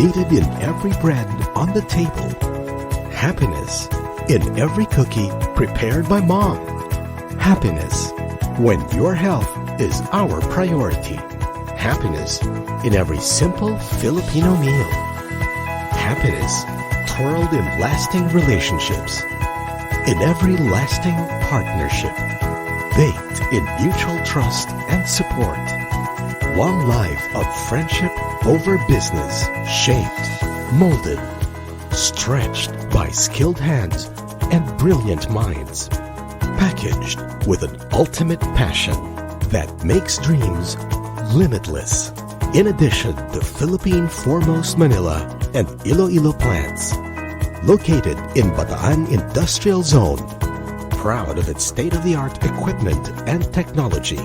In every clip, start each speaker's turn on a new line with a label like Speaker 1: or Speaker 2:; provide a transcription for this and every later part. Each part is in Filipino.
Speaker 1: needed in every bread on the table. Happiness in every cookie prepared by mom. Happiness when your health is our priority. Happiness in every simple Filipino meal. Happiness twirled in lasting relationships. In every lasting partnership. Baked in mutual trust and support. One life of friendship over business. Shaped, molded, stretched by skilled hands and brilliant minds. Packaged with an ultimate passion that makes dreams limitless. In addition to Philippine Foremost Manila and Iloilo plants, located in Bataan Industrial Zone, proud of its state-of-the-art equipment and technology.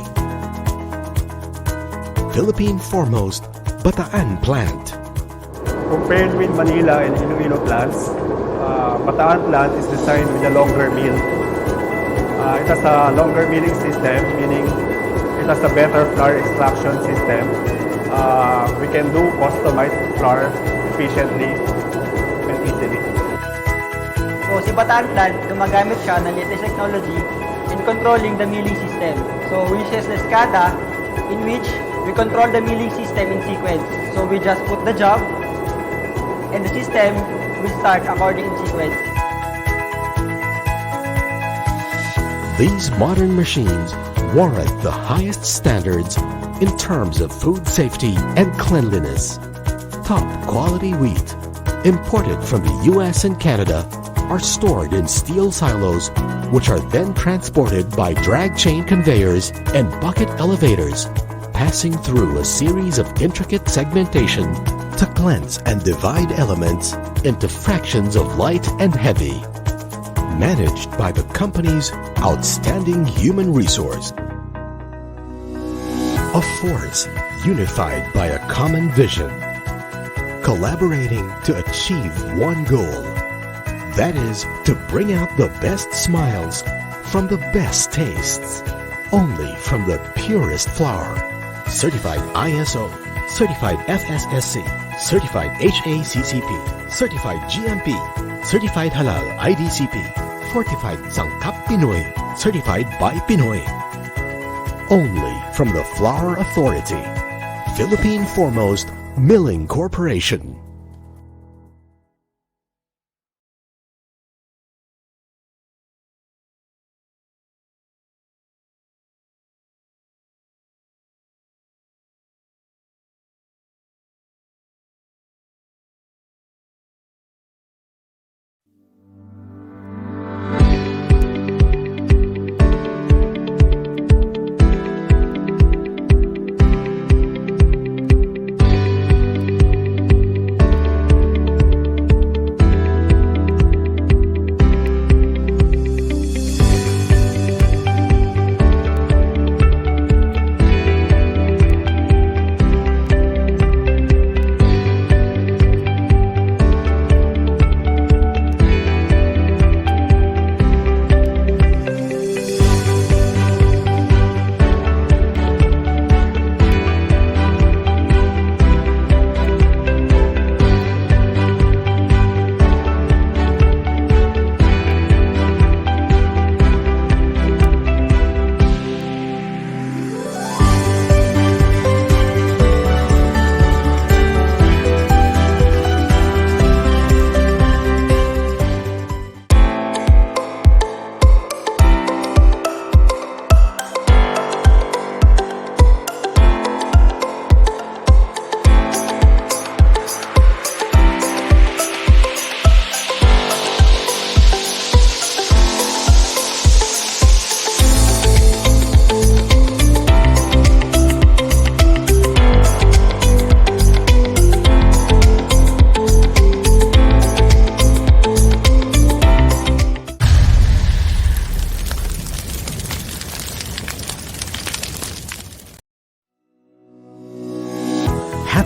Speaker 1: Philippine Foremost Bataan Plant.
Speaker 2: Compared with Manila and Iloilo plants, Bataan plant is designed with a longer mill. It has a longer milling system, meaning it has a better flour extraction system. We can do customized flour efficiently and easily.
Speaker 3: So, si Bataan plant, gumagamit siya ng latest technology in controlling the milling system. So, we use the SCADA in which we control the milling system in sequence. So, we just put the job and the system will start according in sequence.
Speaker 1: These modern machines warrant the highest standards in terms of food safety and cleanliness. Top quality wheat, imported from the US and Canada, are stored in steel silos, which are then transported by drag chain conveyors and bucket elevators, passing through a series of intricate segmentation to cleanse and divide elements into fractions of light and heavy. Managed by the company's outstanding human resource. A force unified by a common vision, collaborating to achieve one goal. That is to bring out the best smiles from the best tastes, only from the purest flour. Certified ISO, Certified FSSC, Certified HACCP, Certified GMP, Certified Halal IDCP, Fortified Sangkap Pinoy, Certified by Pinoy. Only from the Flour Authority, Philippine Foremost Milling Corporation.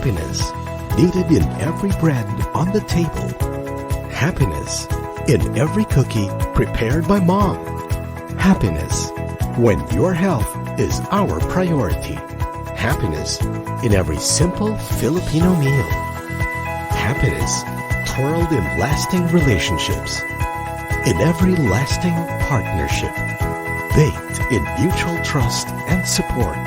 Speaker 1: Happiness needed in every bread on the table. Happiness in every cookie prepared by mom. Happiness when your health is our priority. Happiness in every simple Filipino meal. happiness twirled in lasting relationships, in every lasting partnership, baked in mutual trust and support.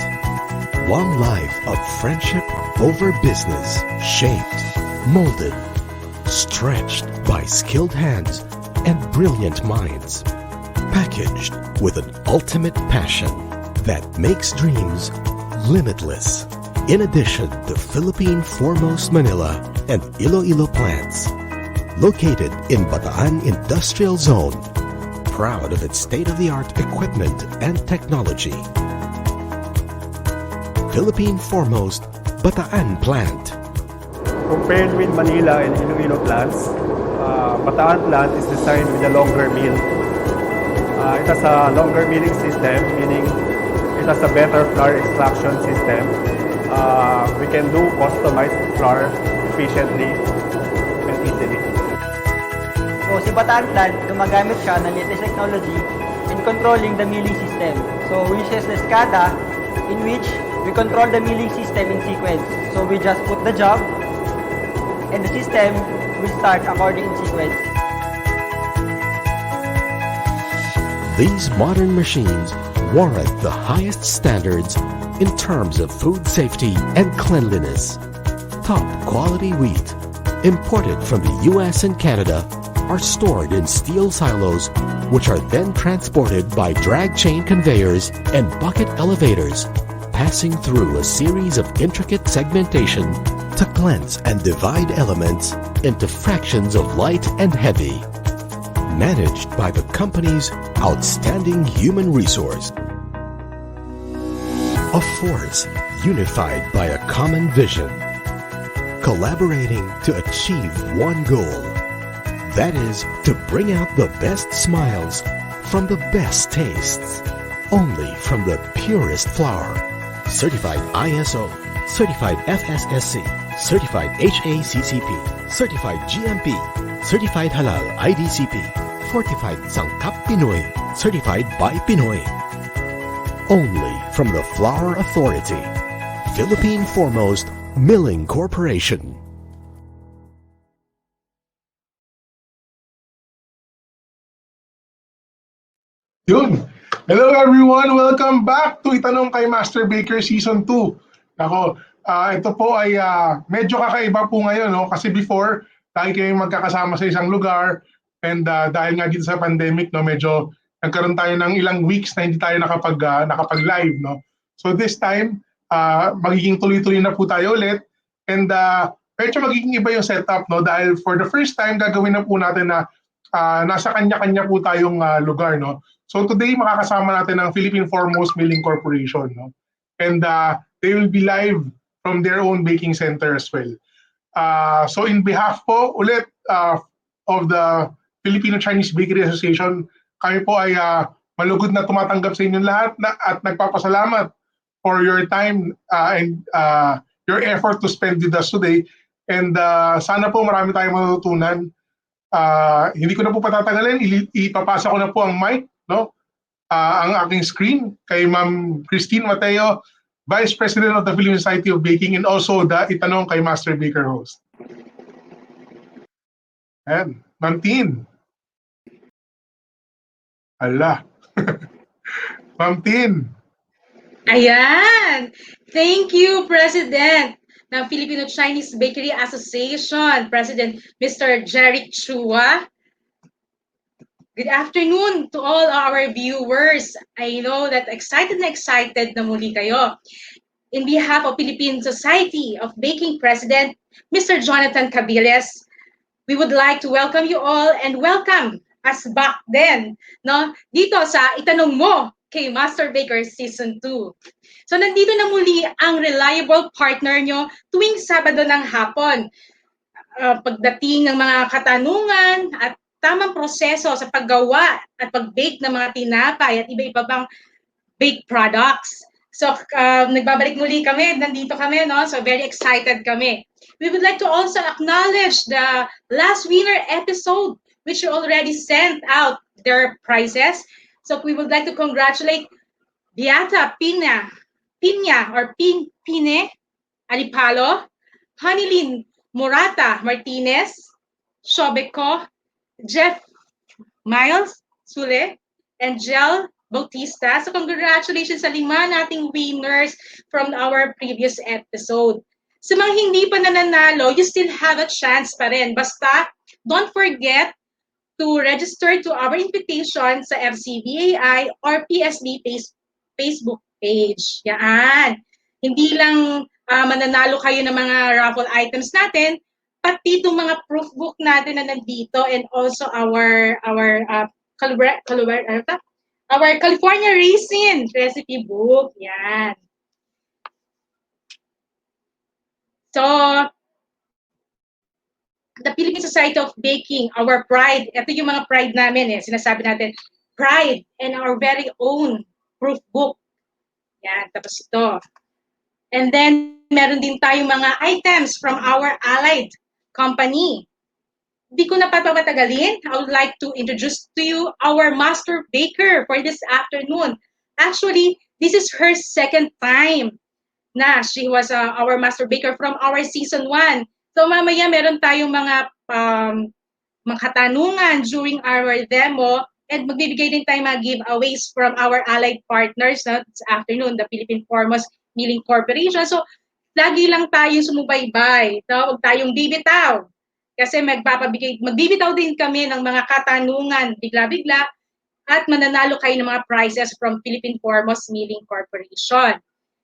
Speaker 1: One life of friendship over business, shaped, molded, stretched by skilled hands and brilliant minds, packaged with an ultimate passion that makes dreams limitless. In addition, the Philippine-foremost Manila and Iloilo plants, located in Bataan Industrial Zone, proud of its state-of-the-art equipment and technology. Philippine-foremost Bataan plant.
Speaker 2: Compared with Manila and Iloilo plants, Bataan plant is designed with a longer mill. It has a longer milling system, meaning it has a better flour extraction system. We can do customized flour efficiently and easily.
Speaker 3: So si Bataan plant, gumagamit siya ng latest technology in controlling the milling system. So we use the SCADA in which we control the milling system in sequence. So we just put the job and the system will start according in sequence.
Speaker 1: These modern machines warrant the highest standards in terms of food safety and cleanliness. Top quality wheat, imported from the US and Canada, are stored in steel silos, which are then transported by drag chain conveyors and bucket elevators, passing through a series of intricate segmentation to cleanse and divide elements into fractions of light and heavy. Managed by the company's outstanding human resource. A force unified by a common vision, collaborating to achieve one goal. That is to bring out the best smiles from the best tastes, only from the purest flour. Certified ISO, certified FSSC, certified HACCP, certified GMP, certified Halal IDCP, fortified Sangkap Pinoy, certified by Pinoy. Only from the Flour Authority, Philippine-foremost Milling Corporation.
Speaker 4: Yun. Hello everyone! Welcome back to Itanong kay Master Baker Season 2. Ako, ito po ay medyo kakaiba po ngayon, no? Kasi before, lagi kayong magkakasama sa isang lugar and dahil nga dito sa pandemic, no, medyo nagkaroon tayo ng ilang weeks na hindi tayo nakapag-live. No? So this time, magiging tuloy-tuloy na po tayo ulit and medyo magiging iba yung setup, no? Dahil for the first time, gagawin na po natin na nasa kanya-kanya po tayong lugar. No? So today, makakasama natin ang Philippine-foremost Milling Corporation. No? And they will be live from their own baking center as well. So in behalf po ulit of the Filipino-Chinese Bakery Association, kami po ay malugod na tumatanggap sa inyong lahat at nagpapasalamat for your time and your effort to spend with us today. And sana po marami tayong matutunan. Hindi ko na po patatagalin, ipapasa ko na po ang mic, no? Ang aking screen kay Ma'am Christine Mateo, Vice President of the Philippine Society of Baking, and also the Itanong kay Master Baker host. And Ma'am Tin. Ala. Ma'am Tin.
Speaker 5: Ayan! Thank you, President ng Filipino-Chinese Bakery Association, President Mr. Jeric Chua. Good afternoon to all our viewers. I know that excited na muli kayo. In behalf of Philippine Society of Baking President, Mr. Jonathan Cabiles, we would like to welcome you all and welcome us back then, no? Dito sa Itanong Mo kay Master Baker Season 2. So nandito na muli ang reliable partner nyo tuwing Sabado ng hapon. Pagdating ng mga katanungan at tamang proseso sa paggawa at pag-bake ng mga tinapay at iba-iba pang baked products. So, nagbabalik muli kami, nandito kami, no? So, very excited kami. We would like to also acknowledge the last winner episode, which you already sent out their prizes. So, we would like to congratulate Beata Pine Alipalo, Hanilin Murata Martinez, Shobeco, Jeff Miles Sule, and Jel Bautista. So congratulations sa 5 nating winners from our previous episode. Sa mga hindi pa nananalo, you still have a chance pa rin. Basta, don't forget to register to our invitation sa FCBAI or PSB Facebook page. Yan. Hindi lang mananalo kayo ng mga raffle items natin, pati itong mga proof book natin na nandito and also our California Raisin recipe book. Yan. So, the Philippine Society of Baking, our pride. Ito yung mga pride namin eh. Sinasabi natin, pride and our very own proof book. Yan, tapos ito. And then, meron din tayong mga items from our allied company. Di ko na papatagalin. I would like to introduce to you our master baker for this afternoon. Actually, this is her second time na she was our master baker from our season 1. So mamaya meron tayong mga katanungan during our demo and magbibigay din tayong mga giveaways from our allied partners this afternoon, the Philippine Foremost Milling Corporation. So lagi lang tayong sumubaybay. So, huwag tayong bibitaw. Kasi magbibitaw din kami ng mga katanungan bigla-bigla at mananalo kayo ng mga prizes from Philippine Foremost Milling Corporation.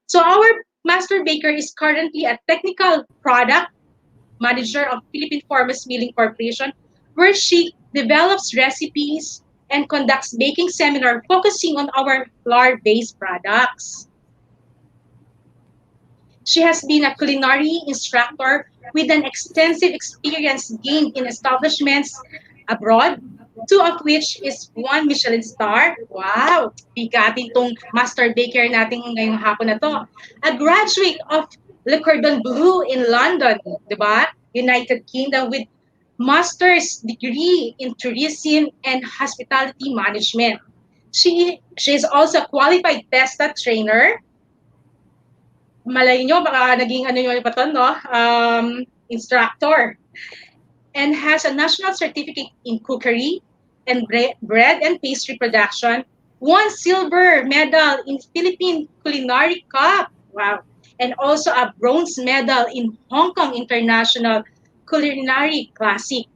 Speaker 5: So our master baker is currently a technical product manager of Philippine Foremost Milling Corporation, where she develops recipes and conducts baking seminar focusing on our flour-based products. She has been a culinary instructor with an extensive experience gained in establishments abroad, 2 of which is 1 Michelin star. Wow! Bigatin tong master baker natin ngayong hapon na to. A graduate of Le Cordon Bleu in London, di ba? United Kingdom, with master's degree in tourism and hospitality management. She is also a qualified TESTA trainer. Malay nyo, baka naging pa to, no? Instructor. And has a national certificate in cookery and bread and pastry production. 1 silver medal in Philippine Culinary Cup. Wow. And also a bronze medal in Hong Kong International Culinary Classic.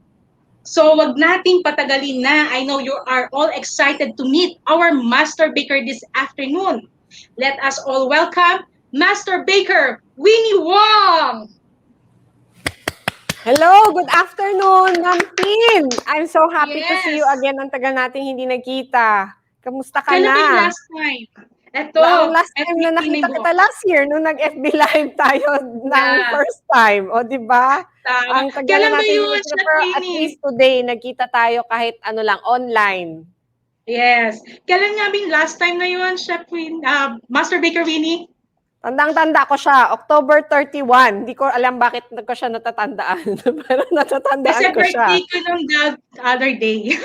Speaker 5: So wag nating patagalin na. I know you are all excited to meet our master baker this afternoon. Let us all welcome Master Baker Winnie Wong.
Speaker 6: Hello, good afternoon, Ma'am Tin. I'm so happy to see you
Speaker 5: Yes.
Speaker 6: again. Ang tagal nating hindi nagkita. Kamusta ka
Speaker 5: Kailan ba yung
Speaker 6: na?
Speaker 5: last time? Ito,
Speaker 6: Ang last time
Speaker 5: FB
Speaker 6: na nakita
Speaker 5: mo.
Speaker 6: kita last year, nung nag-FB live tayo ng first time. O, di ba?
Speaker 5: Tama.
Speaker 6: Ang tagal
Speaker 5: Kailan
Speaker 6: na
Speaker 5: ba
Speaker 6: natin
Speaker 5: yun,
Speaker 6: hindi
Speaker 5: Chef
Speaker 6: pero at
Speaker 5: Winnie?
Speaker 6: least today, nagkita tayo kahit ano lang, online.
Speaker 5: Yes. Kailan nga yung last time na yun, Chef Master Baker Winnie?
Speaker 6: Tandang-tanda ko siya, October 31. Hindi ko alam bakit ko siya natatandaan. Pero natatandaan
Speaker 5: Kasi
Speaker 6: ko siya.
Speaker 5: birthday ko nung the other day.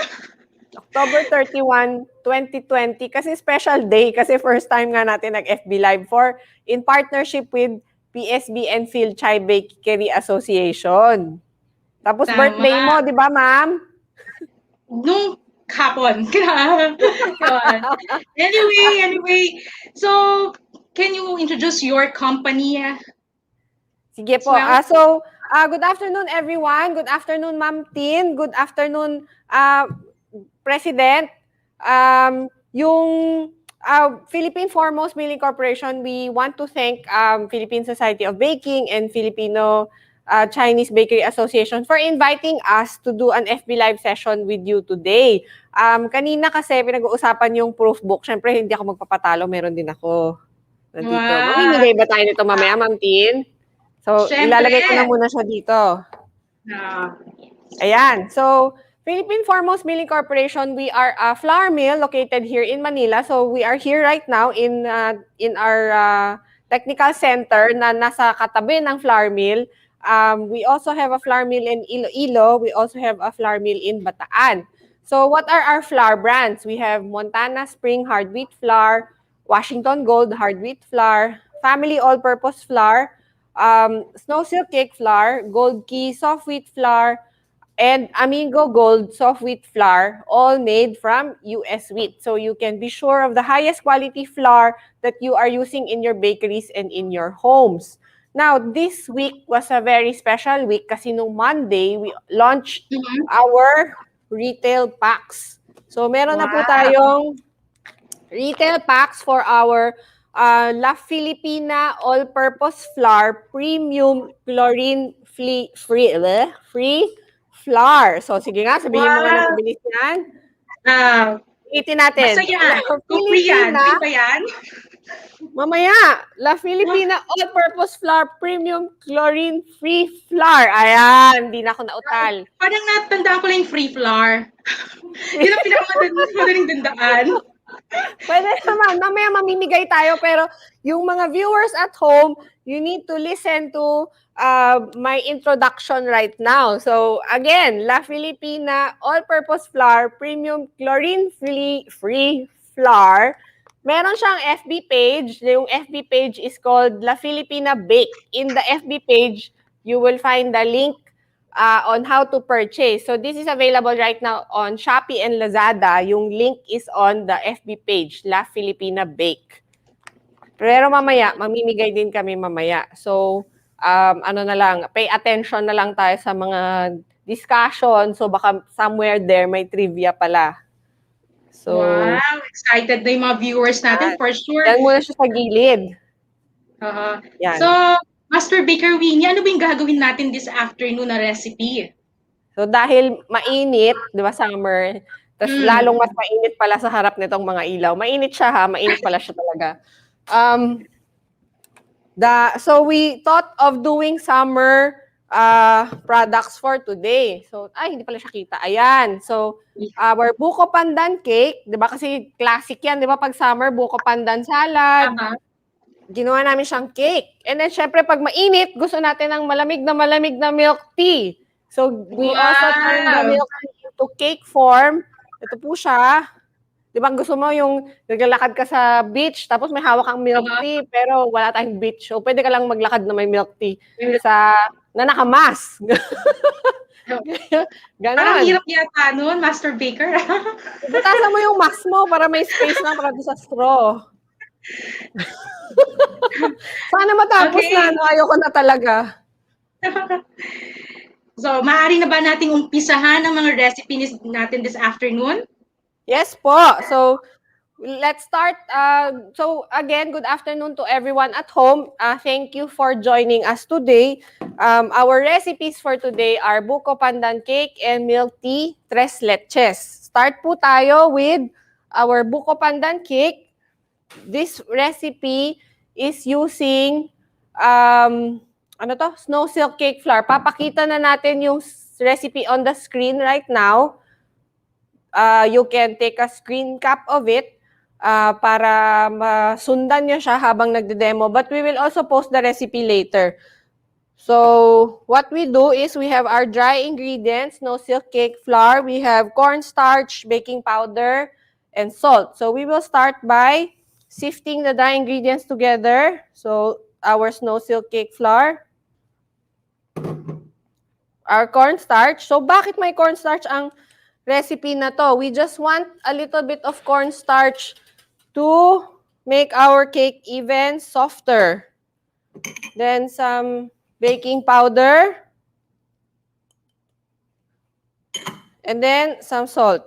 Speaker 6: October 31, 2020 kasi special day kasi first time nga natin nag-FB Live in partnership with PSB and Phil Chai Bakery Association. Tapos
Speaker 5: Tama.
Speaker 6: birthday mo, di ba, ma'am?
Speaker 5: Nung hapon. Anyway. So, can you introduce your company?
Speaker 6: Sige po.
Speaker 5: Well,
Speaker 6: Good afternoon, everyone. Good afternoon, Ma'am Tin. Good afternoon, President. Yung Philippine Foremost Milling Corporation, we want to thank Philippine Society of Baking and Filipino-Chinese Bakery Association for inviting us to do an FB Live session with you today. Kanina kasi pinag-uusapan yung proof book. Siyempre, hindi ako magpapatalo. Meron din ako. Nandito.
Speaker 5: wow.
Speaker 6: Mamimigay ba tayo nito mamaya, Ma'am Tin? So,
Speaker 5: Siyempre.
Speaker 6: ilalagay ko na muna siya dito. Ayan. So, Philippine Foremost Milling Corporation, we are a flour mill located here in Manila. So, we are here right now in our technical center na nasa katabi ng flour mill. We also have a flour mill in Iloilo. We also have a flour mill in Bataan. So, what are our flour brands? We have Montana Spring Hard Wheat Flour, Washington Gold Hard Wheat Flour, Family All-Purpose Flour, Snow Silk Cake Flour, Gold Key Soft Wheat Flour, and Amigo Gold Soft Wheat Flour, all made from US wheat. So you can be sure of the highest quality flour that you are using in your bakeries and in your homes. Now, this week was a very special week kasi nung Monday, we launched our retail packs. So meron na po tayong retail packs for our La Filipina All-Purpose Flour Premium Chlorine-Free Flour. So sige nga, sabihin mo nga ng mabilis yan. Itin natin.
Speaker 5: Basta yan.
Speaker 6: La
Speaker 5: Free yan.
Speaker 6: Filipina,
Speaker 5: Free ba yan?
Speaker 6: mamaya, La Filipina All-Purpose Flour Premium Chlorine-Free Flour. Ayan, hindi na ako nautal.
Speaker 5: Parang natandaan ko lang yung free flour. Yun ang pinakamadaling tandaan.
Speaker 6: Pwede naman, mamaya mamimigay tayo, pero yung mga viewers at home, you need to listen to my introduction right now. So again, La Filipina All-Purpose Flour Premium Chlorine-Free Flour. Meron siyang FB page. Yung FB page is called La Filipina Bake. In the FB page, you will find the link on how to purchase. So this is available right now on Shopee and Lazada. Yung link is on the FB page, La Filipina Bake. Pero mamaya, mamimigay din kami mamaya. So, ano na lang, pay attention na lang tayo sa mga discussion. So baka somewhere there may trivia pala. So,
Speaker 5: Wow, excited na yung mga viewers natin for sure.
Speaker 6: yan muna siya sa gilid. Yan.
Speaker 5: So, Master Baker Winnie, ano ba yung gagawin natin this afternoon na recipe?
Speaker 6: So dahil mainit, 'di ba, summer, tapos lalong mas mainit pala sa harap nitong mga ilaw. Mainit siya ha, mainit pala siya talaga. So we thought of doing summer products for today. So hindi pala siya kita. Ayan. So our buko pandan cake, 'di ba, kasi classic 'yan, 'di ba, pag summer, buko pandan salad. Ginawa namin siyang cake. And then, syempre, pag mainit, gusto natin ng malamig na milk tea. So, we also turned the milk tea into cake form. Ito po siya. Di ba, gusto mo yung naglalakad ka sa beach, tapos may hawak kang milk tea, pero wala tayong beach. So, pwede ka lang maglakad na may milk tea na nakamask. Ganon.
Speaker 5: Parang hirap yata nun, Master Baker.
Speaker 6: Butasan mo yung mask mo para may space na para sa straw. Sana matapos na, no? Ayoko na talaga.
Speaker 5: So, maaari na ba nating umpisahan ang mga recipes natin this afternoon?
Speaker 6: Yes po. So, let's start. So, again, good afternoon to everyone at home. Thank you for joining us today. Our recipes for today are buko pandan cake and milk tea tres leches. Start po tayo with our buko pandan cake. This recipe is using snow silk cake flour. Papakita na natin yung recipe on the screen right now. You can take a screen cap of it para masundan nyo siya habang nagde-demo. But we will also post the recipe later. So what we do is we have our dry ingredients, snow silk cake flour. We have cornstarch, baking powder, and salt. So we will start by sifting the dry ingredients together. So, our snow silk cake flour, our cornstarch. So, bakit may cornstarch ang recipe na to? We just want a little bit of cornstarch to make our cake even softer. Then, some baking powder. And then, some salt.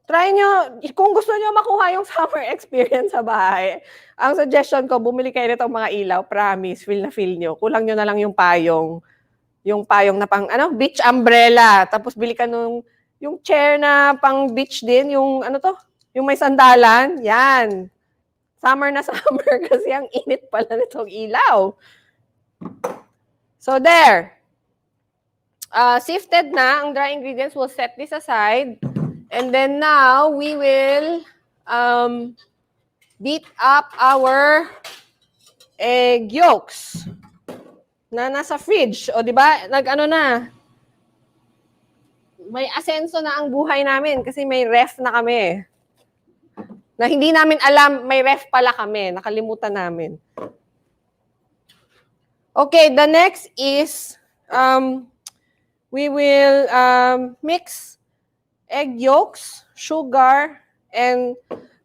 Speaker 6: Try nyo, kung gusto nyo makuha yung summer experience sa bahay, ang suggestion ko, bumili kayo nitong mga ilaw, promise, feel na feel nyo. Kulang nyo na lang yung payong na pang, beach umbrella. Tapos bili ka yung chair na pang beach din, yung may sandalan, yan. Summer na summer kasi ang init pala nitong ilaw. So there. Sifted na ang dry ingredients, we'll set this aside. And then now, we will beat up our egg yolks na nasa fridge. O, di ba? May asenso na ang buhay namin kasi may ref na kami. Na hindi namin alam, may ref pala kami. Nakalimutan namin. Okay, the next is we will mix egg yolks, sugar, and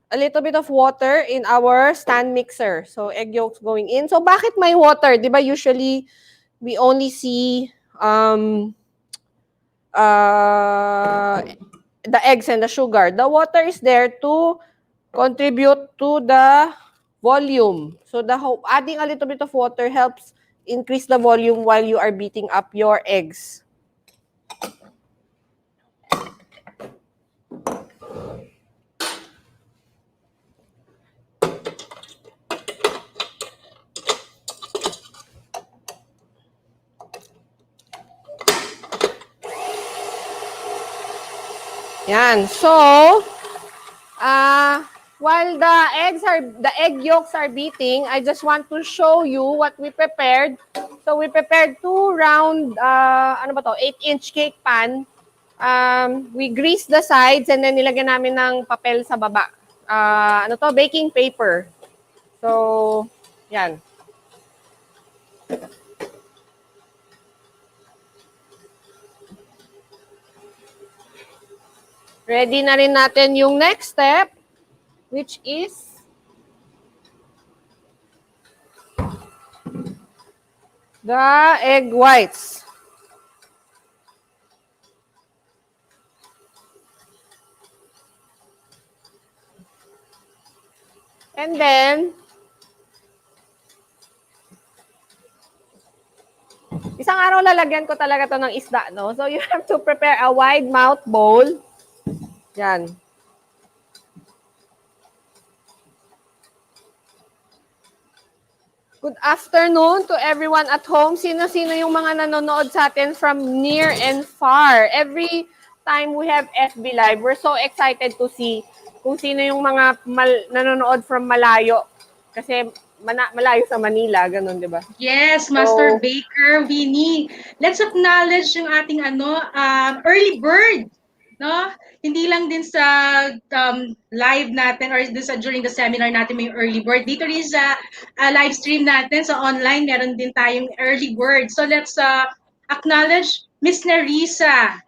Speaker 6: a little bit of water in our stand mixer. So egg yolks going in. So bakit may water? 'Di ba usually we only see the eggs and the sugar. The water is there to contribute to the volume. So adding a little bit of water helps increase the volume while you are beating up your eggs. Yan. So, while the egg yolks are beating, I just want to show you what we prepared. So we prepared 2 round 8-inch cake pan. We greased the sides and then nilagyan namin ng papel sa baba. Baking paper. So, yan. Ready na rin natin yung next step, which is the egg whites. And then, isang araw lalagyan ko talaga to ng isda, no? So, you have to prepare a wide mouth bowl. Yan. Good afternoon to everyone at home. Sino-sino yung mga nanonood sa atin from near and far. Every time we have FB Live, we're so excited to see kung sino yung mga nanonood from malayo. Kasi malayo sa Manila, ganun, di ba?
Speaker 5: Yes, Master Baker, Winnie. Let's acknowledge yung ating early bird, no? Hindi lang din sa live natin or during the seminar natin may early bird. Dito rin sa live stream natin sa online, meron din tayong early bird. So let's acknowledge Miss Nerissa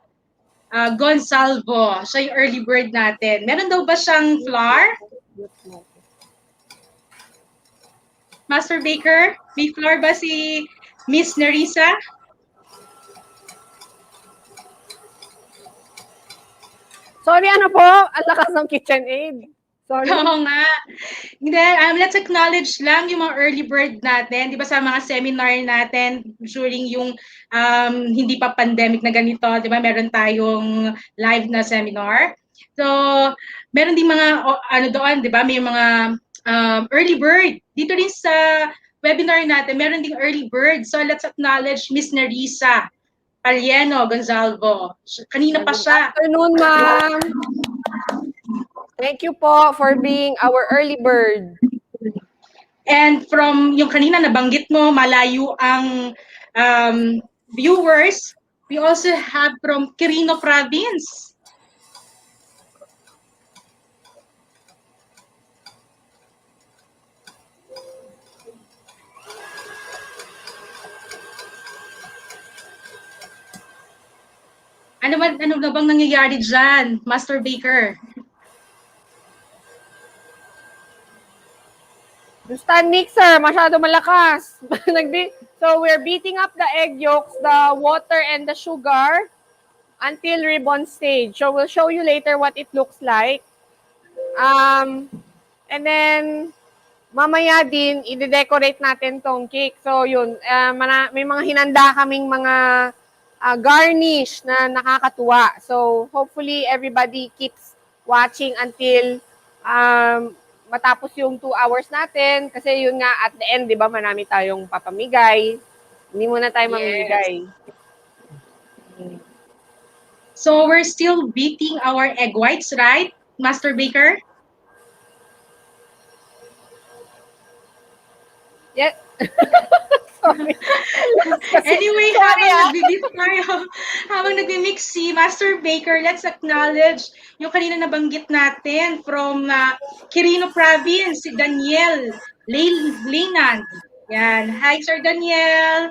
Speaker 5: Gonsalvo. Siya yung early bird natin. Meron daw ba siyang flour? Master Baker, may flour ba si Miss Nerissa?
Speaker 6: Sorry, ano po? Ang lakas ng KitchenAid. Sorry.
Speaker 5: Oo nga. Then, let's acknowledge lang yung mga early bird natin. Di ba sa mga seminar natin during yung hindi pa pandemic na ganito, di ba meron tayong live na seminar. So, meron din mga doon, di ba? May mga early bird. Dito rin sa webinar natin, meron ding early bird. So, let's acknowledge Miss Nerissa Alieno Gonzalvo. Kanina pa siya.
Speaker 6: Good afternoon, ma'am. Thank you po for being our early bird.
Speaker 5: And from yung kanina nabanggit mo, malayo ang viewers. We also have from Quirino Province. Ano na bang nangyayari dyan, Master Baker?
Speaker 6: The stand mixer, masyado malakas. So we're beating up the egg yolks, the water, and the sugar until ribbon stage. So we'll show you later what it looks like. And then, mamaya din, i-decorate natin tong cake. So yun, may mga hinanda kaming mga garnish na nakakatuwa. So, hopefully, everybody keeps watching until matapos yung 2 hours natin. Kasi yun nga, at the end, di ba, marami tayong papamigay. Hindi muna tayo mamimigay.
Speaker 5: So, we're still beating our egg whites, right, Master Baker?
Speaker 6: Yeah. Sorry.
Speaker 5: Anyway, habang nagbi-mix si Master Baker, let's acknowledge yung kanina nabanggit natin from Quirino Province, si Daniel Leynan. Yan. Hi, Sir Daniel.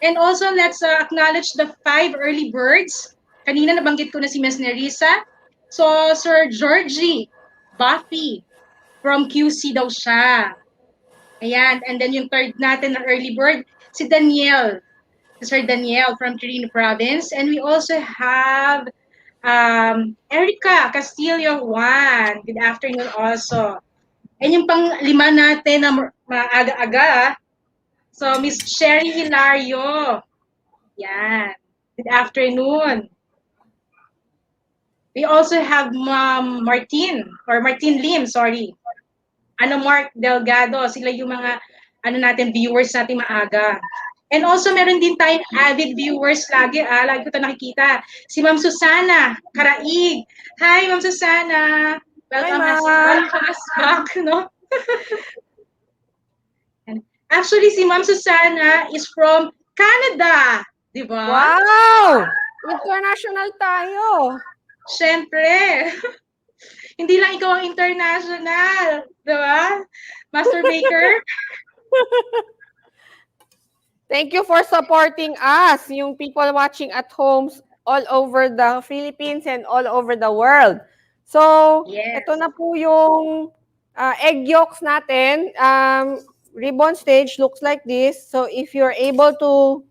Speaker 5: And also, let's acknowledge the 5 early birds. Kanina nabanggit ko na si Ms. Nerissa. So, Sir Georgie Buffy from QC daw siya. Ayan. And then yung third natin na early bird, si Daniel. Sir Daniel from Quirino Province. And we also have Erica Castillo Juan. Good afternoon also. And yung pang-lima natin na maaga-aga, so Miss Sherry Hilario. Yan. Good afternoon. We also have Ma'am Martin Lim, sorry. Mark Delgado, sila yung mga viewers natin maaga. And also meron din tayong avid viewers lagi, lagi ko 'to nakikita. Si Ma'am Susana Karaig. Hi Ma'am Susana. Welcome us back, no? Actually, si Ma'am Susana is from Canada, di ba?
Speaker 6: Wow! International tayo.
Speaker 5: Siyempre. Hindi lang ikaw ang international, di ba? Master Baker.
Speaker 6: Thank you for supporting us, yung people watching at homes all over the Philippines and all over the world. So,
Speaker 5: Yes.
Speaker 6: ito na po yung egg yolks natin. Ribbon stage looks like this. So, if you're able to,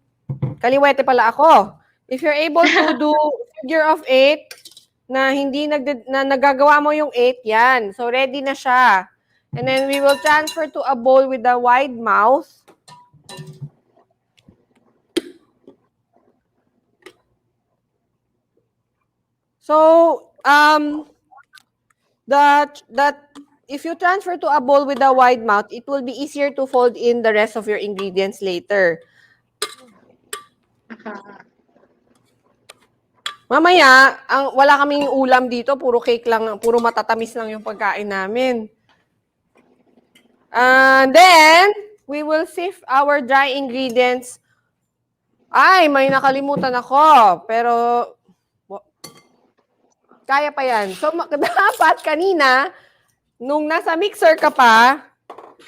Speaker 6: kaliwete pala ako. If you're able to do figure of 8, na hindi nagagawa mo yung 8, yan. So, ready na siya. And then, we will transfer to a bowl with a wide mouth. So, if you transfer to a bowl with a wide mouth, it will be easier to fold in the rest of your ingredients later. Mamaya, wala kaming ulam dito, puro cake lang, puro matatamis lang yung pagkain namin. And then, we will sift our dry ingredients. Ay, may nakalimutan ako, pero kaya pa yan. So, dapat kanina, nung nasa mixer ka pa,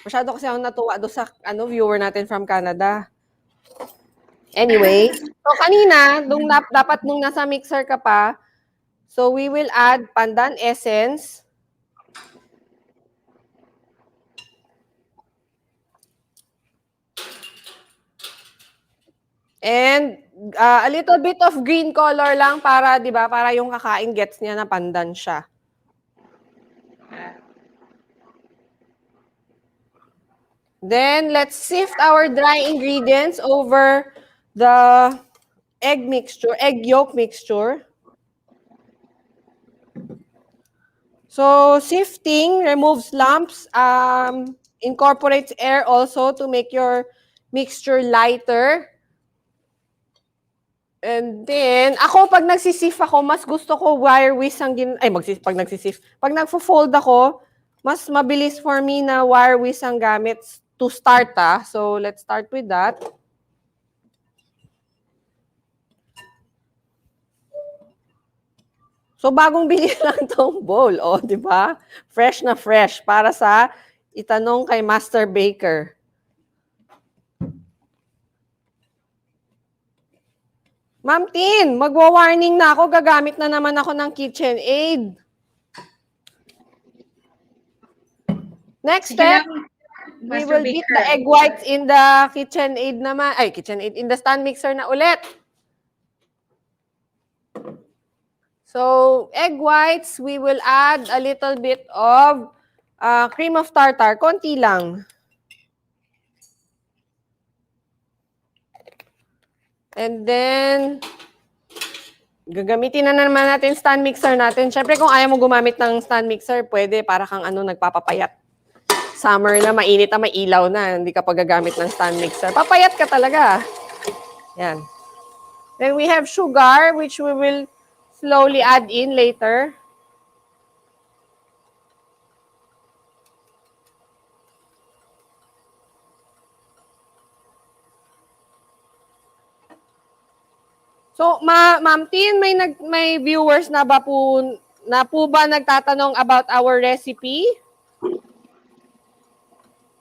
Speaker 6: masyado kasi ako natuwa doon sa viewer natin from Canada. Anyway, so kanina, dapat nung nasa mixer ka pa, so we will add pandan essence. And a little bit of green color lang para, di ba, para yung kakain gets niya na pandan siya. Then, let's sift our dry ingredients over the egg yolk mixture. So, sifting removes lumps, incorporates air also to make your mixture lighter. And then, ako, pag nagsisif ako, mas gusto ko wire whisk ang pag nagfo-fold ako, mas mabilis for me na wire whisk ang gamit to start, So, let's start with that. So, bagong bili lang tong bowl, di ba? Fresh na fresh para sa itanong kay Master Baker. Ma'am Tin, magwa-warning na ako. Gagamit na naman ako ng KitchenAid. Next step, we will beat the egg whites in the KitchenAid naman. In the stand mixer na ulit. So, egg whites, we will add a little bit of cream of tartar. Konti lang. And then, gagamitin na naman natin stand mixer natin. Siyempre, kung ayaw mo gumamit ng stand mixer, pwede para kang nagpapapayat. Summer na, mainit na, may ilaw na. Hindi ka pa gagamit ng stand mixer. Papayat ka talaga. Yan. Then we have sugar, which we will slowly add in later. So, Ma'am Tin, may viewers na po ba nagtatanong about our recipe?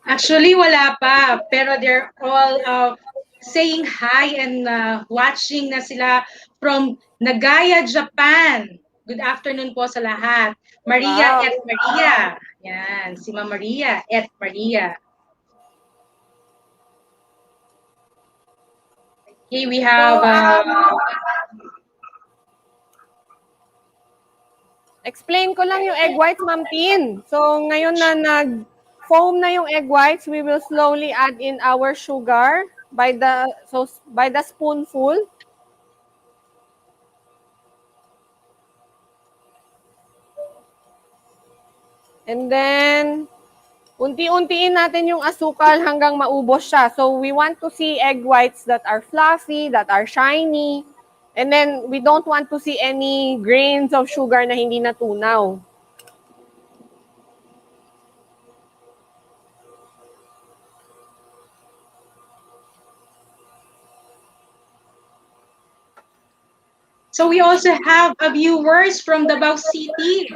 Speaker 5: Actually, wala pa. Pero they're all saying hi and watching na sila from Nagaya, Japan. Good afternoon po sa lahat. Maria
Speaker 6: Wow.
Speaker 5: et Maria. Yan, si Ma'am Maria et Maria. Okay, we have...
Speaker 6: Explain ko lang yung egg whites, Ma'am Tin. So, ngayon na nag-foam na yung egg whites, we will slowly add in our sugar by the spoonful. And then, unti-untiin natin yung asukal hanggang maubos siya. So, we want to see egg whites that are fluffy, that are shiny. And then, we don't want to see any grains of sugar na hindi natunaw.
Speaker 5: So we also have viewers from Davao City.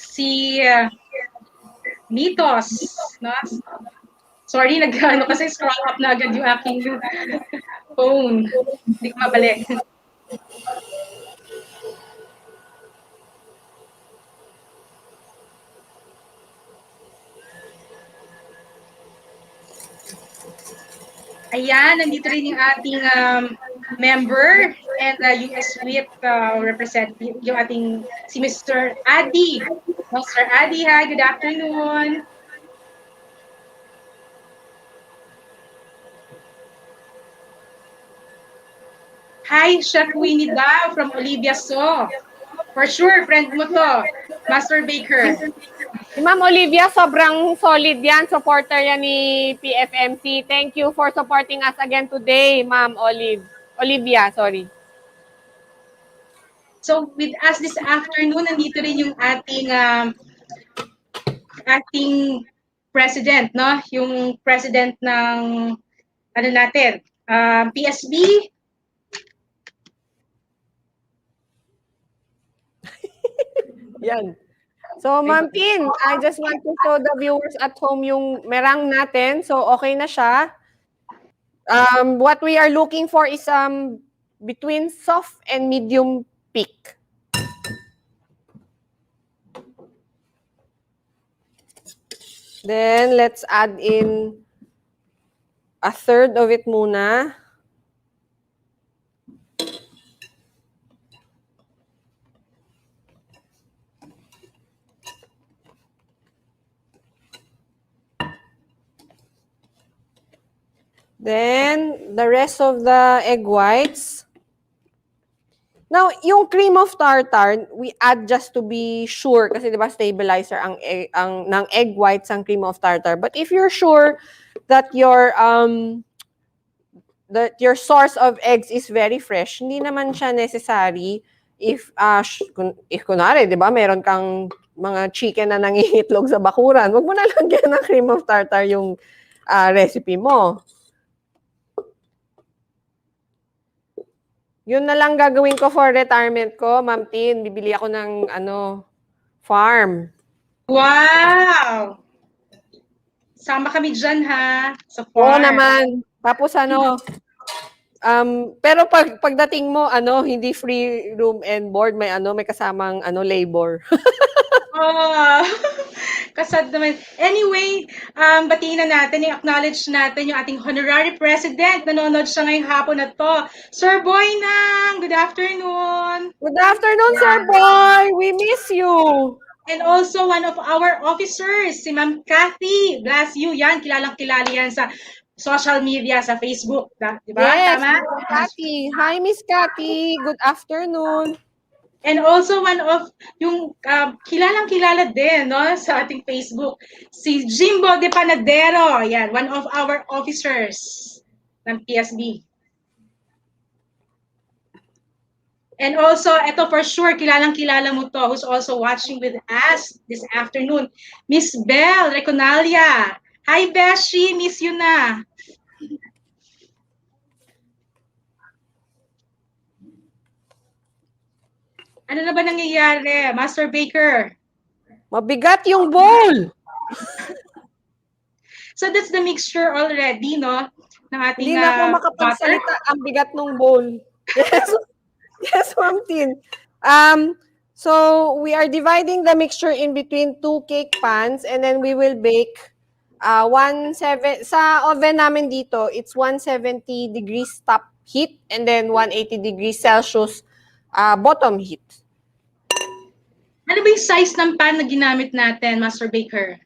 Speaker 5: Si Mitos, no? Sorry, kasi scroll up na agad yung aking phone. Hindi ko mabalik. Ayan, nandito rin yung ating member and US WIT representative, yung ating si Mr. Adi. Mr. Adi, hi, good afternoon. Hi, Chef Winnie Dao from Olivia So. For sure, friend mo to, Master Baker.
Speaker 6: Si Ma'am Olivia, sobrang solid yan. Supporter yan ni PFMC. Thank you for supporting us again today, Ma'am Olivia, sorry.
Speaker 5: So with us this afternoon, nandito rin yung ating president, no? Yung president ng ano natin, PSB.
Speaker 6: Yan. So, Ma'am Tin, I just want to show the viewers at home yung merang natin. So, okay na siya. What we are looking for is between soft and medium peak. Then, let's add in a third of it muna. Then, the rest of the egg whites. Now, yung cream of tartar, we add just to be sure kasi 'di ba stabilizer ng egg whites ang cream of tartar. But if you're sure that your source of eggs is very fresh, hindi naman siya necessary if kunwari, 'di ba, meron kang mga chicken na nangingitlog sa bakuran, wag mo na lagyan ng cream of tartar yung recipe mo. Yun na lang gagawin ko for retirement ko, Ma'am Tin. Bibili ako ng farm.
Speaker 5: Wow! Sama kami dyan, ha? Sa farm.
Speaker 6: Oo naman. Tapos pero pagdating mo, hindi free room and board, may kasamang labor.
Speaker 5: Oh, kasad naman. Anyway, batiin na natin, i-acknowledge natin yung ating honorary president. Nanonood siya ngayong hapon na to. Sir Boy Nang, good afternoon.
Speaker 6: Good afternoon, Sir Boy. We miss you.
Speaker 5: And also one of our officers, si Ma'am Cathy. Bless you. Yan, kilalang-kilala yan sa social media, sa Facebook. Diba?
Speaker 6: Yes,
Speaker 5: Tama?
Speaker 6: Cathy. Hi, Miss Cathy. Good afternoon.
Speaker 5: And also one of yung kilalang-kilala din, no, sa ating Facebook, si Jimbo de Panadero. Yan, one of our officers ng PSB. And also, ito for sure, kilalang-kilala mo to, who's also watching with us this afternoon, Miss Belle Reconalia. Hi, Beshi, miss you na. Ano na ba nangyayari, Master Baker?
Speaker 6: Mabigat yung bowl.
Speaker 5: So that's the mixture already, no? Ng ating
Speaker 6: Hindi na ako
Speaker 5: butter.
Speaker 6: makapagsalita. Ang bigat ng bowl. Yes, yes, Ma'am Tin. So we are dividing the mixture in between 2 cake pans and then we will bake 17 sa oven namin dito, it's 170 degrees top heat and then 180 degrees Celsius bottom heat.
Speaker 5: Ano ba yung size ng pan na ginamit natin, Master Baker?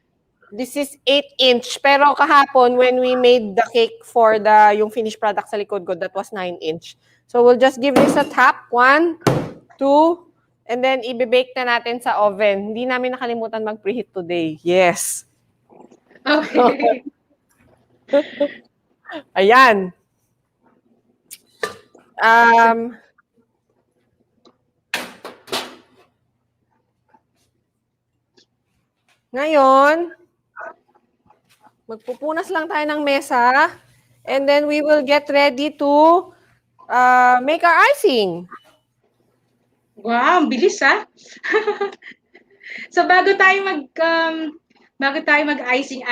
Speaker 6: This is 8-inch. Pero kahapon, when we made the cake for yung finished product sa likod ko, that was 9-inch. So we'll just give this a tap. 1, 2, and then i-bake na natin sa oven. Hindi namin nakalimutan mag-preheat today. Yes.
Speaker 5: Okay.
Speaker 6: Ayan. Ngayon, magpupunas lang tayo ng mesa and then we will get ready to make our icing.
Speaker 5: Wow, ang bilis ah. So bago tayo mag-icing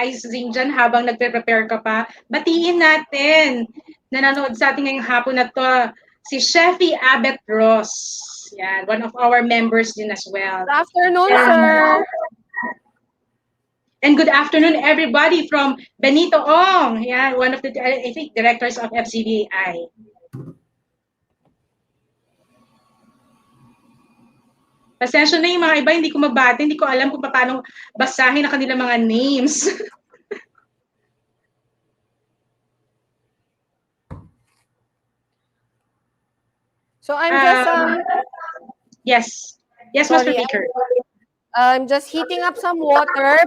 Speaker 5: dyan habang nagpe-prepare ka pa, batiin natin nanonood sa ating ngayong hapon na to si Chefy Abet Ross. Yan, one of our members din as well.
Speaker 6: Good afternoon, sir.
Speaker 5: And good afternoon, everybody from Benito Ong. Yeah, one of the, I think, directors of FCBAI. Pasensya na yung mga iba, hindi ko mabati, hindi ko alam kung paano basahin ang kanilang mga names.
Speaker 6: So I'm just
Speaker 5: Yes, Master Baker.
Speaker 6: I'm just heating up some water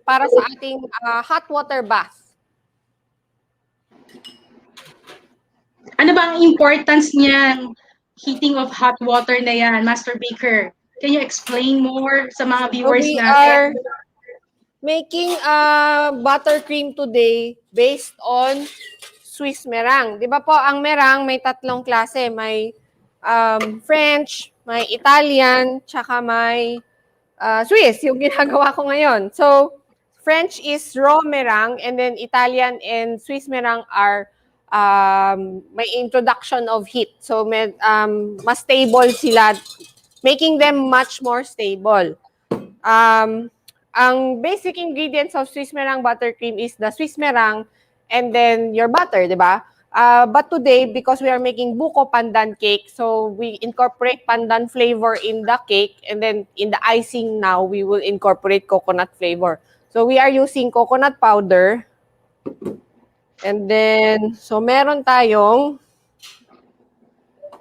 Speaker 6: para sa ating hot water bath.
Speaker 5: Ano ba ang importance niyang heating of hot water na yan, Master Baker? Can you explain more sa mga viewers
Speaker 6: natin? We are making buttercream today based on Swiss meringue. Di ba po, ang meringue may 3 klase. May French, may Italian, tsaka may Swiss, yung ginagawa ko ngayon. So, French is raw meringue, and then Italian and Swiss meringue are may introduction of heat. So, mas stable sila, making them much more stable. Ang basic ingredients of Swiss meringue buttercream is the Swiss meringue and then your butter, di ba? But today, because we are making buko pandan cake, so we incorporate pandan flavor in the cake, and then in the icing now, we will incorporate coconut flavor. So we are using coconut powder. And then, so meron tayong,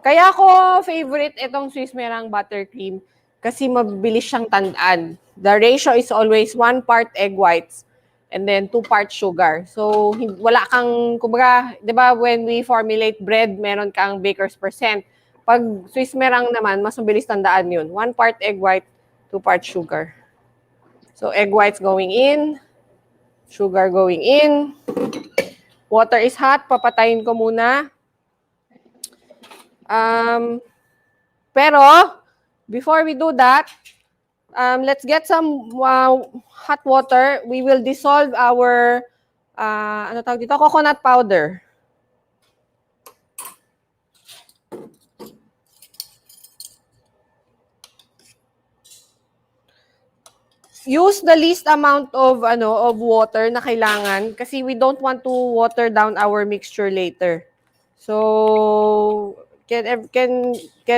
Speaker 6: kaya ko favorite itong Swiss meringue buttercream kasi mabilis siyang tandaan. The ratio is always 1 part egg whites and then 2 parts sugar. So, wala kang, kumbaga, di ba, when we formulate bread, meron kang baker's percent. Pag Swiss meringue naman, mas mabilis tandaan yun. 1 part egg white, 2 parts sugar. So, egg whites going in, sugar going in. Water is hot, papatayin ko muna. Pero, before we do that, let's get some hot water. We will dissolve our coconut powder. Use the least amount of water na kailangan kasi we don't want to water down our mixture later. So, can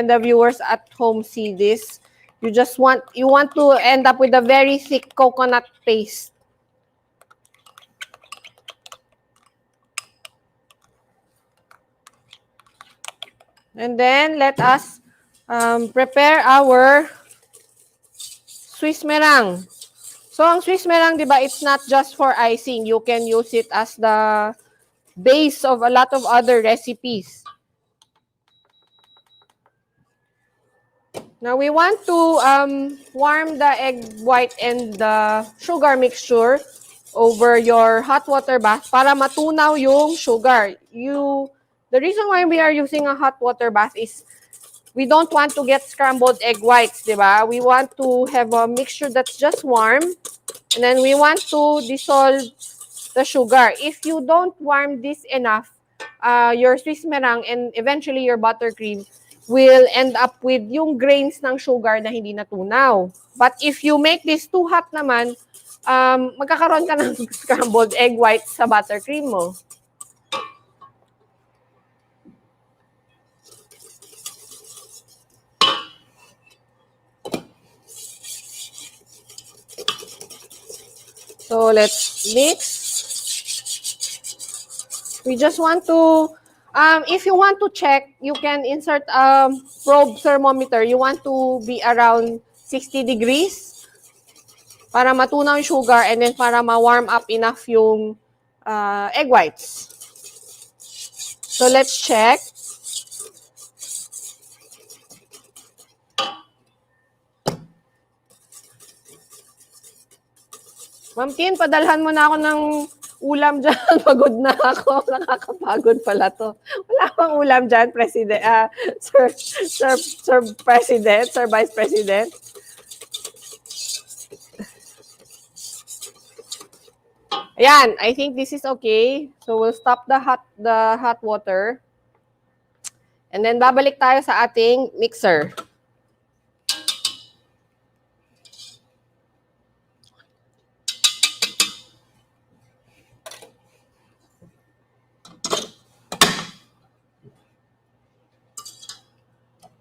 Speaker 6: the viewers at home see this? You want to end up with a very thick coconut paste. And then let us prepare our Swiss meringue. So ang Swiss meringue, di ba, it's not just for icing. You can use it as the base of a lot of other recipes. Now, we want to warm the egg white and the sugar mixture over your hot water bath para matunaw yung sugar. The reason why we are using a hot water bath is we don't want to get scrambled egg whites, di ba? We want to have a mixture that's just warm. And then we want to dissolve the sugar. If you don't warm this enough, your Swiss meringue and eventually your buttercream will end up with yung grains ng sugar na hindi natunaw. But if you make this too hot naman, magkakaroon ka ng scrambled egg whites sa buttercream mo. So let's mix. We just want to, if you want to check, you can insert a probe thermometer. You want to be around 60 degrees para matunaw yung sugar and then para ma-warm up enough yung egg whites. So let's check. Ma'am Tin, padalhan mo na ako ng ulam dyan. Pagod na ako. Nakakapagod pala to. Wala bang ulam dyan, President? Sir President, Sir Vice President? Ayan, I think this is okay. So we'll stop the hot water. And then babalik tayo sa ating mixer.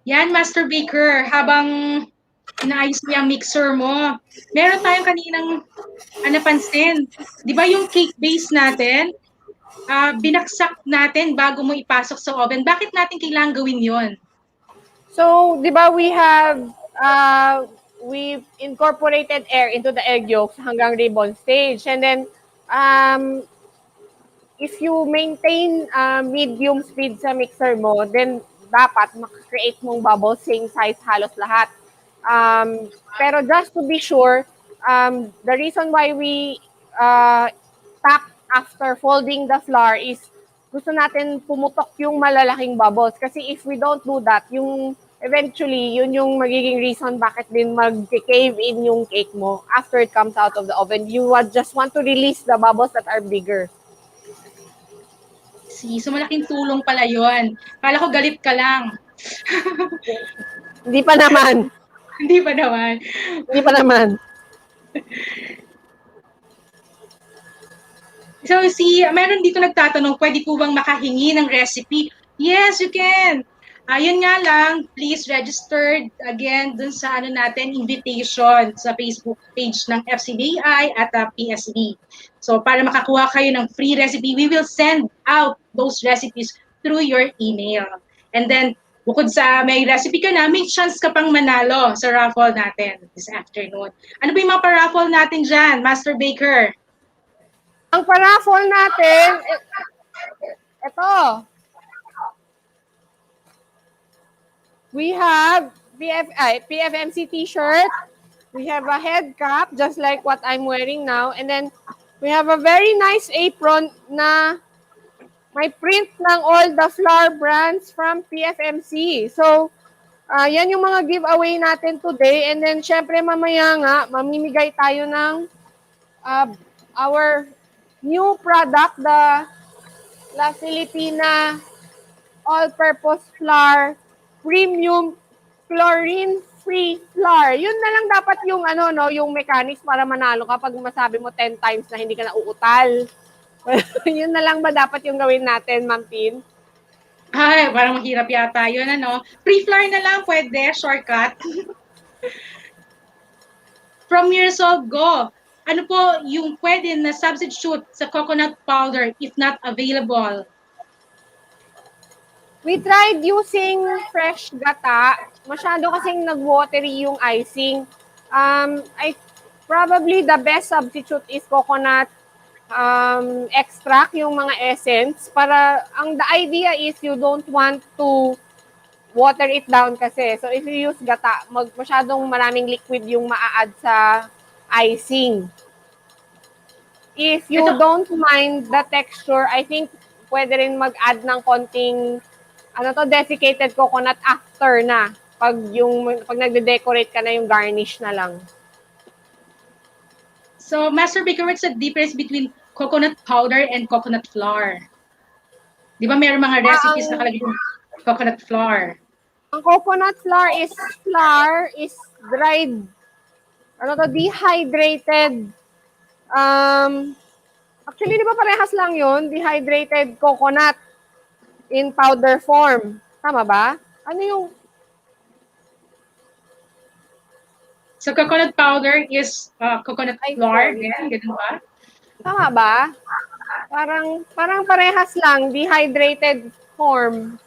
Speaker 5: Yan, Master Baker, habang inaayos mo yung mixer mo, meron tayong kaninang napansin. Di ba yung cake base natin, binaksak natin bago mo ipasok sa oven. Bakit natin kailangan gawin yon?
Speaker 6: So, di ba we've incorporated air into the egg yolks hanggang ribbon stage. And then, if you maintain medium speed sa mixer mo, then dapat makakreate mong bubbles same size halos lahat. Pero just to be sure, the reason why we tap after folding the flour is gusto natin pumutok yung malalaking bubbles. Kasi if we don't do that, eventually, yun yung magiging reason bakit din mag-cave in yung cake mo after it comes out of the oven. You just want to release the bubbles that are bigger.
Speaker 5: So malaking tulong pala yon. Kala ko galit ka lang.
Speaker 6: Hindi pa naman.
Speaker 5: Hindi pa naman.
Speaker 6: Hindi pa naman.
Speaker 5: So meron dito nagtatanong, pwede po bang makahingi ng recipe? Yes, you can. Yun nga lang, please register again dun sa invitation sa Facebook page ng FCBAI at PSB. So para makakuha kayo ng free recipe, we will send out those recipes through your email. And then, bukod sa may recipe ka na, may chance ka pang manalo sa raffle natin this afternoon. Ano ba yung mga pa-raffle natin dyan, Master Baker?
Speaker 6: Ang pa-raffle natin, ito. We have PFMC t-shirt. We have a head cap, just like what I'm wearing now. And then, we have a very nice apron na may print ng all the flour brands from PFMC. So, yan yung mga giveaway natin today. And then, syempre mamaya nga, mamimigay tayo ng our new product, the La Filipina All-Purpose Flour Premium Chlorine-Free Flour. Yun na lang dapat yung yung mechanics para manalo kapag masabi mo 10 times na hindi ka na uutal. Yun na lang ba dapat yung gawin natin, Ma'am Tin?
Speaker 5: Ay, parang mahirap yata yun, Free flour na lang, pwede, shortcut. From years old, go. Ano po yung pwede na substitute sa coconut powder if not available?
Speaker 6: We tried using fresh gata. Masyado kasing nag-watery yung icing. Probably the best substitute is coconut extract, yung mga essence. The idea is you don't want to water it down kasi. So if you use gata, masyadong maraming liquid yung maa-add sa icing. If you don't mind the texture, I think pwede rin mag-add ng konting desiccated coconut after na. Pag nagde-decorate ka na, yung garnish na lang.
Speaker 5: So, Master Baker, what's the difference between coconut powder and coconut flour. Di ba mayroong mga recipes na nakalagay yung coconut flour?
Speaker 6: Ang coconut flour is dried, dehydrated. Actually, di ba parehas lang yun? Dehydrated coconut in powder form. Tama ba? Ano yung...
Speaker 5: So, coconut powder is coconut flour.
Speaker 6: sorry.
Speaker 5: Yan, ganun ba?
Speaker 6: Tama ba? Parang parehas lang, dehydrated form.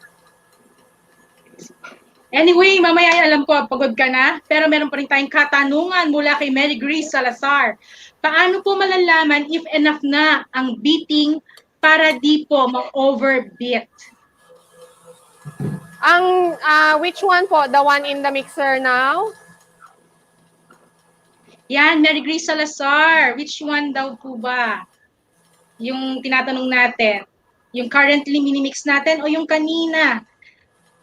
Speaker 5: Anyway, mamaya alam ko, pagod ka na, pero meron pa rin tayong katanungan mula kay Mary Grace Salazar. Paano po malalaman if enough na ang beating para di po ma-overbeat?
Speaker 6: Which one po? The one in the mixer now?
Speaker 5: Yan, Mary Grace Salazar. Which one daw po ba? Yung tinatanong natin. Yung currently minimix natin o yung kanina?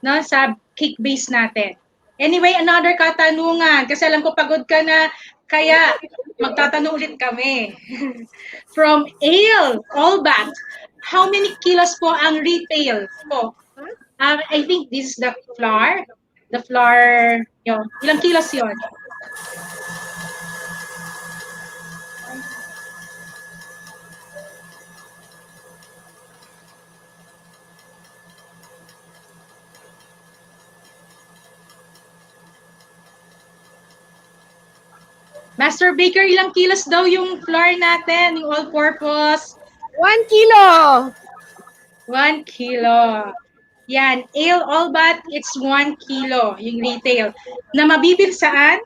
Speaker 5: No, sa cake base natin. Anyway, another katanungan. Kasi alam ko pagod ka na, kaya magtatanong ulit kami. From Ale, Allback, how many kilos po ang retail po? I think this is the flour. The flour, yun. Ilang kilos yun? Master Baker, ilang kilos daw yung flour natin, yung all-purpose?
Speaker 6: 1 kilo!
Speaker 5: 1 kilo. Yan, Ale Allbat, it's 1 kilo, yung retail. Na mabibil saan?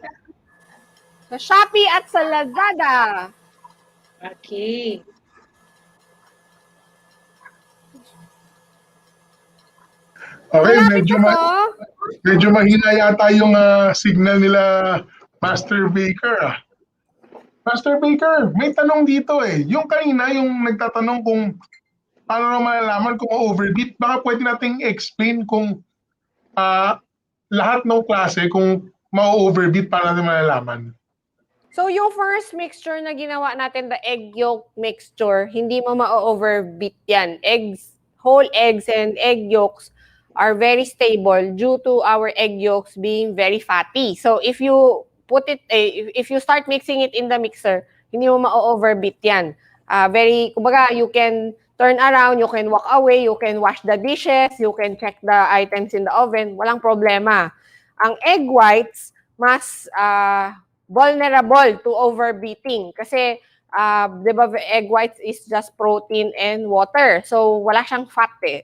Speaker 6: Sa Shopee at sa Lazada.
Speaker 5: Okay.
Speaker 4: Okay,
Speaker 6: Malapit na po.
Speaker 4: medyo mahina yata yung signal nila Master Baker. Master Baker, may tanong dito eh. Yung kanina, yung nagtatanong kung paano na malalaman kung overbeat, baka pwede nating explain kung lahat ng klase kung ma-overbeat para natin malalaman.
Speaker 6: So, yung first mixture na ginawa natin, the egg yolk mixture, hindi mo ma-overbeat yan. Whole eggs and egg yolks are very stable due to our egg yolks being very fatty. So, if you if you start mixing it in the mixer, hindi mo ma-overbeat yan. Kumbaga, you can turn around, you can walk away, you can wash the dishes, you can check the items in the oven, walang problema. Ang egg whites, mas vulnerable to overbeating kasi di ba egg whites is just protein and water. So, wala siyang fat eh.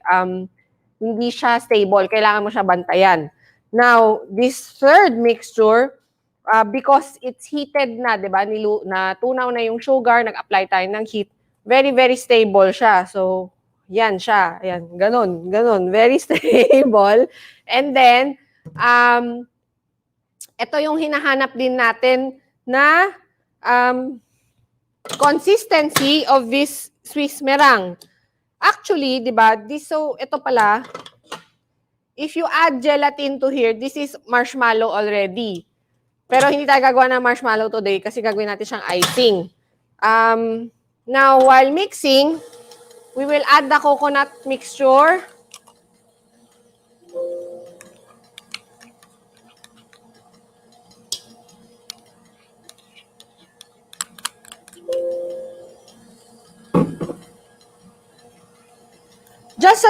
Speaker 6: Hindi siya stable. Kailangan mo siya bantayan. Now, this third mixture, because it's heated na, di ba? Natunaw na yung sugar, nag-apply tayo ng heat. Very, very stable siya. So, yan siya. Yan, ganun. Very stable. And then, ito yung hinahanap din natin na consistency of this Swiss meringue. Actually, di ba, ito pala, if you add gelatin to here, this is marshmallow already. Pero hindi tayo gagawa ng marshmallow today kasi gagawin natin siyang icing. Now, while mixing, we will add the coconut mixture. Just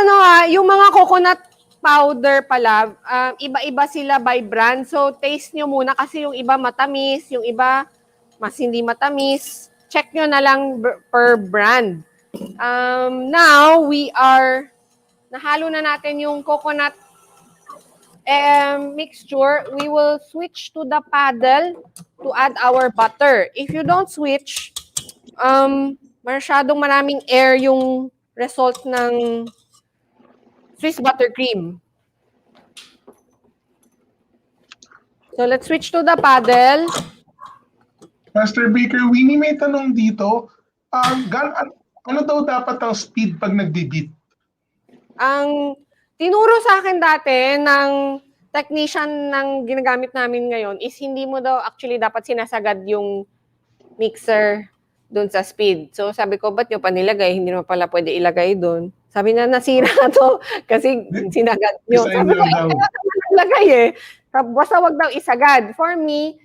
Speaker 6: yung mga coconut powder pala, iba-iba sila by brand. So, taste nyo muna kasi yung iba matamis, yung iba mas hindi matamis. Check nyo na lang per brand. Now, nahalo na natin yung coconut mixture. We will switch to the paddle to add our butter. If you don't switch, masyadong maraming air yung result ng Swiss buttercream. So, let's switch to the paddle.
Speaker 4: Master Baker, Winnie, may tanong dito. Ano daw dapat ang speed pag nagbi-beat?
Speaker 6: Ang tinuro sa akin dati ng technician ng ginagamit namin ngayon is hindi mo daw actually dapat sinasagad yung mixer doon sa speed. So sabi ko, ba't nyo pa nilagay? Hindi naman pala pwede ilagay doon. Sabi na, nasira to kasi sinagat nyo.
Speaker 4: Design
Speaker 6: Sabi ko,
Speaker 4: lang daw.
Speaker 6: kaya naman naglagay eh. Basta wag daw isagad. For me,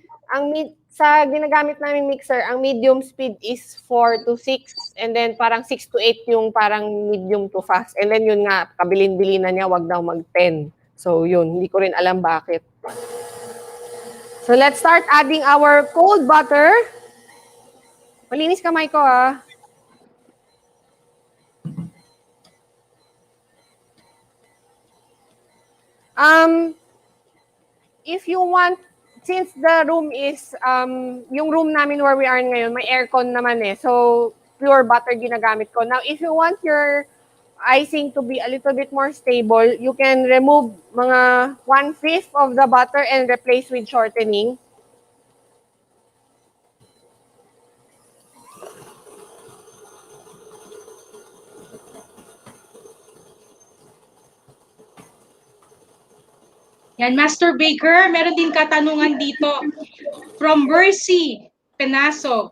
Speaker 6: sa ginagamit namin mixer, ang medium speed is 4 to 6 and then parang 6 to 8 yung parang medium to fast. And then yun nga, kabilin-bilin na niya, wag daw mag-10. So yun, hindi ko rin alam bakit. So let's start adding our cold butter. Malinis kamay ko ah. If you want, since the room is, yung room namin where we are ngayon, may aircon naman eh. So, pure butter ginagamit ko. Now, if you want your icing to be a little bit more stable, you can remove mga 1/5 of the butter and replace with shortening.
Speaker 5: Yan, Master Baker, meron din katanungan dito. From Mercy Penaso,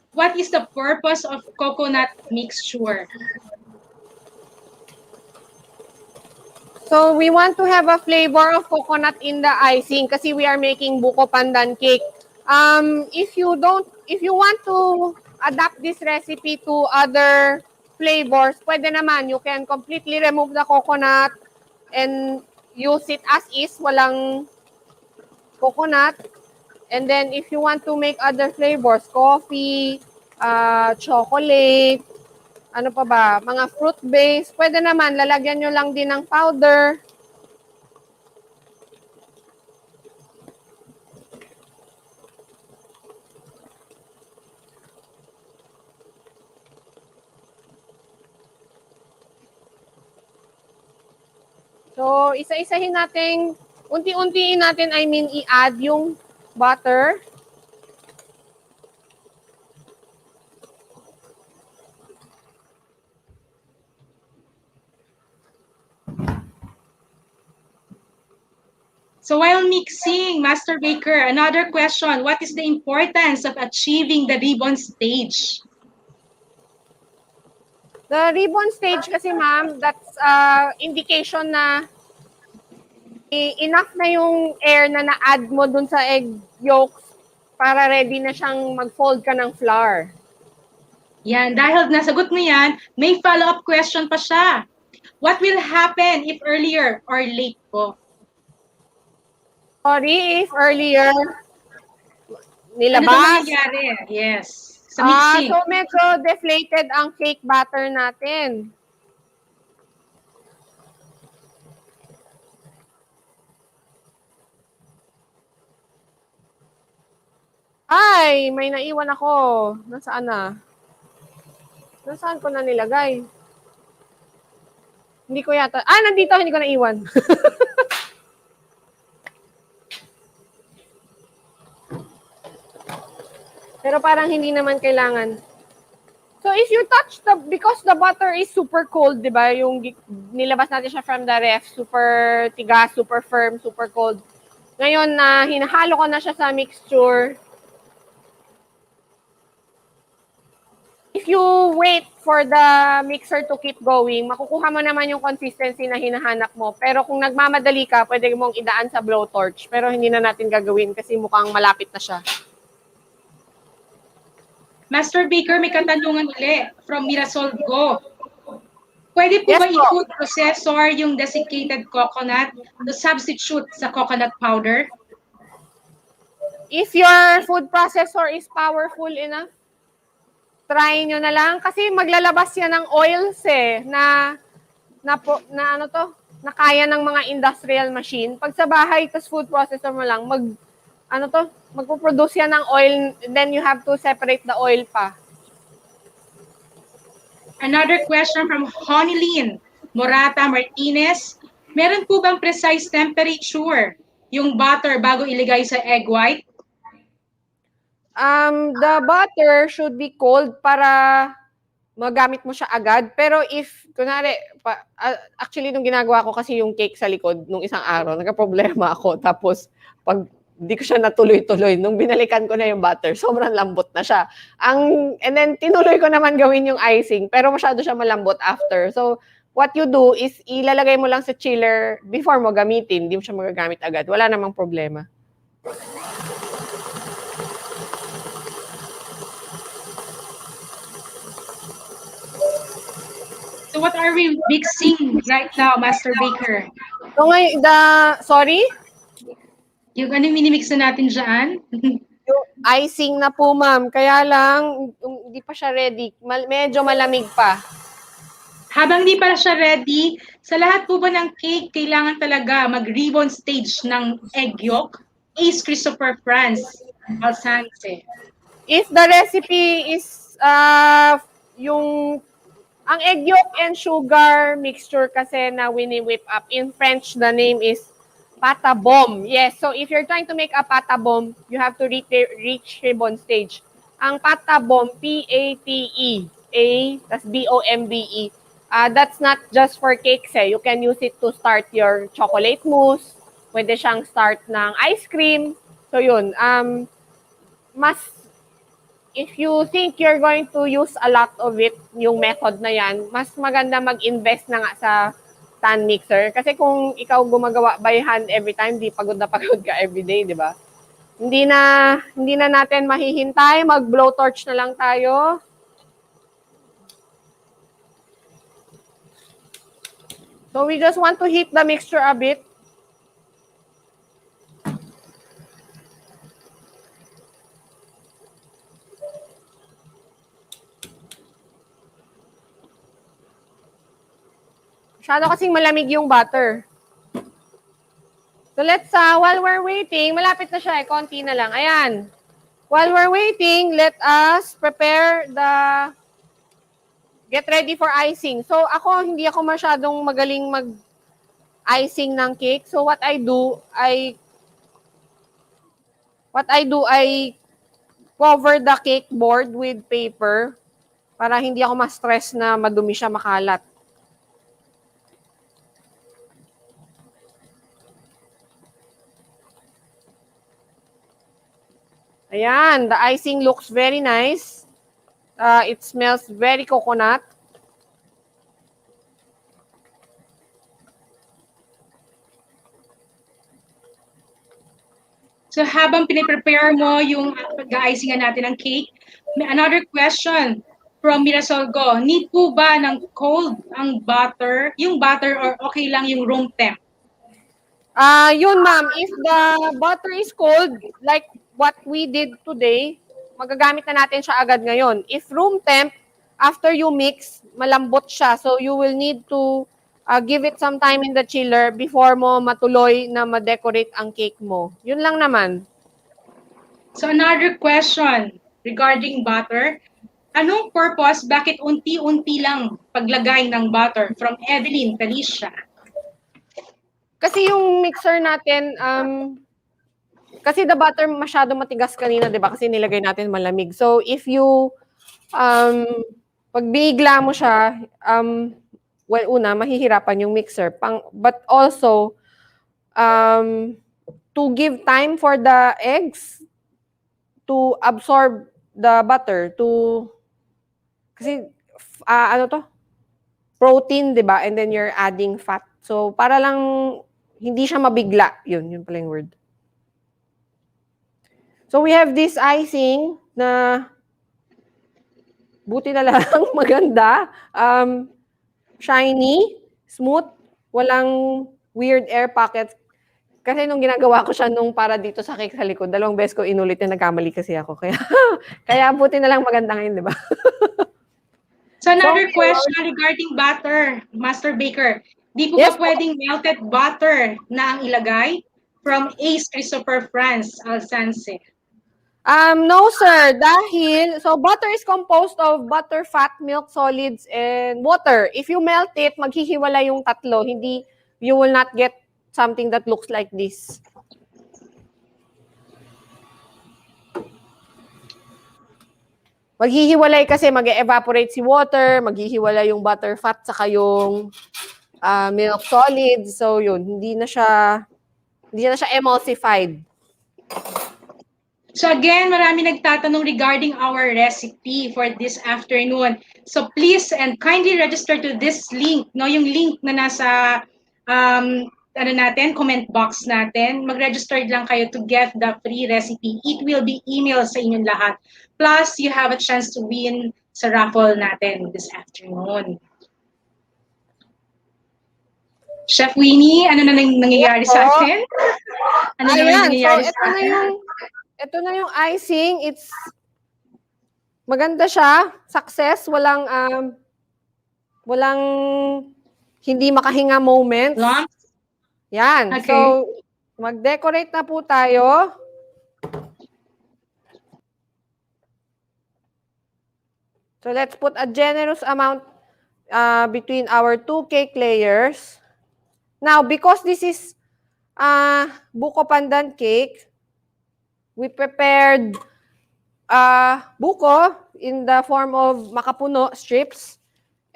Speaker 5: what is the purpose of coconut mixture?
Speaker 6: So, we want to have a flavor of coconut in the icing kasi we are making buko pandan cake. If you want to adapt this recipe to other flavors, pwede naman. You can completely remove the coconut and use it as is, walang coconut. And then, if you want to make other flavors, coffee, chocolate, ano pa ba, mga fruit-based, pwede naman, lalagyan nyo lang din ng powder. So, isa-isahin natin, unti-untiin natin, i-add yung butter.
Speaker 5: So while mixing, Master Baker, another question, what is the importance of achieving the ribbon stage?
Speaker 6: The ribbon stage kasi, ma'am, that's indication na enough na yung air na na-add mo dun sa egg yolks para ready na siyang mag-fold ka ng flour.
Speaker 5: Yan, dahil nasagot mo yan, may follow-up question pa siya. What will happen if earlier or late po?
Speaker 6: Sorry if earlier
Speaker 5: Ano
Speaker 6: nilabas.
Speaker 5: ba mangyayari? Yes. Sa mixing.
Speaker 6: So medyo deflated ang cake batter natin. Ay, may naiwan ako. Nasaan na? Nasaan ko na nilagay? Hindi ko yata. Nandito. Hindi ko naiwan. Pero parang hindi naman kailangan. So if you touch because the butter is super cold, di ba? Yung nilabas natin siya from the ref, super tigas, super firm, super cold. Ngayon na hinahalo ko na siya sa mixture. If you wait for the mixer to keep going, makukuha mo naman yung consistency na hinahanap mo. Pero kung nagmamadali ka, pwede mong idaan sa blowtorch. Pero hindi na natin gagawin kasi mukhang malapit na siya.
Speaker 5: Master Baker, may katanungan ulit from Mirasol Go. Pwede po ba i-food processor yung desiccated coconut to substitute sa coconut powder?
Speaker 6: If your food processor is powerful enough, try nyo na lang. Kasi maglalabas yan ng oils na kaya ng mga industrial machine. Pag sa bahay, tas food processor mo lang, magpo-produce yan ng oil, then you have to separate the oil pa.
Speaker 5: Another question from Honilyn Morata Martinez. Meron po bang precise temperature yung butter bago ilagay sa egg white?
Speaker 6: The butter should be cold para magamit mo siya agad. Pero if, kunwari, actually nung ginagawa ko kasi yung cake sa likod nung isang araw, nagka-problema ako. Tapos, pag hindi ko siya natuloy-tuloy. Nung binalikan ko na yung butter, sobrang lambot na siya. And then, tinuloy ko naman gawin yung icing, pero masyado siya malambot after. So, what you do is, ilalagay mo lang sa chiller before mo gamitin. Hindi mo siya magagamit agad. Wala namang problema.
Speaker 5: So what are we mixing right now, Master Baker?
Speaker 6: So, ngayon, sorry?
Speaker 5: Yung ano yung minimix na natin dyan?
Speaker 6: Yung icing na po, ma'am. Kaya lang, hindi pa siya ready. Medyo malamig pa.
Speaker 5: Habang hindi pa siya ready, sa lahat po ba ng cake, kailangan talaga mag-ribbon stage ng egg yolk? Ace Christopher Franz, Alsanse.
Speaker 6: If the recipe is ang egg yolk and sugar mixture kasi na wini-whip up. In French, the name is pata bomb. Yes, so if you're trying to make a pata bomb, you have to reach ribbon stage. Ang pata bomb, P-A-T-E-A, tas B-O-M-B-E. That's not just for cakes eh. You can use it to start your chocolate mousse. Pwede siyang start ng ice cream. So yun, if you think you're going to use a lot of it, yung method na yan, mas maganda mag-invest na nga sa stand mixer. Kasi kung ikaw gumagawa by hand every time, di pagod na pagod ka everyday, di ba? Hindi na natin mahihintay, mag-blowtorch na lang tayo. So we just want to heat the mixture a bit. Masyado kasing malamig yung butter. So let's, while we're waiting, malapit na siya eh, konti na lang. Ayan. While we're waiting, let us prepare get ready for icing. So ako, hindi ako masyadong magaling mag-icing ng cake. So what I do, I cover the cake board with paper para hindi ako ma-stress na madumi siya, makalat. Ayan, the icing looks very nice. It smells very coconut.
Speaker 5: So habang piniprepare mo yung pag-icingan natin ng cake, may another question from Mirasolgo. Need po ba ng cold ang butter, yung butter, or okay lang yung room temp?
Speaker 6: Yun ma'am, if the butter is cold, like what we did today, magagamit na natin siya agad ngayon. If room temp, after you mix, malambot siya. So you will need to give it some time in the chiller before mo matuloy na ma-decorate ang cake mo. Yun lang naman.
Speaker 5: So another question regarding butter. Anong purpose, bakit unti-unti lang paglagay ng butter? From Evelyn Felicia.
Speaker 6: Kasi yung mixer natin, kasi the butter masyado matigas kanina, di ba? Kasi nilagay natin malamig. So, if you, pag binigla mo siya, well, una, mahihirapan yung mixer. But also, to give time for the eggs to absorb the butter, kasi, protein, di ba? And then you're adding fat. So, para lang, hindi siya mabigla. Yun pala yung word. So, we have this icing na buti na lang maganda. Shiny, smooth, walang weird air pockets. Kasi nung ginagawa ko siya nung para dito sa cake sa likod, 2 beses ko inulit na nagkamali kasi ako. Kaya buti na lang maganda ngayon, di ba?
Speaker 5: So another question regarding butter, Master Baker. Di po ba pwedeng melted butter na ang ilagay? From Ace Christopher Franz, Alsanse.
Speaker 6: No, sir. Dahil, so butter is composed of butter, fat, milk, solids, and water. If you melt it, maghihiwala yung tatlo. Hindi, you will not get something that looks like this. Maghihiwalay kasi mag-evaporate si water, maghihiwalay yung butter, fat, saka yung milk solids. So, yun, hindi na siya emulsified.
Speaker 5: So again, marami nagtatanong regarding our recipe for this afternoon. So please and kindly register to this link, no, yung link na nasa comment box natin. Mag-register lang kayo to get the free recipe. It will be emailed sa inyong lahat. Plus, you have a chance to win sa raffle natin this afternoon. Chef Winnie, ano na nangyayari sa atin? Ano naman
Speaker 6: Ayan,
Speaker 5: nangyayari
Speaker 6: so
Speaker 5: sa atin?
Speaker 6: ito na yung icing. It's maganda siya. Success. Walang hindi makahinga moments.
Speaker 5: Lumps?
Speaker 6: Yan.
Speaker 5: Okay.
Speaker 6: So, mag-decorate na po tayo. So, let's put a generous amount between our 2 cake layers. Now, because this is buko pandan cake, we prepared buko in the form of makapuno strips.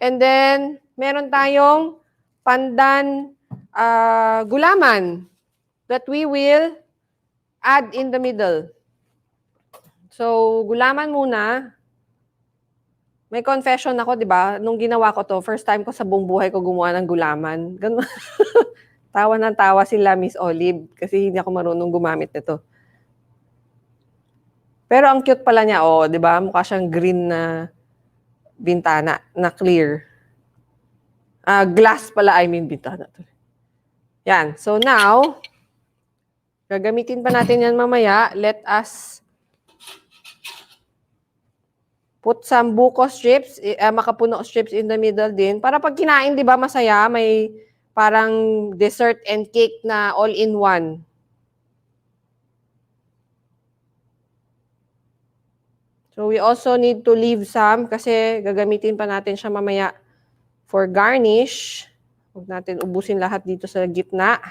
Speaker 6: And then, meron tayong pandan gulaman that we will add in the middle. So, gulaman muna. May confession ako, di ba? Nung ginawa ko to, first time ko sa buong buhay ko gumawa ng gulaman. Ganun. Tawa ng tawa sila, Miss Olive, kasi hindi ako marunong gumamit nito. Pero ang cute pala niya, di ba? Mukha siyang green na bintana, na clear. Glass pala, bintana. Yan. So now, gagamitin pa natin yan mamaya. Let us put some buko strips, makapuno strips in the middle din. Para pag kinain, di ba, masaya, may parang dessert and cake na all-in-one. So we also need to leave some kasi gagamitin pa natin siya mamaya for garnish. Huwag natin ubusin lahat dito sa gitna.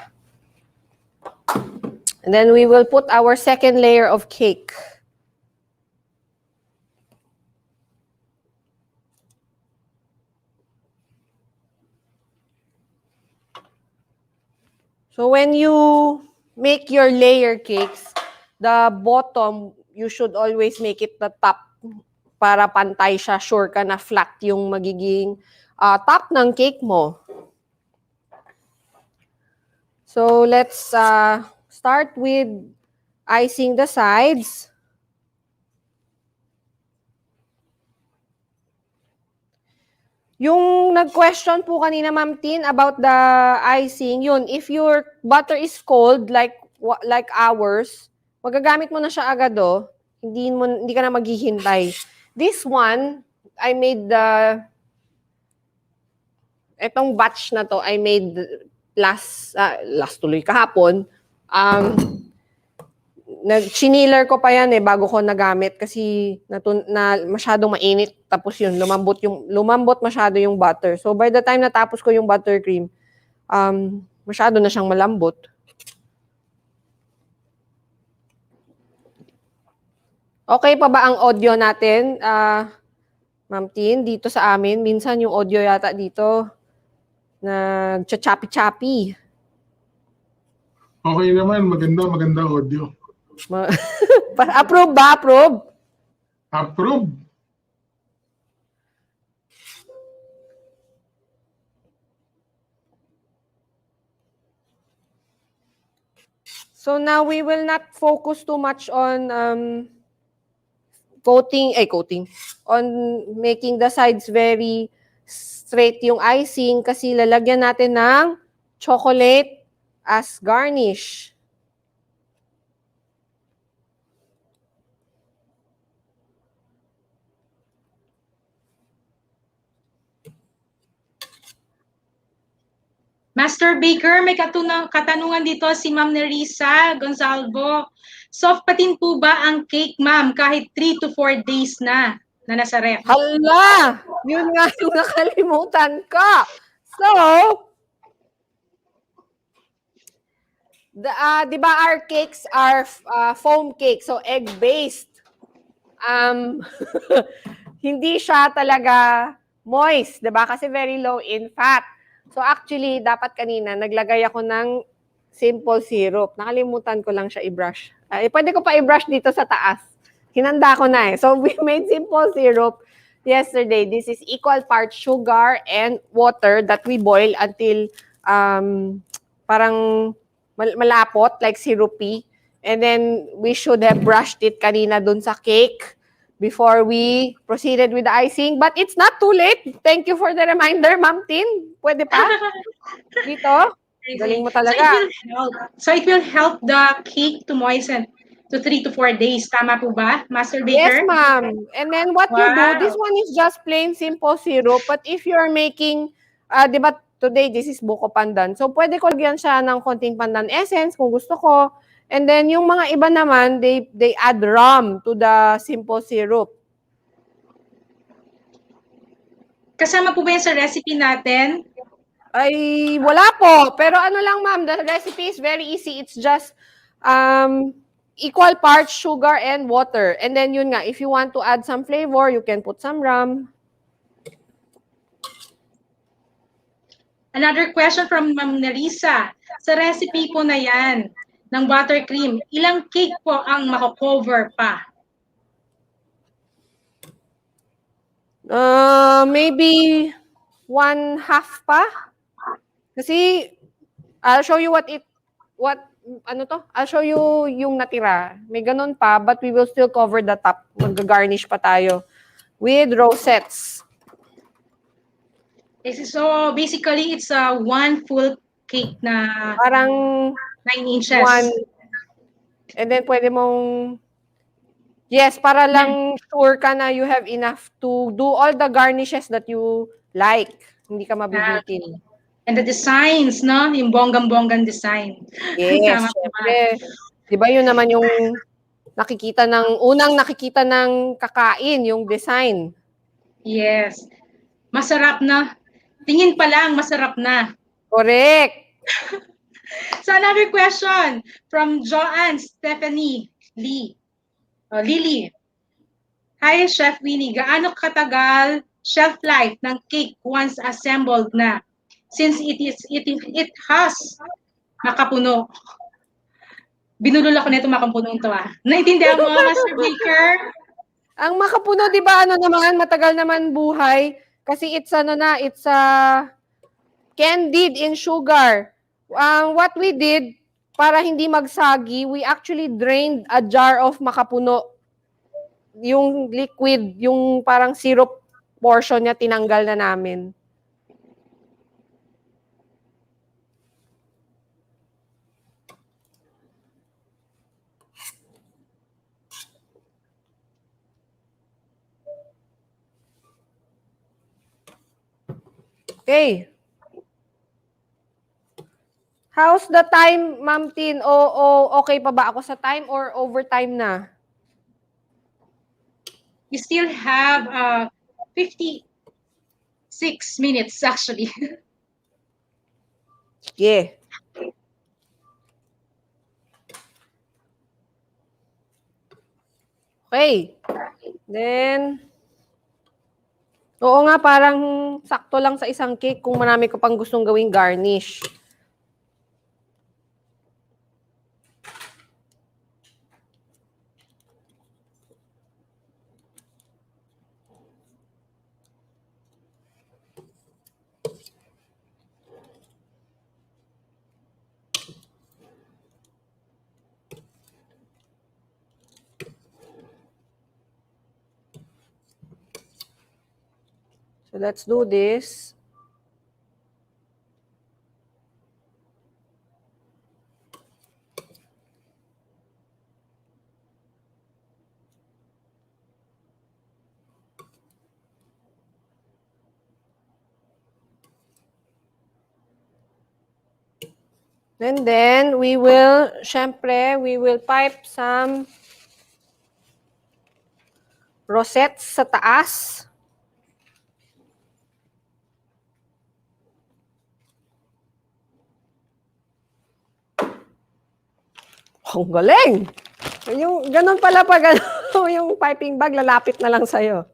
Speaker 6: And then we will put our second layer of cake. So when you make your layer cakes, the bottom, you should always make it the top para pantay siya. Sure ka na flat yung magiging top ng cake mo. So let's start with icing the sides. Yung nag-question po kanina, Ma'am Tin, about the icing, yun, if your butter is cold, like ours, magagamit mo na siya agad, hindi ka na maghihintay. This one, I made etong batch na to, I made last tuloy kahapon. Chiniler ko pa yan bago ko nagamit kasi masyadong mainit, tapos yun lumambot masyado yung butter. So by the time natapos ko yung buttercream, masyado na siyang malambot. Okay pa ba ang audio natin, Ma'am Tin, dito sa amin? Minsan yung audio yata dito nag-chappy-chappy.
Speaker 4: Okay naman, maganda audio.
Speaker 6: Approve ba? Approve?
Speaker 4: Approve.
Speaker 6: So now we will not focus too much on coating, on making the sides very straight yung icing kasi lalagyan natin ng chocolate as garnish.
Speaker 5: Master Baker, may katanungan dito si Ma'am Nerissa Gonzalvo. Soft patin po ba ang cake, ma'am, kahit 3 to 4 days na nasa ref?
Speaker 6: Hala! Yun nga yung nakalimutan ko. So, di ba our cakes are foam cake, so egg-based. Hindi siya talaga moist, di ba? Kasi very low in fat. So actually, dapat kanina, naglagay ako ng simple syrup. Nakalimutan ko lang siya i-brush. Pwede ko pa i-brush dito sa taas. Hinanda ko na eh. So, we made simple syrup yesterday. This is equal parts sugar and water that we boil until parang malapot, like syrupy. And then, we should have brushed it kanina dun sa cake before we proceeded with the icing. But it's not too late. Thank you for the reminder, Ma'am Tin. Pwede pa? Dito? Galing mo talaga.
Speaker 5: So it will help the cake to moisten to 3 to 4 days. Tama po ba, Master
Speaker 6: Yes,
Speaker 5: Baker?
Speaker 6: ma'am. And then what you do, this one is just plain simple syrup. But if you're making, di ba, today this is buko pandan. So pwede ko lagyan siya ng konting pandan essence kung gusto ko. And then yung mga iba naman, they add rum to the simple syrup.
Speaker 5: Kasama po ba yan sa recipe natin?
Speaker 6: Ay, wala po. Pero ano lang, ma'am, the recipe is very easy. It's just equal parts sugar and water. And then yun nga, if you want to add some flavor, you can put some rum.
Speaker 5: Another question from Ma'am Nerissa. Sa recipe po na yan, ng buttercream, ilang cake po ang mako-cover pa?
Speaker 6: Maybe 1/2 pa. Kasi I'll show you I'll show you yung natira. May ganun pa, but we will still cover the top. Mag-garnish pa tayo with rosettes.
Speaker 5: So basically, it's a one full cake na
Speaker 6: Parang
Speaker 5: 9 inches.
Speaker 6: And then pwede mong, yes, para lang sure ka na you have enough to do all the garnishes that you like. Hindi ka mabibitin.
Speaker 5: And the designs, no? Yung bonggang-bonggang design.
Speaker 6: Yes, syempre. Di ba yun naman yung unang nakikita ng kakain, yung design.
Speaker 5: Yes. Masarap na. Tingin pa lang, masarap na.
Speaker 6: Correct.
Speaker 5: So another question from Joanne Stephanie Lee. Lily. Hi, Chef Winnie. Gaano katagal shelf life ng cake once assembled na? Since it has makapuno. Binulol ako nito makapunong to ah. Naintindihan mo, Master Baker?
Speaker 6: Ang makapuno, di ba, matagal naman buhay. Kasi it's candied in sugar. What we did, para hindi magsagi, we actually drained a jar of makapuno. Yung liquid, yung parang syrup portion niya, tinanggal na namin. Okay. How's the time, Ma'am Tin? Okay pa ba ako sa time or overtime na?
Speaker 5: You still have 56 minutes actually.
Speaker 6: Yeah. Okay. Then, oo nga, parang sakto lang sa isang cake kung marami ko pang gustong gawing garnish. So let's do this. And then syempre, we will pipe some rosettes sa taas. Ang galing! Yung ganun pala pag yung piping bag, lalapit na lang sa'yo.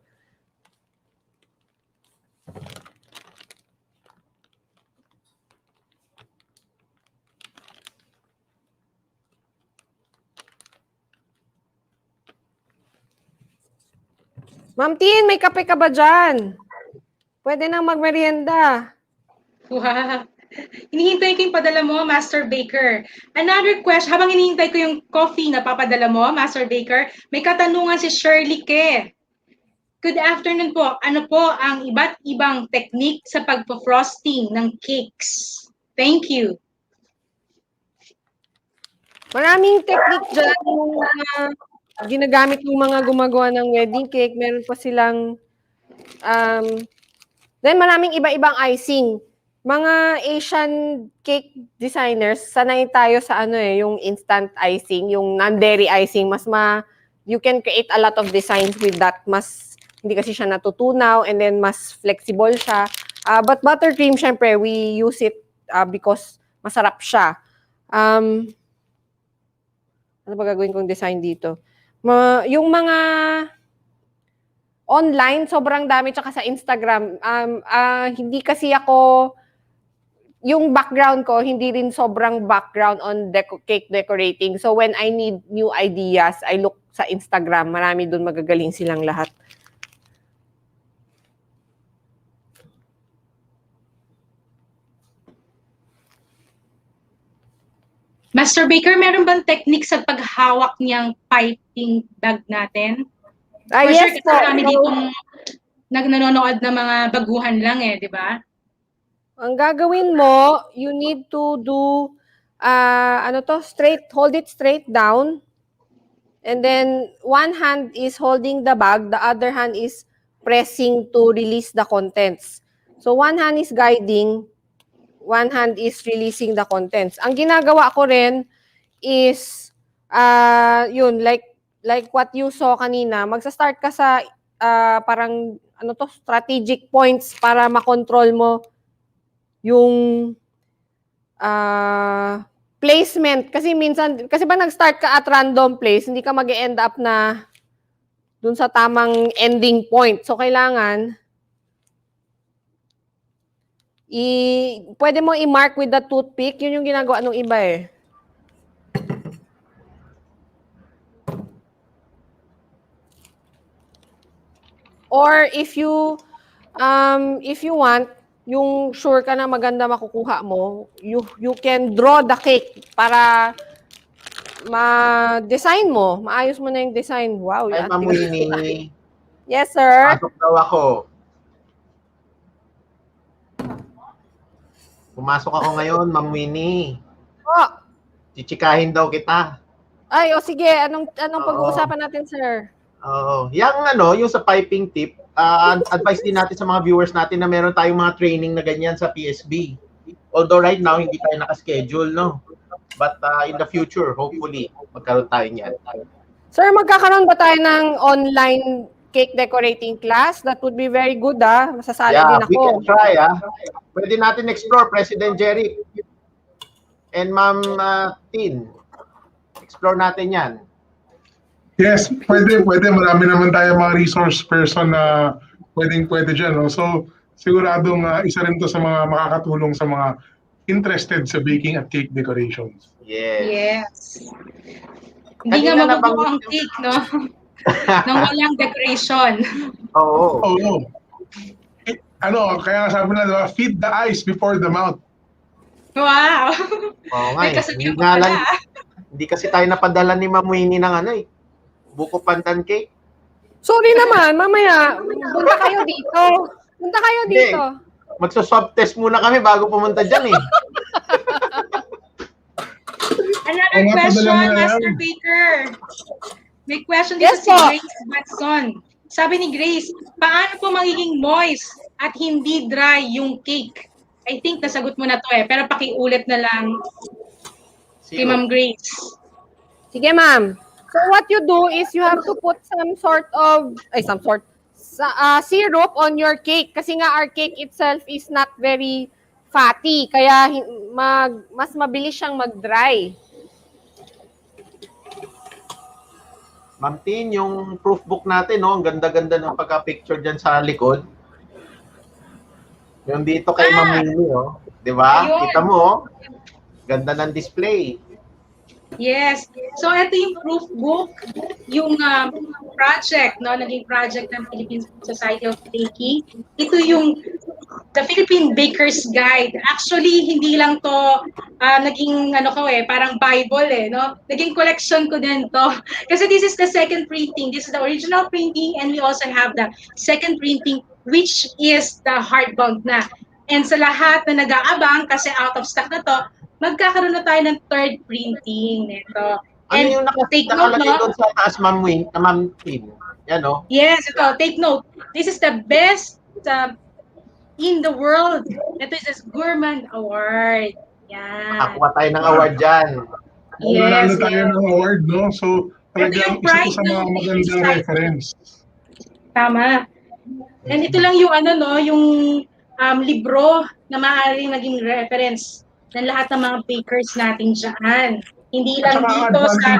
Speaker 6: Ma'am Tin, may kape ka ba dyan? Pwede nang magmerienda.
Speaker 5: Wow. Hinihintay ko yung padala mo, Master Baker. Another question, habang hinihintay ko yung coffee na papadala mo, Master Baker, may katanungan si Shirley Ke. Good afternoon po. Ano po ang iba't ibang technique sa pagpo-frosting ng cakes? Thank you.
Speaker 6: Maraming technique dyan yung mga ginagamit ng mga gumagawa ng wedding cake. Meron pa silang, then maraming iba-ibang icing. Mga Asian cake designers, sanay tayo sa yung instant icing, yung non-dairy icing. You can create a lot of designs with that. Hindi kasi siya natutunaw and then mas flexible siya. But buttercream, syempre, we use it because masarap siya. Ano ba gagawin kong design dito? Yung mga online, sobrang dami, tsaka sa Instagram. Hindi kasi ako, yung background ko, hindi rin sobrang background on cake decorating. So when I need new ideas, I look sa Instagram. Marami doon magagaling silang lahat.
Speaker 5: Master Baker, meron bang technique sa paghawak niyang piping bag natin? For
Speaker 6: Yes
Speaker 5: sure,
Speaker 6: po.
Speaker 5: kasi kami ditong nanonood ng mga baguhan lang di ba?
Speaker 6: Ang gagawin mo, you need to do, hold it straight down. And then, one hand is holding the bag, the other hand is pressing to release the contents. So, one hand is guiding, one hand is releasing the contents. Ang ginagawa ko rin is, like what you saw kanina, magsa-start ka sa parang, strategic points para makontrol mo yung placement. Kasi pag nag-start ka at random place, hindi ka mag-end up na dun sa tamang ending point. So, kailangan pwede mo i-mark with the toothpick. Yun yung ginagawa ng iba Or if you want, yung sure ka na maganda makukuha mo, you can draw the cake para ma-design mo. Maayos mo na yung design. Wow.
Speaker 7: Ay, Ma'am Winnie.
Speaker 6: Yes, sir.
Speaker 7: Pasok daw ako. Pumasok ako ngayon, Ma'am Winnie.
Speaker 6: Oh.
Speaker 7: Chichikahin daw kita.
Speaker 6: Ay, sige. Anong pag-uusapan natin, sir?
Speaker 7: Yung sa piping tip, advice din natin sa mga viewers natin na meron tayong mga training na ganyan sa PSB. Although right now, hindi tayo nakaschedule, no? But in the future, hopefully, magkaroon tayo niyan.
Speaker 6: Sir, magkakaroon ba tayo ng online cake decorating class? That would be very good, Masasali din ako.
Speaker 7: We can try, Pwede natin explore, President Jerry. And Ma'am Tin. Explore natin yan.
Speaker 4: Yes, pwede. Marami naman tayo mga resource person na pwede dyan. No? So, siguradong isa rin to sa mga makakatulong sa mga interested sa baking at cake decorations.
Speaker 5: Yes. Hindi nga mabubuo ang cake, no? Nang walang decoration.
Speaker 4: Oo. Kaya sabi na, diba, feed the eyes before the mouth.
Speaker 5: Wow.
Speaker 7: May kasabihan pa pala. Hindi kasi tayo napadala ni Ma'am Winnie ng buko pandan cake.
Speaker 6: Sorry naman, mamaya, punta kayo dito.
Speaker 7: Magso-swab test muna kami bago pumunta dyan
Speaker 5: Another question, Master Baker. May question dito si Grace Batson. Sabi ni Grace, paano po magiging moist at hindi dry yung cake? I think nasagot mo na to pero pakiulit na lang kay Ma'am Grace.
Speaker 6: Sige, ma'am. So what you do is you have to put some sort syrup on your cake kasi nga our cake itself is not very fatty kaya mas mabilis siyang mag-dry.
Speaker 7: Ma'am Tin, yung proof book natin, ang ganda-ganda ng pagka-picture dyan sa likod. Yung dito kay Ma'am Winnie, di ba? Kita mo, ganda ng display.
Speaker 5: Yes. So, ito yung proof book, yung project, no? Naging project ng Philippine Society of Baking. Ito yung The Philippine Baker's Guide. Actually, hindi lang to naging parang Bible no? Naging collection ko din to. Kasi this is the second printing. This is the original printing and we also have the second printing which is the hardbound na. And sa lahat na nag-aabang kasi out of stock na to, magkakaroon na tayo ng third printing nito.
Speaker 7: Ano
Speaker 5: And
Speaker 7: yung
Speaker 5: take note,
Speaker 7: nakalagay
Speaker 5: no?
Speaker 7: doon sa taas, Ma'am Tin? Yan, no?
Speaker 5: Yes, ito. Take note. This is the best in the world. Ito is the Gourmand Award. Yan.
Speaker 7: Nakakuha tayo ng award dyan.
Speaker 4: Nanalo
Speaker 5: Yes,
Speaker 4: tayo
Speaker 5: yes.
Speaker 4: ng award, no? So, talagang
Speaker 5: yung
Speaker 4: isa to
Speaker 5: pride
Speaker 4: sa mga
Speaker 5: ng
Speaker 4: magandang
Speaker 5: society.
Speaker 4: reference.
Speaker 5: Tama. And ito lang yung yung libro na maaaring naging reference ng lahat ng mga bakers natin dyan. Hindi
Speaker 4: At
Speaker 5: lang
Speaker 4: saka
Speaker 5: dito sa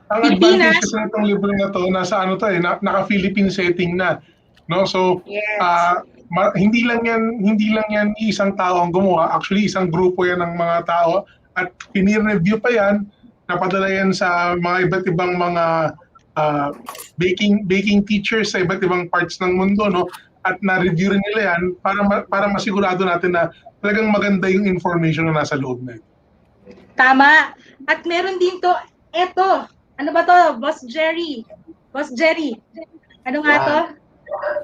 Speaker 4: ang
Speaker 5: Pilipinas.
Speaker 4: advantage kasi itong libro na to, nasa naka-Philippine setting na. No? So,
Speaker 5: Yes.
Speaker 4: hindi lang yan isang tao ang gumawa. Actually, isang grupo yan ng mga tao. At pinir-review pa yan, napadala yan sa mga iba't ibang mga baking teachers sa iba't ibang parts ng mundo, no? At na-review rin nila yan para masigurado natin na talagang maganda yung information na nasa loob na ito.
Speaker 5: Tama. At meron din to, eto. Ano ba to? Boss Jerry. Ano nga to?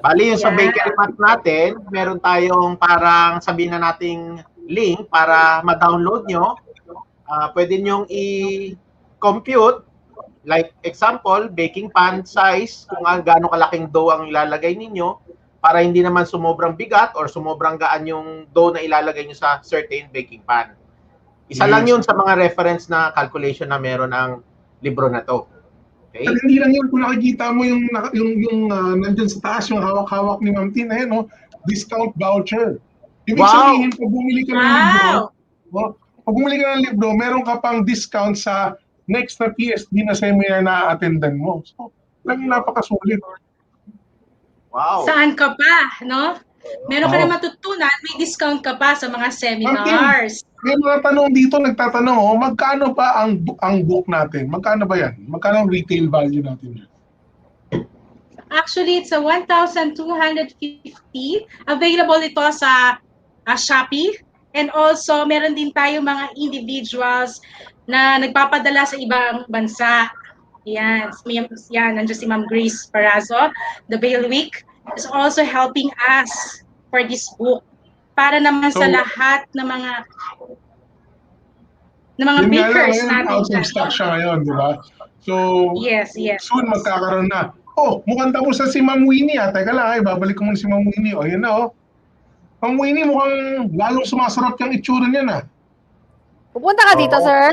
Speaker 7: Bali yung sa
Speaker 5: Yeah.
Speaker 7: bakery pack natin, meron tayong parang sabihin na nating link para ma-download nyo. Pwede nyong i-compute. Like example, baking pan size, kung gaano kalaking dough ang ilalagay ninyo para hindi naman sumobrang bigat or sumobrang gaan yung dough na ilalagay nyo sa certain baking pan. Isa lang yun sa mga reference na calculation na meron ang libro na to. Okay?
Speaker 4: At hindi lang yun, kung nakikita mo yung nandyan sa taas, yung hawak-hawak ni Ma'am Tin, no? Discount voucher. Ibig sabihin, pag bumili ka ng libro, pag bumili ka ng libro, meron ka pang discount sa next na PSB na seminar na attendan mo. So, lang napakasulit.
Speaker 7: Wow.
Speaker 5: Saan ka pa, no? Meron ka na matutunan, may discount ka pa sa mga seminars.
Speaker 4: May mga tanong dito, nagtatanong, magkano ba ang book natin? Magkano ba yan? Magkano ang retail value natin yan?
Speaker 5: Actually, it's a 1,250. Available ito sa Shopee. And also, meron din tayo mga individuals na nagpapadala sa ibang bansa. Yan, nandiyan si Ma'am Grace Parazo, the Bailiwick, is also helping us for this book. Para naman sa lahat ng mga bakers natin.
Speaker 4: Out of stock siya ngayon, di ba? So,
Speaker 5: yes.
Speaker 4: Soon magkakaroon na. Mukhang tapos na si Ma'am Winnie. Teka lang, babalik ko muna si Ma'am Winnie. Yan na, Ma'am Winnie, mukhang lalong sumasarap yung itsura niya na.
Speaker 6: Pupunta ka dito, sir?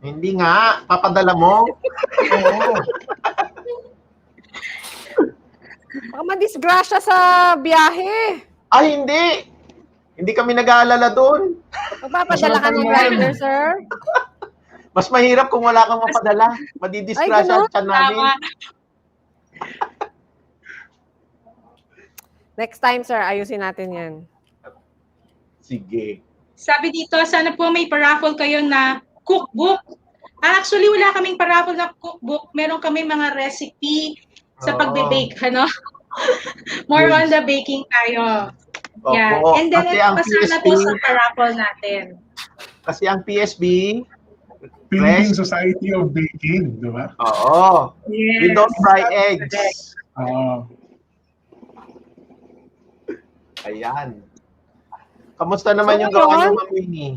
Speaker 7: Hindi nga. Papadala mo.
Speaker 4: Oo.
Speaker 6: Baka madisgrasya sa biyahe.
Speaker 7: Ay, hindi. Hindi kami nag-aalala doon.
Speaker 6: Magpapadala ka ng rider, sir?
Speaker 7: Mas mahirap kung wala kang mapadala. Madidisgrasya siya namin.
Speaker 6: Next time, sir, ayusin natin yan.
Speaker 7: Sige.
Speaker 5: Sabi dito, sana po may paraffle kayo na cookbook. Actually, wala kaming paraffle na cookbook. Meron kami mga recipe sa pagbe-bake, More on the baking tayo. Yeah. And then, kasama to sa paraffle natin.
Speaker 7: Kasi ang PSB,
Speaker 4: Philippine Society of Baking, di ba?
Speaker 7: Oo.
Speaker 5: Yes.
Speaker 7: We don't fry eggs. Ayan. Kamusta naman yung gawa niyo, Ma'am Winnie?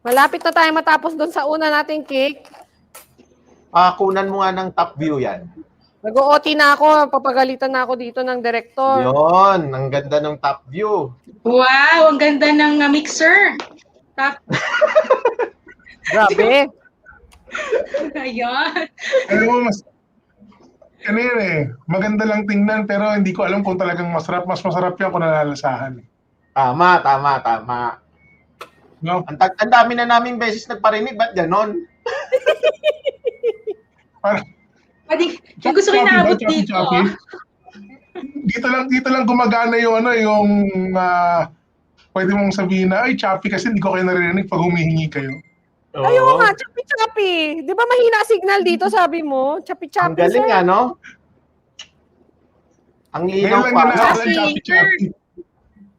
Speaker 6: Malapit na tayo matapos doon sa una nating cake.
Speaker 7: Kunan mo nga ng top view yan.
Speaker 6: Nag-OT na ako, papagalitan na ako dito ng director.
Speaker 7: Yun, ang ganda ng top view.
Speaker 5: Wow, ang ganda ng mixer.
Speaker 6: Grabe.
Speaker 5: Ayun.
Speaker 4: Maganda lang tingnan pero hindi ko alam kung talagang masarap. Mas masarap yan kung nalalasahan.
Speaker 7: Tama.
Speaker 4: No?
Speaker 7: Ang dami na naming beses nagparinig, ba't ganon?
Speaker 5: Kung gusto ko inaabot dito.
Speaker 4: Dito lang gumagana yung pwede mong sabihin na, ay, choppy kasi hindi ko kayo narinig pag humihingi kayo.
Speaker 6: Kayo
Speaker 7: Oo.
Speaker 6: nga, chapi-chapi. Di ba mahina signal dito, sabi mo?
Speaker 7: Ang
Speaker 6: Chapi-chapi,
Speaker 7: galing
Speaker 6: sir.
Speaker 7: ano? Ang
Speaker 4: Ngayon
Speaker 7: linaw
Speaker 4: lang
Speaker 7: pa.
Speaker 4: yun nakasalan,
Speaker 5: Chappy.
Speaker 4: chappy-chappy.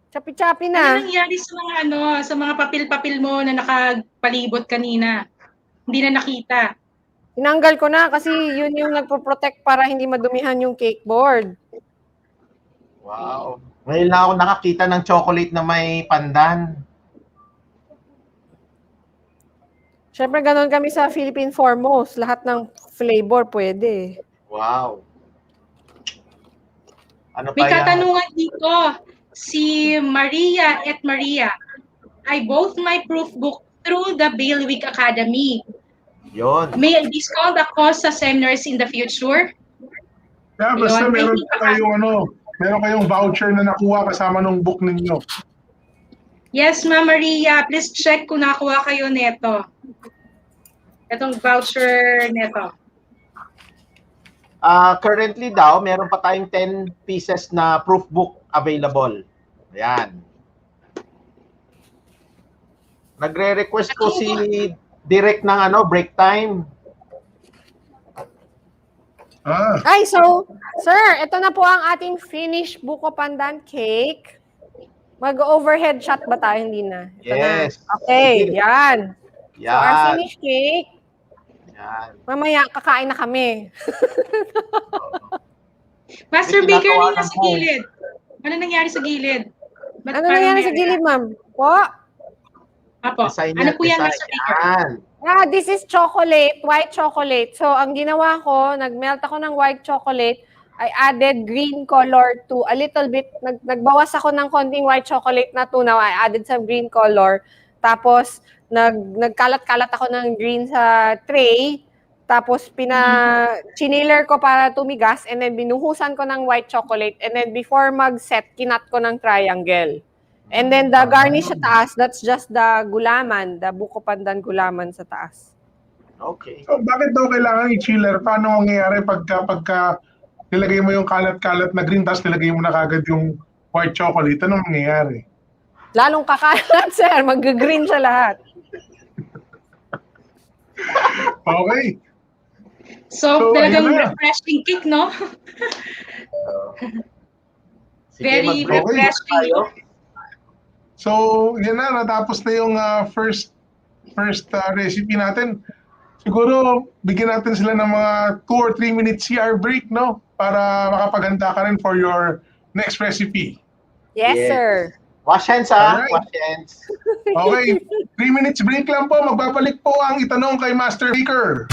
Speaker 6: Chapi-chapi
Speaker 5: Ano
Speaker 6: na.
Speaker 5: nangyari sa mga sa mga papel-papel mo na nakapalibot kanina? Hindi na nakita.
Speaker 6: Tinanggal ko na kasi yun yung nagpo-protect para hindi madumihan yung cake board.
Speaker 7: Wow. Ngayon lang ako nakakita ng chocolate na may pandan.
Speaker 6: Siyempre, ganun kami sa Philippine Foremost. Lahat ng flavor pwede.
Speaker 7: Wow. Ano
Speaker 5: May
Speaker 7: pa yan?
Speaker 5: katanungan dito. Si Maria at Maria. I bought my proof book through the Bailiwick Academy.
Speaker 7: Yun.
Speaker 5: May I discount the cost sa seminars in the future?
Speaker 4: Yeah, basta
Speaker 5: Ayun,
Speaker 4: meron
Speaker 5: thank you,
Speaker 4: kayong meron kayong voucher na nakuha kasama nung book ninyo.
Speaker 5: Yes, Ma'am Maria. Please check kung nakakuha kayo neto. Itong voucher neto.
Speaker 7: Currently daw, meron pa tayong 10 pieces na proof book available. Ayan. Nagre-request po si Direct ng break time.
Speaker 6: Ay, so, sir, ito na po ang ating finished buko pandan cake. Mag-overhead shot ba tayo? Hindi na. Ito
Speaker 7: Yes.
Speaker 6: na. Okay,
Speaker 7: Sige.
Speaker 6: yan. So, our
Speaker 7: Yan.
Speaker 6: finished cake,
Speaker 7: Yan.
Speaker 6: mamaya kakain na kami.
Speaker 5: Master
Speaker 7: May
Speaker 5: Baker,
Speaker 7: tinatawagan
Speaker 5: ano sa
Speaker 7: po.
Speaker 5: gilid? Ano nangyari sa gilid? Ba't
Speaker 6: Ano
Speaker 5: parang
Speaker 6: nangyari
Speaker 5: may-
Speaker 6: sa gilid, ma'am? Po?
Speaker 5: Apo.
Speaker 7: Design
Speaker 5: Ano
Speaker 7: yan,
Speaker 5: po yan,
Speaker 7: design.
Speaker 5: Master Baker?
Speaker 7: Yan.
Speaker 6: This is chocolate, white chocolate. So, ang ginawa ko, nag-melt ako ng white chocolate. I added green color to a little bit. Nagbawas ako ng konting white chocolate na tunaw. I added some green color. Tapos, nagkalat-kalat ako ng green sa tray. Tapos, chiniler ko para tumigas. And then, binuhusan ko ng white chocolate. And then, before mag-set, kinat ko ng triangle. And then, the garnish sa taas, that's just the gulaman, the buko pandan gulaman sa taas.
Speaker 7: Okay.
Speaker 4: So, bakit daw kailangan i-chiller? Paano mangyayari pagka nilagay mo yung kalat-kalat na green, tapos nilagay mo na kagad yung white chocolate? Anong mangyayari?
Speaker 6: Lalong kakalat, sir. Mag-green siya lahat.
Speaker 4: Okay.
Speaker 5: So,
Speaker 4: So,
Speaker 5: talagang
Speaker 4: ayun na.
Speaker 5: refreshing cake, no?
Speaker 7: Sige,
Speaker 5: Very
Speaker 7: mag-break
Speaker 5: refreshing.
Speaker 7: tayo.
Speaker 4: So, yan na. Natapos na yung first recipe natin. Siguro, bigyan natin sila ng mga 2 or 3 minutes CR break, no? Para makapaghanda ka rin for your next recipe.
Speaker 6: Yes,
Speaker 7: Yes.
Speaker 6: sir.
Speaker 7: Wash hands, ha?
Speaker 4: Alright.
Speaker 7: Wash hands.
Speaker 4: Okay, 3 minutes break lang po. Magbabalik po ang itanong kay Master Baker.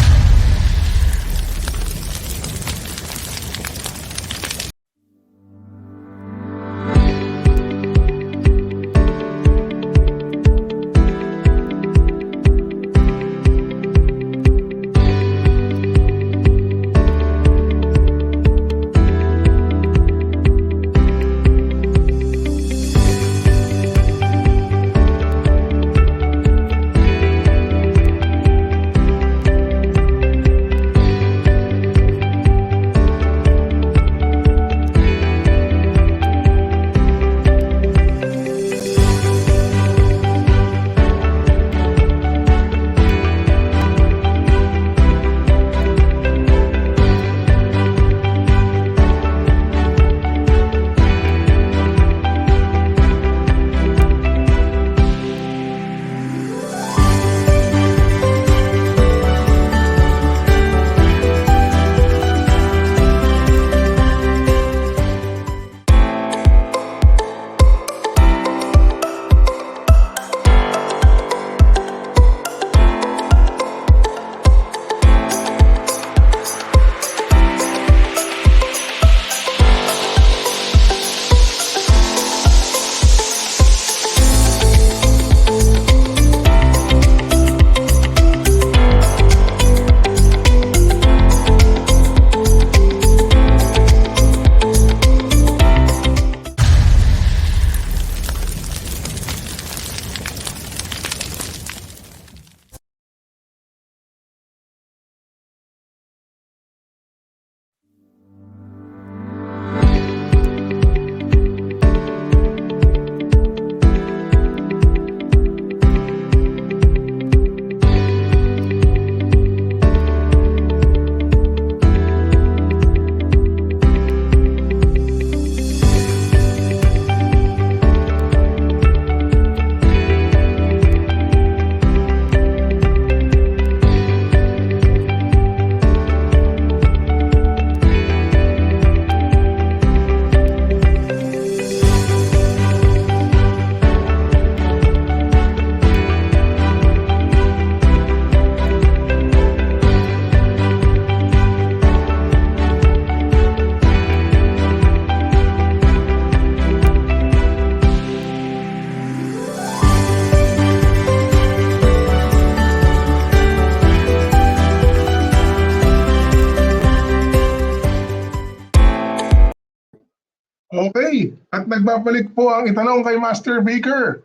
Speaker 4: Okay. At nagbabalik po ang itanong kay Master Baker.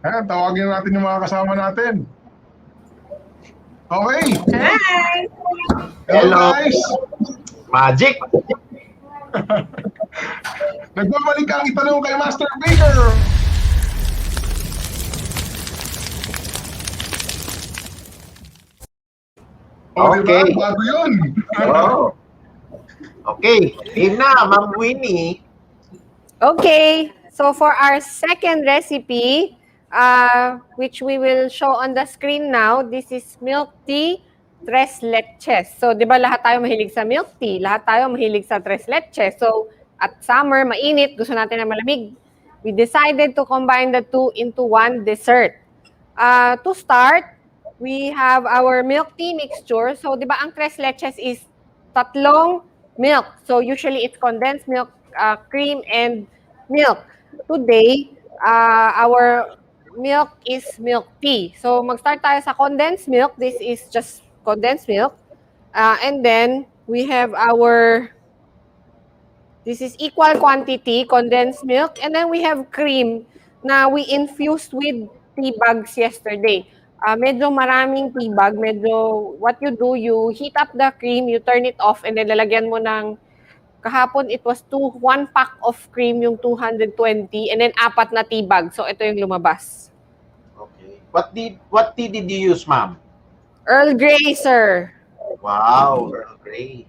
Speaker 4: Ayan, tawagin natin yung mga kasama natin. Okay.
Speaker 5: Hi!
Speaker 4: Hello,
Speaker 7: Hello.
Speaker 4: guys.
Speaker 7: Magic!
Speaker 4: Nagbabalik ang itanong kay Master Baker.
Speaker 7: Okay.
Speaker 4: Diba? Bago yun.
Speaker 7: Oh. Okay. Game na, Ma'am Winnie.
Speaker 6: Okay, so for our second recipe, which we will show on the screen now, this is milk tea, tres leches. So, di ba lahat tayo mahilig sa milk tea? Lahat tayo mahilig sa tres leches. So, at summer, mainit, gusto natin na malamig. We decided to combine the two into one dessert. To start, we have our milk tea mixture. So, di ba ang tres leches is tatlong milk. So, usually it's condensed milk, cream, and milk. Today, our milk is milk tea. So, mag-start tayo sa condensed milk. This is just condensed milk. And then, we have this is equal quantity condensed milk. And then, we have cream na we infused with tea bags yesterday. Medyo maraming tea bag. Medyo, what you do, you heat up the cream, you turn it off, and then lalagyan mo ng kahapon, it was 1 pack of cream yung 220 and then 4 na tea bag. So, ito yung lumabas.
Speaker 7: Okay. What tea did you use, ma'am?
Speaker 6: Earl Grey, sir.
Speaker 7: Wow, Earl Grey.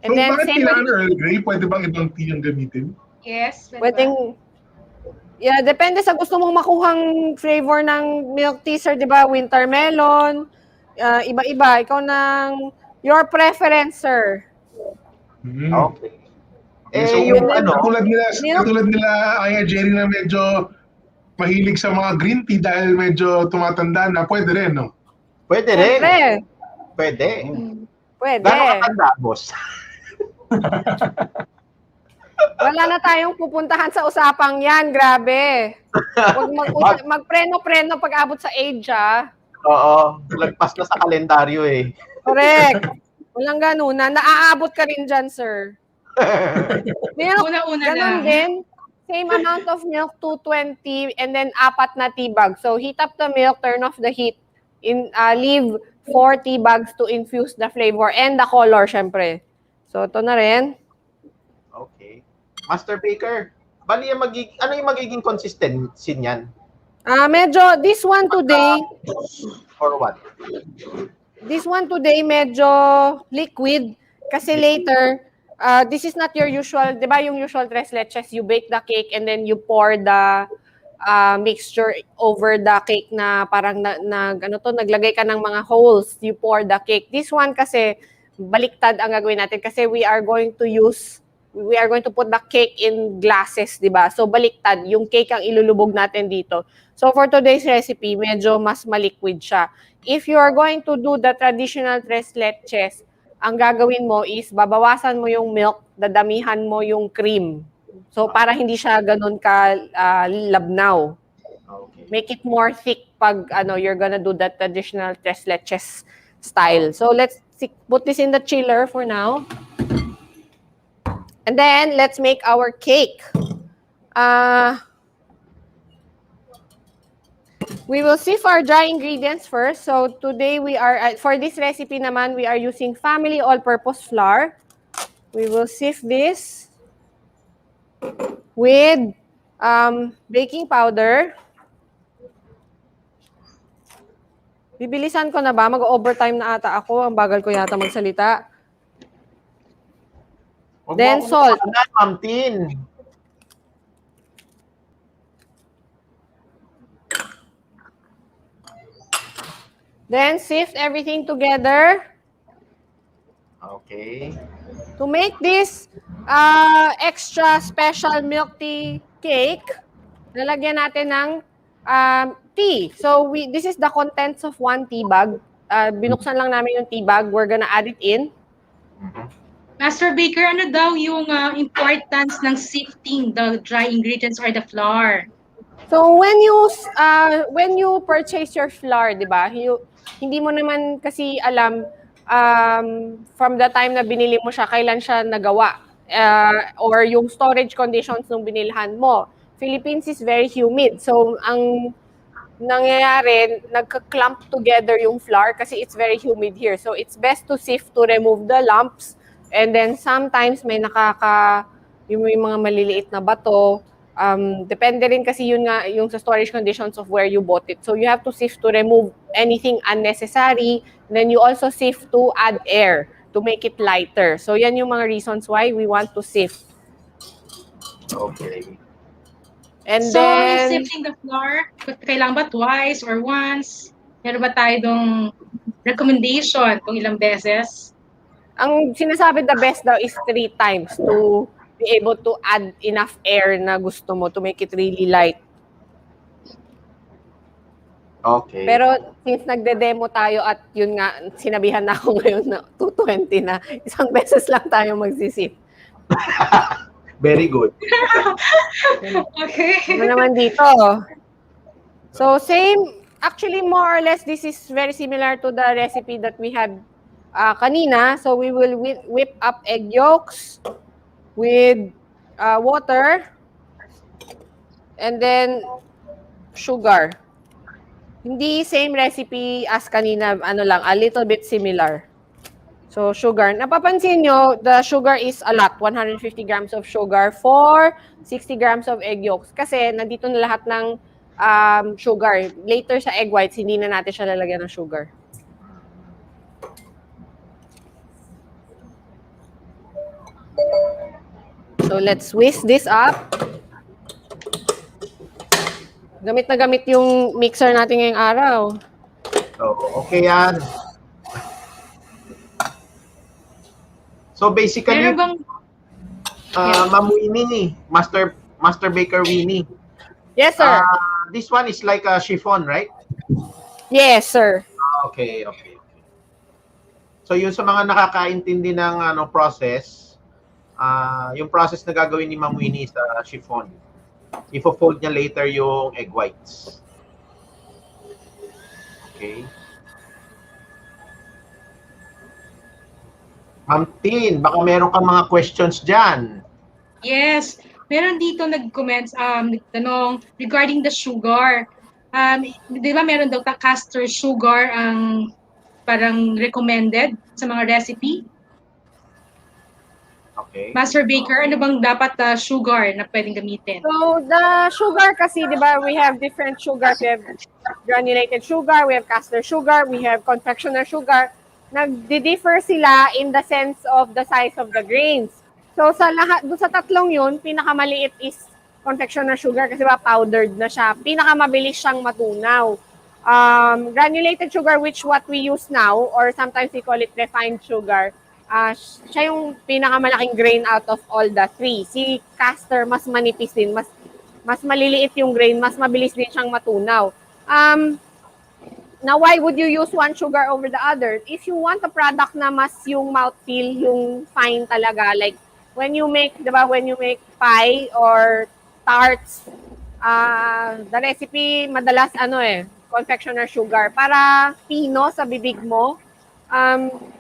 Speaker 6: And
Speaker 4: So,
Speaker 6: then,
Speaker 4: bakit kailangan Earl Grey? Pwede bang ibang tea yung gamitin?
Speaker 5: Yes.
Speaker 6: pwedeng, yeah, depende sa gusto mong makuhang flavor ng milk tea, sir, di ba? Winter melon, iba-iba. Ikaw ng your preference, sir.
Speaker 7: Okay.
Speaker 4: So,
Speaker 7: Yung ano,
Speaker 4: katulad nila Aya Jerry na medyo mahilig sa mga green tea dahil medyo tumatanda na, pwede rin, no?
Speaker 7: pwede rin.
Speaker 6: Siyempre,
Speaker 7: Pwede.
Speaker 6: pwede.
Speaker 7: Gano'ng katanda, boss?
Speaker 6: Wala na tayong pupuntahan sa usapang yan, grabe. Huwag magpreno-preno pag abot sa age, ah.
Speaker 7: Oo, lagpas na sa kalendaryo eh.
Speaker 6: Correct. Walang ganun na. Naaabot ka rin dyan, sir. Milk,
Speaker 5: Una-una
Speaker 6: ganun
Speaker 5: lang.
Speaker 6: din. Same amount of milk, 220, and then 4 na tea bags. So, heat up the milk, turn off the heat, leave 4 tea bags to infuse the flavor and the color, syempre. So, ito na rin.
Speaker 7: Okay. Master Baker, bali ano yung magiging consistency niyan?
Speaker 6: Medyo, this one today,
Speaker 7: Or what?
Speaker 6: medyo liquid. Kasi later, this is not your usual, di ba yung usual tres leches, you bake the cake and then you pour the mixture over the cake na parang naglagay ka ng mga holes, you pour the cake. This one kasi, baliktad ang gagawin natin kasi we are going to put the cake in glasses, di ba? So, baliktad. Yung cake ang ilulubog natin dito. So, for today's recipe, medyo mas maliquid siya. If you are going to do the traditional tres leches, ang gagawin mo is babawasan mo yung milk, dadamihan mo yung cream. So, para hindi siya ganun ka labnaw.
Speaker 7: Okay.
Speaker 6: Make it more thick pag you're gonna do that traditional tres leches style. So, let's put this in the chiller for now. And then, let's make our cake. We will sift our dry ingredients first. So, today we are, for this recipe naman, we are using family all-purpose flour. We will sift this with baking powder. Bibilisan ko na ba? Mag-overtime na ata ako. Ang bagal ko yata magsalita. Then, salt.
Speaker 7: Ma'am Tin.
Speaker 6: Then, sift everything together.
Speaker 7: Okay.
Speaker 6: To make this extra special milk tea cake, lalagyan natin ng tea. So, this is the contents of 1 tea bag. Binuksan lang namin yung tea bag. We're gonna add it in.
Speaker 5: Master Baker, ano daw yung importance ng sifting the dry ingredients or the flour?
Speaker 6: So, when you purchase your flour, di ba, hindi mo naman kasi alam from the time na binili mo siya, kailan siya nagawa. or yung storage conditions nung binilhan mo. Philippines is very humid. So, ang nangyayari, nagka-clump together yung flour kasi it's very humid here. So, it's best to sift to remove the lumps. And then, sometimes may yung mga maliliit na bato. Depende rin kasi yun nga, yung sa storage conditions of where you bought it. So, you have to sift to remove anything unnecessary. Then, you also sift to add air to make it lighter. So, yan yung mga reasons why we want to sift.
Speaker 7: Okay.
Speaker 6: And
Speaker 5: So,
Speaker 6: then,
Speaker 5: sifting the flour, kailangan ba twice or once? Meron ba tayo dong recommendation kung ilang beses?
Speaker 6: ang sinasabi the best daw is 3 times to be able to add enough air na gusto mo to make it really light.
Speaker 7: Okay.
Speaker 6: Pero since nagde-demo tayo at yun nga, sinabihan na ako ngayon na 220 na, isang beses lang tayo magsisip.
Speaker 7: Very good.
Speaker 5: Okay.
Speaker 6: Ano naman dito? So same, actually more or less this is very similar to the recipe that we had kanina. So we will whip up egg yolks with water and then sugar. Hindi same recipe as kanina, ano lang, a little bit similar. So, sugar. Napapansin nyo, the sugar is a lot. 150 grams of sugar for 60 grams of egg yolks. Kasi, nandito na lahat ng sugar. Later sa egg whites, hindi na natin siya lalagyan ng sugar. So, let's whisk this up. Gamit na gamit yung mixer natin ngayong araw.
Speaker 7: So, okay yan. So basically,
Speaker 5: Meron bang
Speaker 7: Ma'am Winnie, Master Baker Winnie.
Speaker 6: Yes, sir.
Speaker 7: This one is like a chiffon, right?
Speaker 6: Yes, sir.
Speaker 7: Okay. So yun sa mga nakakaintindi ng process, yung process na gagawin ni Ma'am Winnie sa chiffon. Ifo-fold niya later yung egg whites. Okay. Ma'am Tin, baka meron kang mga questions dyan.
Speaker 5: Yes, meron dito nag-comments, nagtanong regarding the sugar. Di ba meron daw castor sugar ang parang recommended sa mga recipe?
Speaker 7: Okay.
Speaker 5: Master Baker, ano bang dapat sugar na pwedeng gamitin?
Speaker 6: So, the sugar kasi, di ba, we have different sugars. We have granulated sugar, we have castor sugar, we have confectioner sugar. Nagdi-differ sila in the sense of the size of the grains. So, sa lahat, doon sa tatlong yun, pinakamaliit is confectioner sugar kasi ba powdered na siya. Pinakamabilis siyang matunaw. Granulated sugar, which what we use now, or sometimes we call it refined sugar, siya yung pinakamalaking grain out of all the three. Si castor, mas manipis din, mas maliliit yung grain, mas mabilis din siyang matunaw. Now, why would you use one sugar over the other? If you want a product na mas yung mouthfeel, yung fine talaga, like when you make, diba, when you make pie or tarts, the recipe madalas confectioner sugar para pino sa bibig mo.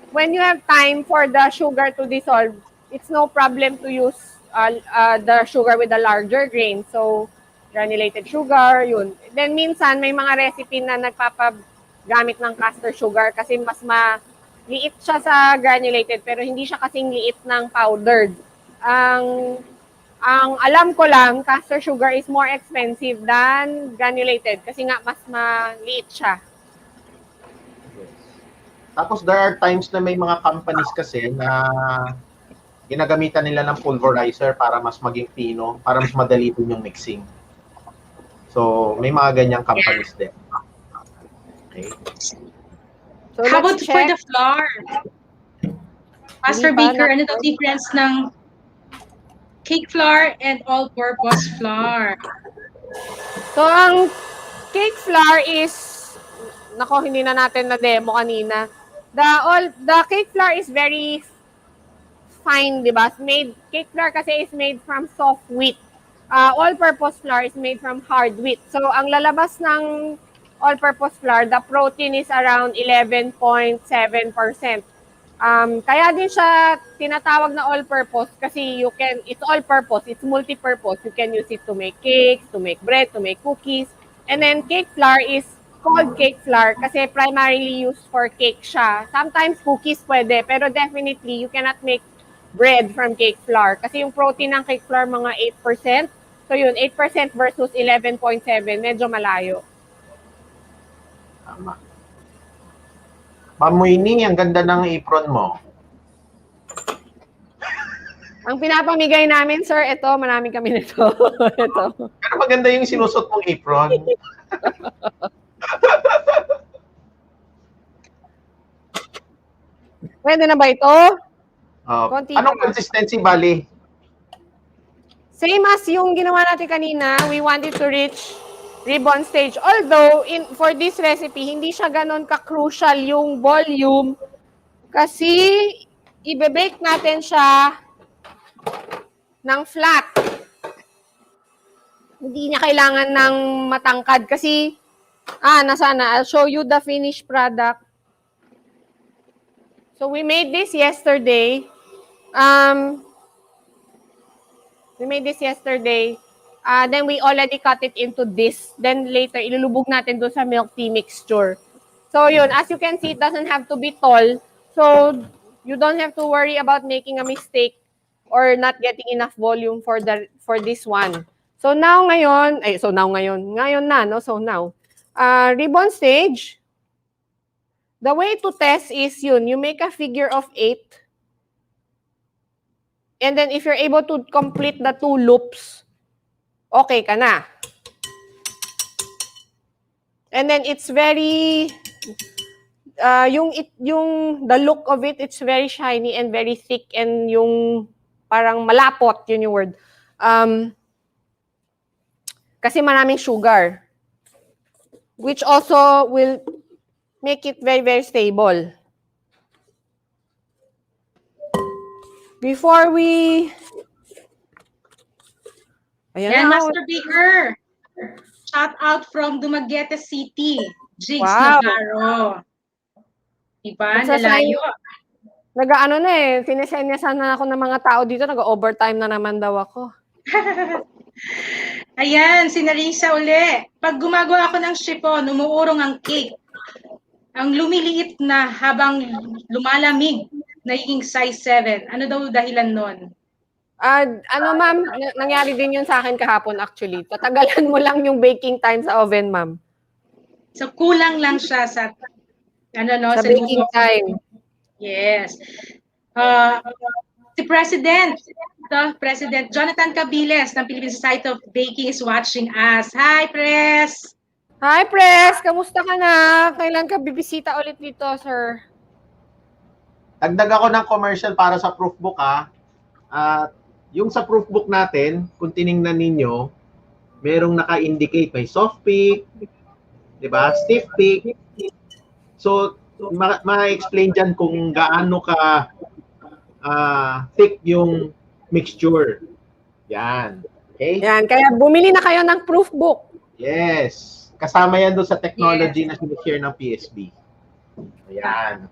Speaker 6: When you have time for the sugar to dissolve, it's no problem to use the sugar with the larger grain. So, granulated sugar, yun. Then minsan may mga recipe na nagpapagamit ng castor sugar kasi mas maliit siya sa granulated pero hindi siya kasing liit ng powdered. Ang alam ko lang, castor sugar is more expensive than granulated kasi nga mas maliit siya.
Speaker 7: Tapos there are times na may mga companies kasi na ginagamitan nila ng pulverizer para mas maging pino, para mas madali din yung mixing. So, may mga ganyang companies din. Okay.
Speaker 6: So,
Speaker 5: How about
Speaker 6: let's
Speaker 5: for
Speaker 6: check.
Speaker 5: the flour? Master
Speaker 6: Hindi pa
Speaker 5: Baker, ano daw difference ng cake flour and all-purpose flour?
Speaker 6: So, ang cake flour is, nako, hindi na natin na-demo kanina. The cake flour is very fine, di ba? Cake flour kasi is made from soft wheat. All-purpose flour is made from hard wheat. So, ang lalabas ng all-purpose flour, the protein is around 11.7%. Kaya din siya tinatawag na all-purpose kasi it's all-purpose, it's multi-purpose. You can use it to make cakes, to make bread, to make cookies. And then cake flour is called cake flour kasi primarily used for cake siya. Sometimes cookies pwede, pero definitely you cannot make bread from cake flour kasi yung protein ng cake flour mga 8%. So yun, 8% versus 11.7, medyo malayo.
Speaker 7: Tama. Ma'am Winnie, ang ganda ng apron mo.
Speaker 6: Ang pinapamigay namin, sir, ito, marami kami nito. Ito.
Speaker 7: Pero maganda yung sinusot mong apron.
Speaker 6: Pwede na ba ito? Konti
Speaker 7: Anong
Speaker 6: pa.
Speaker 7: consistency, bali?
Speaker 6: Same as yung ginawa natin kanina, we wanted to reach ribbon stage. Although, for this recipe, hindi siya ganon ka-crucial yung volume kasi ibe-bake natin siya ng flat. Hindi niya kailangan ng matangkad kasi, nasaan na? I'll show you the finished product. So, we made this yesterday. Then we already cut it into this. Then later, ilulubog natin doon sa milk tea mixture. So yun, as you can see, it doesn't have to be tall. So you don't have to worry about making a mistake or not getting enough volume for this one. So ngayon na, no? So now, ribbon stage, the way to test is yun, you make a figure of 8. And then if you're able to complete the 2 loops, okay ka na. And then it's very, the look of it, it's very shiny and very thick and yung parang malapot, yun yung word. Kasi maraming sugar. Which also will make it very, very stable. Before we...
Speaker 5: Ayan, Master Baker. Shout out from Dumaguete City. Jigs
Speaker 6: Wow.
Speaker 5: Navarro. Diba? Nalayo.
Speaker 6: Nag-ano na eh. Sinesenyasan na ako ng mga tao dito. Nag-overtime na naman daw ako.
Speaker 5: Ayan, si Narisa uli. Pag gumagawa ako ng chiffon, umuurong ang cake. Ang lumiliit na habang lumalamig, nagiging size 7. Ano daw dahilan nun?
Speaker 6: Ma'am, nangyari din yun sa akin kahapon actually. Tatagalan mo lang yung baking time sa oven, ma'am.
Speaker 5: So, kulang lang siya sa,
Speaker 6: sa baking time.
Speaker 5: Yes. Si President Jonathan Cabiles ng Philippine Society of Baking is watching us. Hi, Pres!
Speaker 6: Hi, Pres! Kamusta ka na? Kailan ka bibisita ulit dito, sir?
Speaker 7: Dagdag ako ng commercial para sa proofbook, ha. Yung sa proofbook natin, kung tiningnan ninyo, merong naka-indicate, may soft peak, di ba? Stiff peak. So, ma-explain dyan kung gaano ka thick yung mixture. Yan. Okay?
Speaker 6: Yan, kaya bumili na kayo ng proofbook.
Speaker 7: Yes. Kasama yan doon sa technology na sinishare ng PSB. Ayan.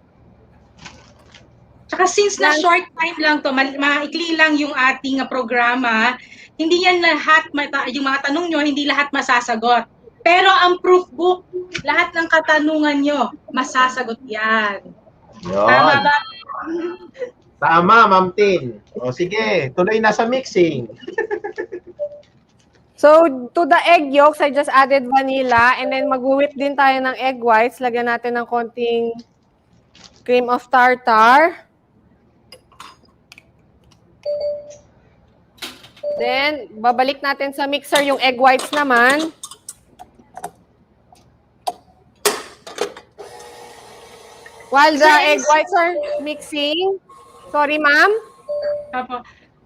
Speaker 5: Tsaka since na short time lang to, maikli lang yung ating programa, hindi yan lahat, yung mga tanong nyo, hindi lahat masasagot. Pero ang proof book, lahat ng katanungan nyo, masasagot yan.
Speaker 7: Yun.
Speaker 5: Tama ba?
Speaker 7: Tama, Ma'am Tin. O sige, tuloy na sa mixing.
Speaker 6: So, to the egg yolks, I just added vanilla and then mag-whip din tayo ng egg whites. Lagyan natin ng konting cream of tartar. Then, babalik natin sa mixer yung egg whites naman. While the egg whites are mixing, sorry, ma'am?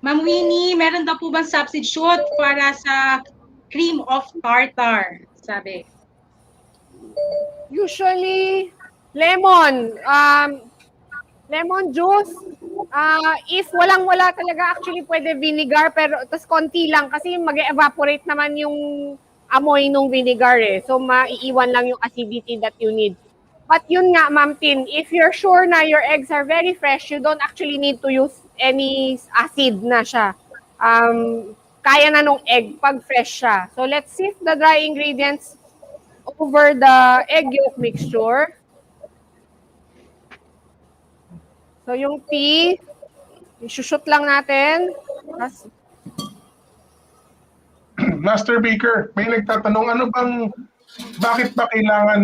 Speaker 5: Ma'am Winnie, meron daw po bang substitute para sa cream of tartar? Sabi.
Speaker 6: Usually, lemon. Lemon juice. If walang-wala talaga, actually pwede vinegar, pero tas konti lang kasi mag-evaporate naman yung amoy ng vinegar eh. So, maiiwan lang yung acidity that you need. But yun nga, Ma'am Tin, if you're sure na your eggs are very fresh, you don't actually need to use any acid na siya. Kaya na nung egg pag fresh siya. So let's sift the dry ingredients over the egg yolk mixture. So yung tea, isushoot lang natin.
Speaker 4: Master Baker, may nagtatanong, bakit ba kailangan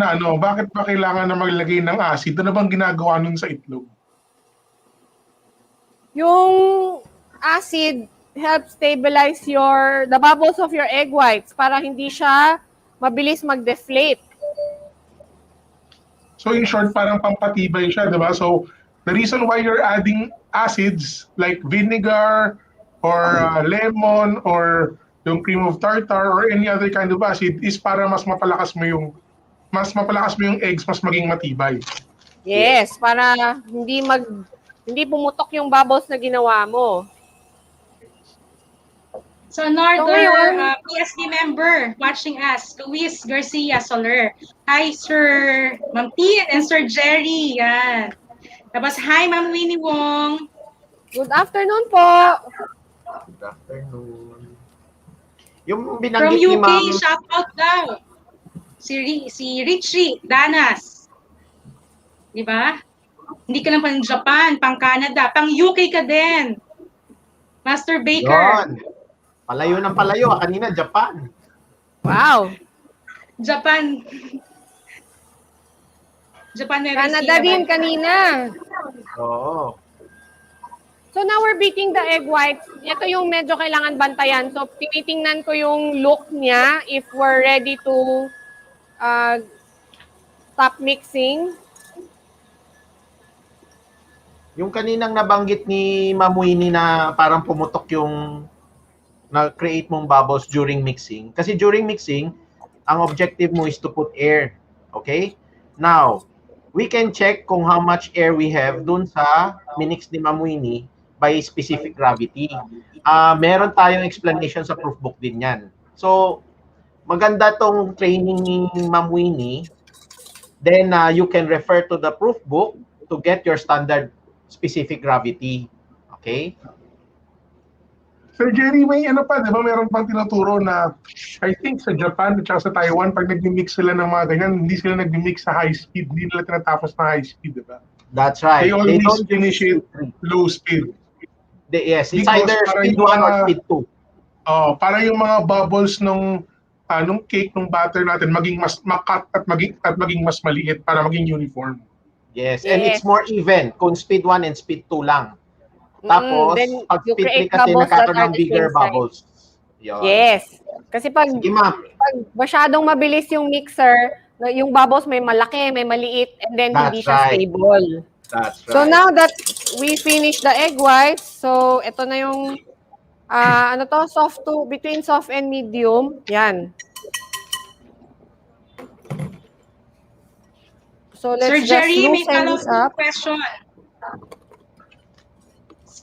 Speaker 4: na maglagay ng acid? Ano bang ginagawa nun sa itlog?
Speaker 6: Yung acid helps stabilize the bubbles of your egg whites para hindi siya mabilis mag-deflate.
Speaker 4: So in short, parang pampatibay siya, di ba? So the reason why you're adding acids like vinegar or lemon or yung cream of tartar or any other kind of acid is para mas mapalakas mo yung eggs, mas maging matibay.
Speaker 6: Yes, para hindi pumutok yung bubbles na ginawa mo.
Speaker 5: So another PSD member watching us, Luis Garcia Soler. Hi, Sir Ma'am Tin and Sir Jerry. Yan. Tapos, hi, Ma'am Winnie Wong.
Speaker 6: Good afternoon po.
Speaker 7: Good afternoon. Yung
Speaker 5: From
Speaker 7: binanggit ni
Speaker 5: UK,
Speaker 7: Ma'am,
Speaker 5: shout out daw. Si Richie Danas. Di ba? Hindi ka lang pang Japan, pang Canada, pang UK ka din. Master Baker.
Speaker 7: Yun. Palayo ng palayo. Kanina, Japan.
Speaker 6: Wow.
Speaker 5: Japan. Japan na
Speaker 6: Canada din kanina.
Speaker 7: Oo.
Speaker 6: So now we're beating the egg whites. Ito yung medyo kailangan bantayan. So tinitingnan ko yung look niya if we're ready to stop mixing.
Speaker 7: Yung kaninang nabanggit ni Ma'am Winnie na parang pumutok yung na-create mong bubbles during mixing. Kasi during mixing, ang objective mo is to put air. Okay? Now, we can check kung how much air we have dun sa minix ni Ma'am Winnie by specific gravity. Meron tayong explanation sa proof book din yan. So, maganda tong training ni Ma'am Winnie. Then, you can refer to the proof book to get your standard specific gravity. Okay?
Speaker 4: Sir Jerry, may di ba? Meron pang tinuturo na, I think sa Japan at sa Taiwan, pag nag-mix sila ng mga ganyan, hindi sila nag-mix sa high speed. Hindi nila tinatapos na high speed, di ba?
Speaker 7: That's right.
Speaker 4: They always finish it low speed.
Speaker 7: Yes, it's
Speaker 4: Because
Speaker 7: either
Speaker 4: para
Speaker 7: speed
Speaker 4: yung
Speaker 7: 1 or
Speaker 4: mga-
Speaker 7: speed 2.
Speaker 4: Para yung mga bubbles nung cake, nung batter natin, maging mas makat at maging mas maliit para maging uniform.
Speaker 7: Yes, and
Speaker 6: Yes.
Speaker 7: it's more even kung speed 1 and speed 2 lang. Tapos,
Speaker 6: Then
Speaker 7: pag
Speaker 6: you
Speaker 7: speed 3
Speaker 6: create
Speaker 7: kasi
Speaker 6: bubbles that
Speaker 7: nagkakaroon
Speaker 6: are
Speaker 7: ng
Speaker 6: the
Speaker 7: bigger
Speaker 6: same size.
Speaker 7: bubbles. Yun.
Speaker 6: Yes. Kasi pag
Speaker 7: Sige, ma'am.
Speaker 6: masyadong mabilis yung mixer, yung bubbles may malaki, may maliit, and then hindi
Speaker 7: That's
Speaker 6: siya
Speaker 7: right.
Speaker 6: stable.
Speaker 7: That's right.
Speaker 6: So now that we finish the egg whites, so ito na yung between soft and medium. Yan. So let's
Speaker 5: Sir
Speaker 6: just
Speaker 5: Jerry, may
Speaker 6: loosen this
Speaker 5: follow-up
Speaker 6: up.
Speaker 5: question.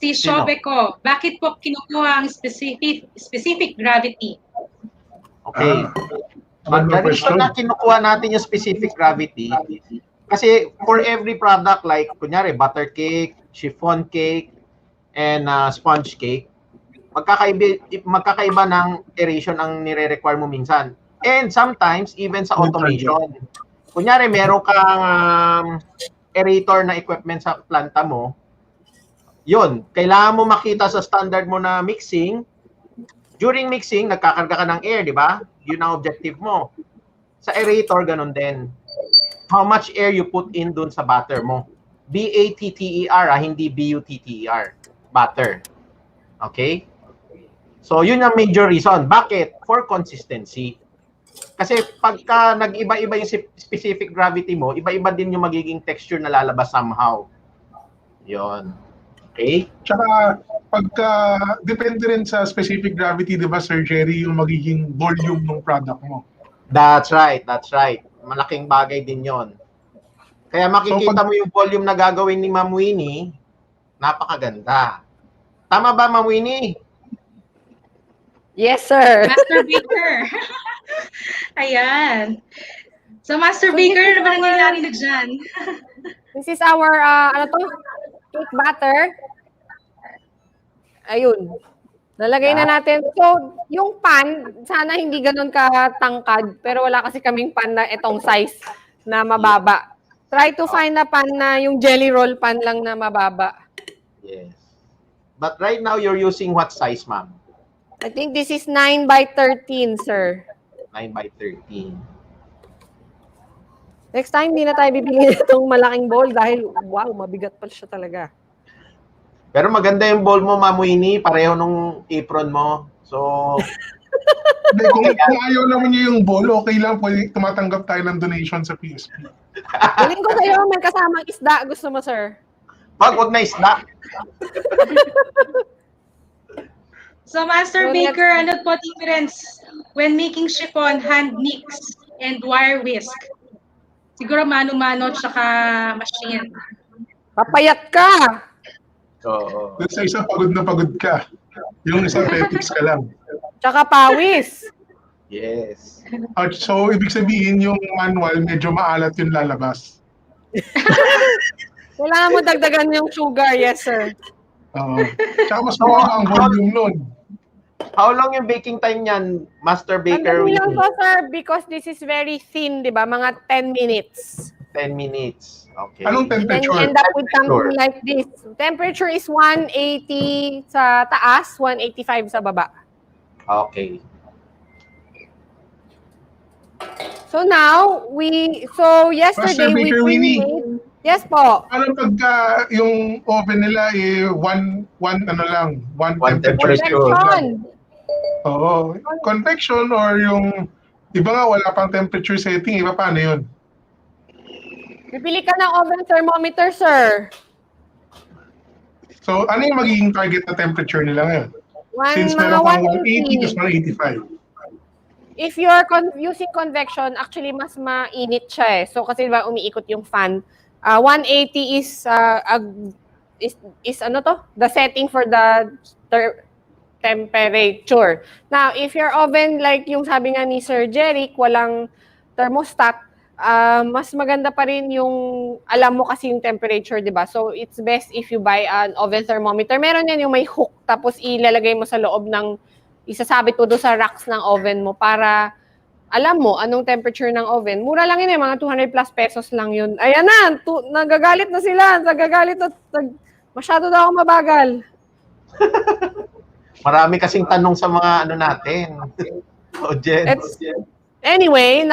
Speaker 5: Si
Speaker 7: Sino?
Speaker 5: Shobe ko, bakit po kinukuha ang specific gravity?
Speaker 7: Okay.
Speaker 4: Magandang
Speaker 7: The reason
Speaker 4: question.
Speaker 7: na kinukuha natin yung specific gravity, kasi for every product like, kunyari, butter cake, chiffon cake, and sponge cake, magkakaiba ng aeration ang nire-require mo minsan. And sometimes, even sa automation. Kunyari, meron kang aerator na equipment sa planta mo, yun, kailangan mo makita sa standard mo na mixing. During mixing, nagkakarga ka ng air, di ba? Yun ang objective mo. Sa aerator, ganun din. How much air you put in dun sa batter mo. B-A-T-T-E-R, hindi B-U-T-T-E-R. Batter. Okay? So, yun ang major reason. Bakit? For consistency. Kasi pagka nag-iba-iba yung specific gravity mo, iba-iba din yung magiging texture na lalabas somehow. Yun. Okay?
Speaker 4: Tsaka, depende rin sa specific gravity, di ba, Sir Jerry, yung magiging volume ng product mo.
Speaker 7: That's right, that's right. Malaking bagay din yon. Kaya makikita mo yung volume na gagawin ni Ma'am Winnie, napakaganda. Tama ba, Ma'am Winnie?
Speaker 6: Yes, sir.
Speaker 5: Master Baker. Ayan. So, Master
Speaker 6: So,
Speaker 5: Baker,
Speaker 6: this is
Speaker 5: ano ba
Speaker 6: our-
Speaker 5: nangyayari na dyan?
Speaker 6: This is our, cake batter. Ayun. Nalagay na natin. So, yung pan, sana hindi ganun katangkad, pero wala kasi kaming pan na itong size na mababa. Try to find a pan na yung jelly roll pan lang na mababa.
Speaker 7: Yes. But right now, you're using what size, ma'am?
Speaker 6: I think this is 9 by 13, sir.
Speaker 7: 9 by 13.
Speaker 6: Next time, hindi na tayo bibili itong malaking bowl dahil, wow, mabigat pa siya talaga.
Speaker 7: Pero maganda yung bowl mo, Ma'am Winnie. Pareho nung apron mo. So,
Speaker 4: Hindi, kung ayaw naman niyo yung bowl, okay lang. Pwede tumatanggap tayo ng donation sa PSP.
Speaker 6: Galing ko sa'yo, may kasamang isda. Gusto mo, sir?
Speaker 7: wag na isda.
Speaker 5: So, Master
Speaker 6: So,
Speaker 5: Baker, ano po difference when making chiffon, hand mix, and wire whisk? Siguro mano-mano tsaka machine.
Speaker 6: Papayat ka!
Speaker 7: So,
Speaker 4: Doon sa isa, pagod na pagod ka. Yung isa, petix ka lang.
Speaker 6: Tsaka pawis.
Speaker 7: yes.
Speaker 4: So, ibig sabihin, yung manual, medyo maalat yung lalabas.
Speaker 6: Kailangan mo dagdagan yung sugar. Yes, sir.
Speaker 4: Oo. Tsaka mas mababa ang volume nun.
Speaker 7: How long yung baking time niyan, Master Baker?
Speaker 6: Madali lang to, sir, because this is very thin, di ba? Mga 10 minutes.
Speaker 7: 10 minutes. Okay.
Speaker 4: Anong
Speaker 6: Then you
Speaker 4: temperature?
Speaker 6: end up with something like this. Temperature is 180 sa taas, 185 sa baba.
Speaker 7: Okay.
Speaker 6: So now, yesterday
Speaker 4: Master Baker
Speaker 6: we
Speaker 4: Winnie.
Speaker 6: made, yes po,
Speaker 4: Ano pagka yung oven nila one
Speaker 7: One
Speaker 4: temperature?
Speaker 7: temperature.
Speaker 6: convection.
Speaker 4: Oo. Convection or yung iba nga wala pang temperature setting, iba paano yun?
Speaker 6: Bibili ka ng oven thermometer, sir.
Speaker 4: So, ano yung magiging target na temperature nila ngayon? Since
Speaker 6: Mga
Speaker 4: meron pang 180 to 185.
Speaker 6: If you're using convection, actually mas mainit siya eh. So kasi diba umiikot yung fan. 180 is ano to? The setting for the temperature. Now, if your oven like yung sabi nga ni Sir Jeric, walang thermostat, mas maganda pa rin yung alam mo kasi yung temperature, 'di ba? So it's best if you buy an oven thermometer. Meron yan yung may hook tapos ilalagay mo sa loob ng isasabit mo doon sa racks ng oven mo para alam mo anong temperature ng oven. Mura lang yun, mga 200 plus pesos lang yun. Ayan na, nagagalit na sila. Nagagalit na. Masyado daw ako mabagal.
Speaker 7: Marami kasing tanong sa mga ano natin. Audience.
Speaker 6: Anyway,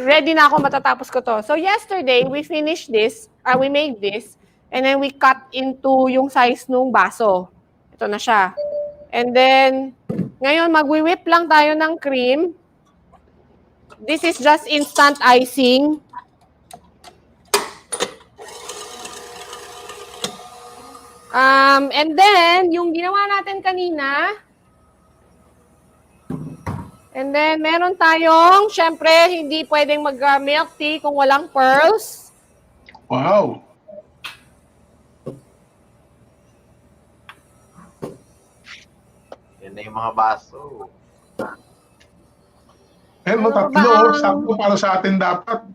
Speaker 6: ready na ako, matatapos ko to. So yesterday, we finished this, we made this, and then we cut into yung size nung baso. Ito na siya. And then, ngayon magwi-whip lang tayo ng cream. This is just instant icing. And then, yung ginawa natin kanina, and then, meron tayong, syempre, hindi pwedeng mag-milk tea kung walang pearls.
Speaker 4: Wow!
Speaker 7: Yan na yung mga baso.
Speaker 4: Ano, tatlo, sakto para sa atin dapat.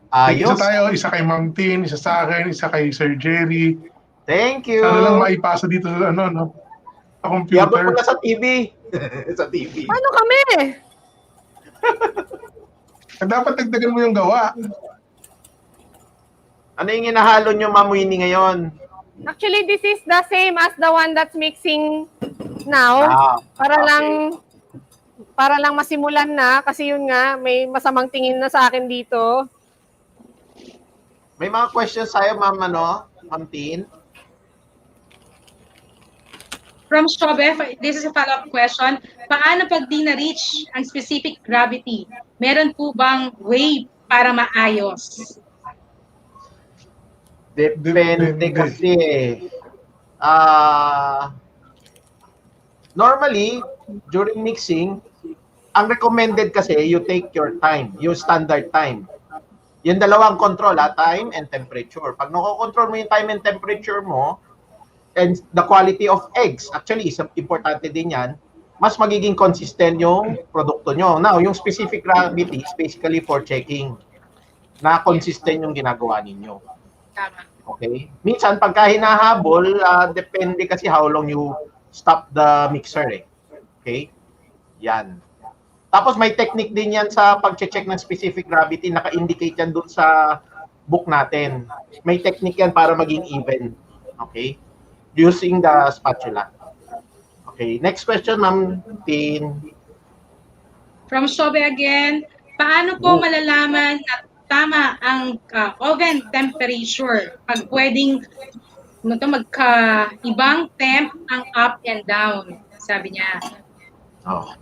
Speaker 7: Ayos.
Speaker 4: Isa tayo, isa kay Ma'am Tin, isa sa akin, isa kay Sir Jerry.
Speaker 7: Thank you.
Speaker 4: Sana lang maipasa dito sa sa
Speaker 7: Yabot
Speaker 4: computer.
Speaker 7: mo na sa TV. sa TV.
Speaker 6: Paano kami?
Speaker 4: Dapat dagdagan mo yung gawa.
Speaker 7: Ano yung inahalo nyo, Ma'am Winnie, ngayon?
Speaker 6: Actually, this is the same as the one that's mixing now. Para lang masimulan na kasi yun nga, may masamang tingin na sa akin dito.
Speaker 7: May mga questions tayo, Ma'am Tin?
Speaker 5: From Shobef, this is a follow-up question. Paano pag di na-reach ang specific gravity? Meron po bang way para maayos?
Speaker 7: Depende kasi. Normally, during mixing, ang recommended kasi, you take your time, yung standard time. Yung dalawang control, time and temperature. Pag nakokontrol mo yung time and temperature mo, and the quality of eggs, actually, importante din yan, mas magiging consistent yung produkto nyo. Now, yung specific gravity is basically for checking. na consistent yung ginagawa ninyo.
Speaker 5: Tama.
Speaker 7: Okay? Minsan, pagka hinahabol, depende kasi how long you stop the mixer eh. Okay? Yan. Tapos may technique din yan sa pag-check ng specific gravity, naka-indicate yan dun sa book natin. May technique yan para maging even. Okay? Using the spatula. Okay, next question, Ma'am Tin.
Speaker 5: From Sobe again, paano po malalaman na tama ang oven temperature pag pwedeng magka-ibang temp ang up and down, sabi niya.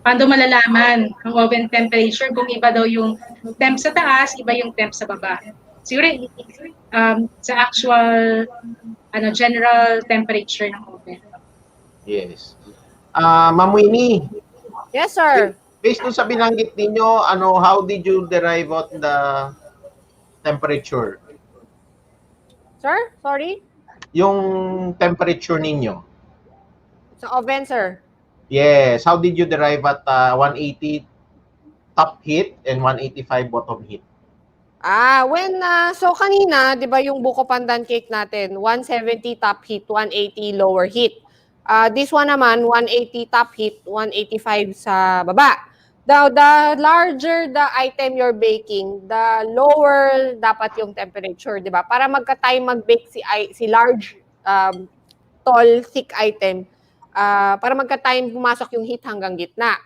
Speaker 5: Paano malalaman ang oven temperature kung iba daw yung temp sa taas, iba yung temp sa baba? Siguro sa actual general temperature ng oven.
Speaker 7: Yes. Ma'am Winnie.
Speaker 6: Yes, sir.
Speaker 7: Based on sa binanggit ninyo, how did you derive out the temperature?
Speaker 6: Sir, sorry?
Speaker 7: Yung temperature ninyo.
Speaker 6: Sa oven, sir.
Speaker 7: Yes. How did you derive at 180 top heat and 185 bottom heat?
Speaker 6: So kanina, 'di ba yung buko pandan cake natin, 170 top heat, 180 lower heat. This one naman 180 top heat, 185 sa baba. The larger the item you're baking, the lower dapat yung temperature, 'di ba? Para magka-time mag-bake si large tall thick item. Para magka-time pumasok yung heat hanggang gitna.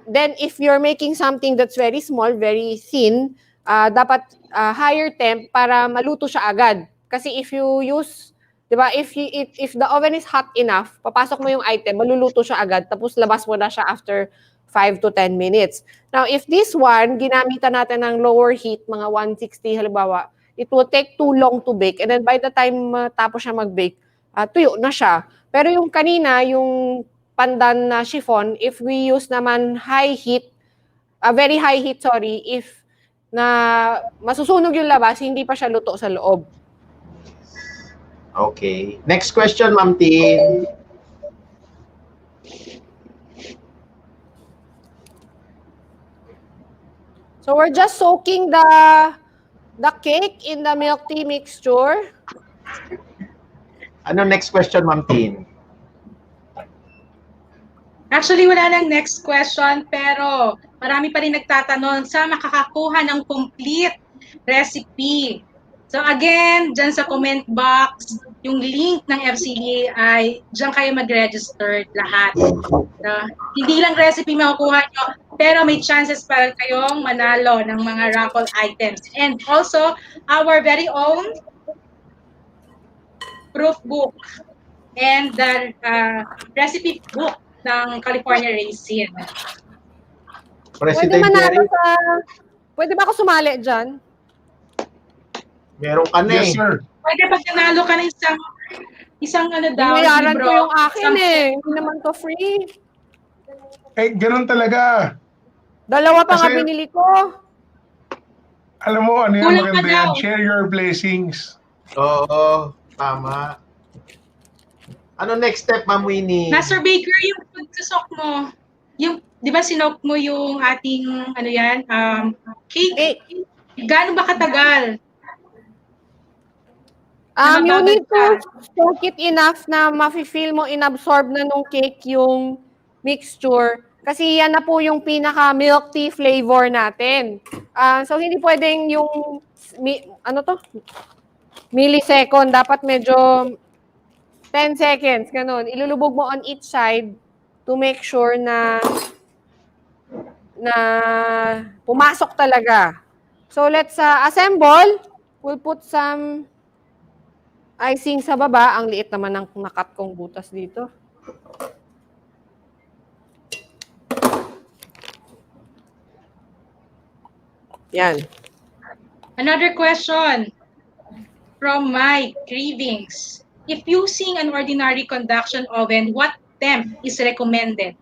Speaker 6: Then if you're making something that's very small, very thin, dapat higher temp para maluto siya agad. Kasi if you use, 'di ba, if the oven is hot enough, papasok mo yung item, maluluto siya agad, tapos labas mo na siya after 5 to 10 minutes. Now, if this one, ginamitan natin ng lower heat, mga 160 halimbawa, it will take too long to bake, and then by the time tapos siya mag-bake, tuyo na siya. Pero yung kanina, yung pandan na chiffon, if we use naman very high heat, if na masusunog yung labas, hindi pa siya luto sa loob.
Speaker 7: Okay. Next question, Ma'am Tin.
Speaker 6: So we're just soaking the cake in the milk tea mixture.
Speaker 7: Ano next question, Ma'am Tin?
Speaker 5: Actually, wala nang next question, pero marami pa rin nagtatanong sa makakakuha ng complete recipe. So again, dyan sa comment box, yung link ng FCBAI, dyan kayo mag-register lahat. Hindi lang recipe makukuha nyo, pero may chances para kayong manalo ng mga raffle items. And also, our very own proof book and the recipe book ng California Raisin.
Speaker 6: Pwede ba ako sumali dyan?
Speaker 7: Meron ka na
Speaker 4: Yes, sir.
Speaker 5: Pwede pag nanalo ka ng isang daw,
Speaker 6: Binayaran
Speaker 5: libro.
Speaker 6: ko yung akin Hindi naman to free.
Speaker 4: Ganun talaga.
Speaker 6: Dalawa pa nga
Speaker 4: Kasi-
Speaker 6: binili ko.
Speaker 4: Alam mo, ano yan,
Speaker 5: Kulang pa
Speaker 4: maganda yan.
Speaker 5: daw.
Speaker 4: Share your blessings.
Speaker 7: Oo, tama. Ano next step, Ma'am Winnie?
Speaker 5: Master Baker, yung pagsusok mo, yung, di ba sinok mo yung ating, cake? Gaano ba katagal?
Speaker 6: You need to soak it enough na ma-feel mo, inabsorb na nung cake yung mixture. Kasi yan na po yung pinaka milk tea flavor natin. So hindi pwedeng yung, millisecond. Dapat medyo 10 seconds, ganun. Ilulubog mo on each side to make sure na pumasok talaga. So let's assemble. We'll put some icing sa baba. Ang liit naman ng nakat kong butas dito. Yan.
Speaker 5: Another question from my cravings. If using an ordinary conduction oven, what temp is recommended?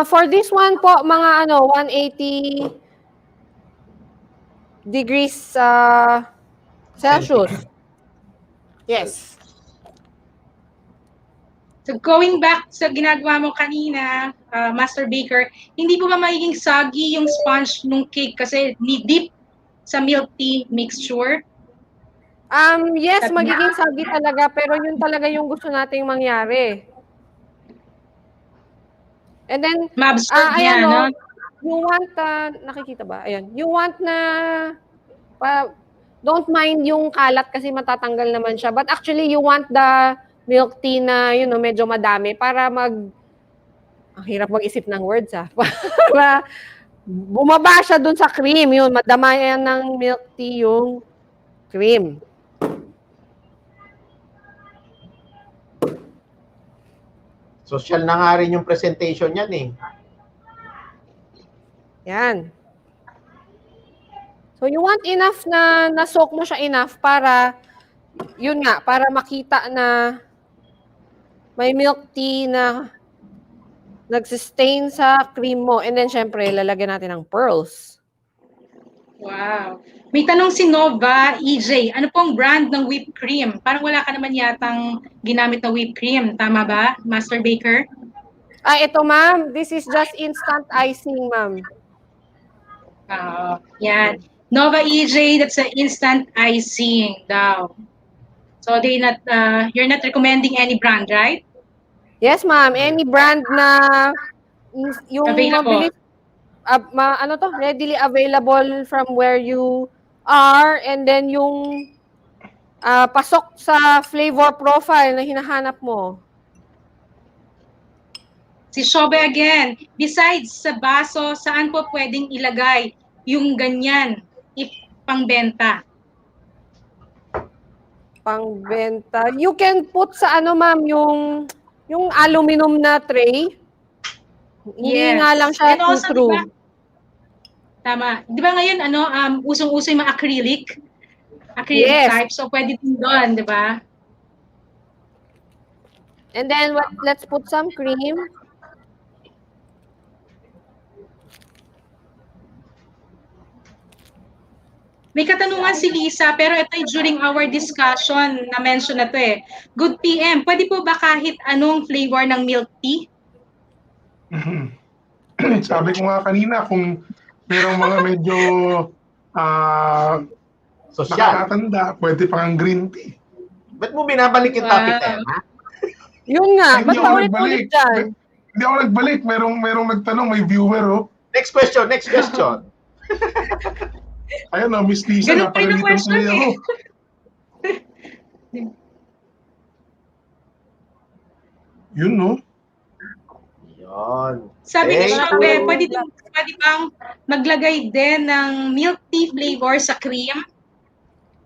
Speaker 6: For this one po, mga 180 degrees Celsius. Yes.
Speaker 5: So going back sa ginagawa mo kanina, Master Baker, hindi po ba magiging soggy yung sponge ng cake kasi deep sa milk tea mixture?
Speaker 6: Yes,
Speaker 5: Sabi niya,
Speaker 6: magiging soggy talaga, pero yun talaga yung gusto nating mangyari. And then,
Speaker 5: ma-absorb
Speaker 6: ayan
Speaker 5: niya, no?
Speaker 6: you want, nakikita ba? Ayan, you want na, don't mind yung kalat kasi matatanggal naman siya. But actually, you want the milk tea na, medyo madami para ang hirap mag-isip ng words, para bumaba siya dun sa cream, yun, madamayan ng milk tea yung cream.
Speaker 7: Social na nga rin yung presentation yan eh.
Speaker 6: Yan. So you want enough na na-soak mo siya enough para, yun nga, para makita na may milk tea na nag-sustain sa cream mo. And then, syempre, lalagyan natin ng pearls.
Speaker 5: Wow. May tanong si Nova, EJ, ano pong brand ng whipped cream? Parang wala ka naman yatang ginamit na whipped cream. Tama ba, Master Baker?
Speaker 6: Ito ma'am, this is just instant icing, ma'am.
Speaker 5: Yan. Nova EJ, that's an instant icing daw. So you're not recommending any brand, right?
Speaker 6: Yes, ma'am. Any brand na yung
Speaker 5: Available.
Speaker 6: mabilis, readily available from where you are, and then yung pasok sa flavor profile na hinahanap mo.
Speaker 5: Si Shobe again, besides sa baso, saan po pwedeng ilagay yung ganyan pangbenta?
Speaker 6: Pangbenta. You can put sa ma'am, yung aluminum na tray. Hindi nga lang siya
Speaker 5: And also,
Speaker 6: true.
Speaker 5: diba, tama. Di ba ngayon, usong-uso yung mga acrylic
Speaker 6: Yes.
Speaker 5: type. So, pwede din doon, di ba?
Speaker 6: And then, let's put some cream.
Speaker 5: May katanungan si Lisa, pero ito ay during our discussion na mention na to eh. Good PM, pwede po ba kahit anong flavor ng milk tea?
Speaker 4: Sabi ko nga kanina, kung merong mga medyo
Speaker 7: Social.
Speaker 4: nakakatanda, pwede pa ang green tea.
Speaker 7: Ba't mo binabalik yung topic na yan, ha?
Speaker 6: Yun nga,
Speaker 4: Ay,
Speaker 6: ba't paulit-ulit dyan?
Speaker 4: Hindi ako nagbalik. Merong nagtanong, may viewer, oh.
Speaker 7: Next question.
Speaker 4: Ayun, oh, Miss Lisa,
Speaker 5: Ganun pa yung
Speaker 4: napagalitan
Speaker 5: question
Speaker 4: tuloy ako. Yun, no?
Speaker 7: Yun.
Speaker 5: Sabi ni
Speaker 7: Eh,
Speaker 5: Shobe, pwede bang maglagay din ng milk tea flavor sa cream?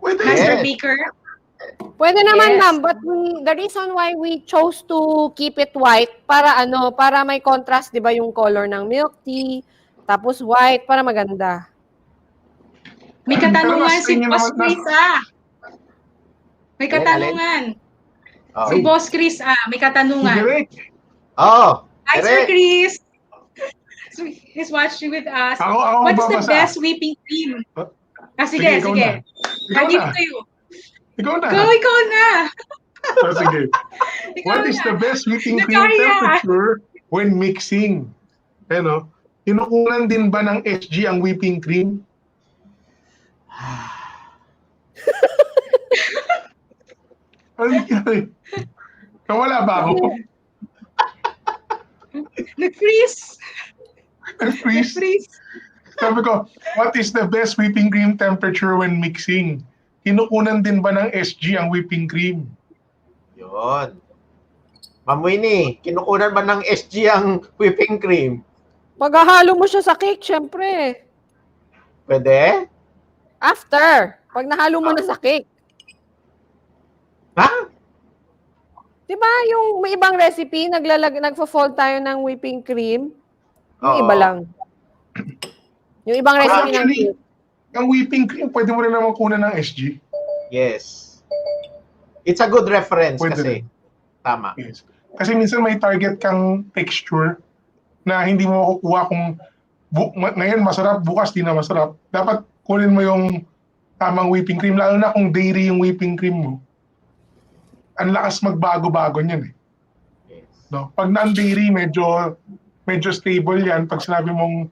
Speaker 4: Pwede.
Speaker 5: Master
Speaker 7: Yes.
Speaker 5: Baker?
Speaker 6: Pwede naman,
Speaker 5: Yes.
Speaker 6: ma'am, but the reason why we chose to keep it white, para may contrast, di ba, yung color ng milk tea, tapos white, para maganda.
Speaker 5: May
Speaker 4: Pero
Speaker 5: katanungan
Speaker 4: nasa
Speaker 5: si
Speaker 4: inyo
Speaker 5: Boss
Speaker 4: naman-
Speaker 5: Chris, May katanungan.
Speaker 7: Oh.
Speaker 5: Si Boss Chris, may katanungan.
Speaker 4: Direct.
Speaker 7: Oh,
Speaker 5: Hi, Sir
Speaker 7: direct.
Speaker 5: Chris. He's watching with us.
Speaker 4: Ako
Speaker 5: What's the
Speaker 4: babasa.
Speaker 5: best whipping cream? Sige.
Speaker 4: ikaw na. Ikaw
Speaker 5: I give
Speaker 4: na.
Speaker 5: it to you.
Speaker 4: Ikaw na.
Speaker 5: Ikaw na.
Speaker 4: Oh, sige.
Speaker 5: Ikaw
Speaker 4: What is
Speaker 5: na.
Speaker 4: the best whipping cream
Speaker 5: Nagkaya.
Speaker 4: temperature when mixing? Ano? Kinukunan din ba ng SG ang whipping cream? Ano nangyari? Nawala ba ako?
Speaker 5: Nag-freeze.
Speaker 4: Freeze.
Speaker 5: Nag-freeze.
Speaker 4: Sabi ko, what is the best whipping cream temperature when mixing? Kinukunan din ba ng SG ang whipping cream?
Speaker 7: Yun. Ma'am Winnie, kinukunan ba ng SG ang whipping cream?
Speaker 6: Paghahalo mo siya sa cake, syempre.
Speaker 7: Pwede?
Speaker 6: After, pag nahalo mo na sa cake.
Speaker 7: Ha?
Speaker 6: Diba yung may ibang recipe, nagfo-fold tayo ng whipping cream? Yung
Speaker 7: Oo.
Speaker 6: iba lang. Yung ibang recipe ng
Speaker 4: Actually,
Speaker 6: cake.
Speaker 4: ang whipping cream, pwede mo rin naman kunan ng SG.
Speaker 7: Yes. It's a good reference
Speaker 4: Pwede
Speaker 7: kasi.
Speaker 4: rin.
Speaker 7: Tama.
Speaker 4: Yes. Kasi minsan may target kang texture na hindi mo makukuha kung ngayon masarap, bukas di na masarap. Dapat kunin mo yung tamang whipping cream, lalo na kung dairy yung whipping cream mo. Ang lakas magbago-bago niyan eh.
Speaker 7: Yes.
Speaker 4: No? Pag non-dairy, medyo medyo stable yan. Pag sinabi mong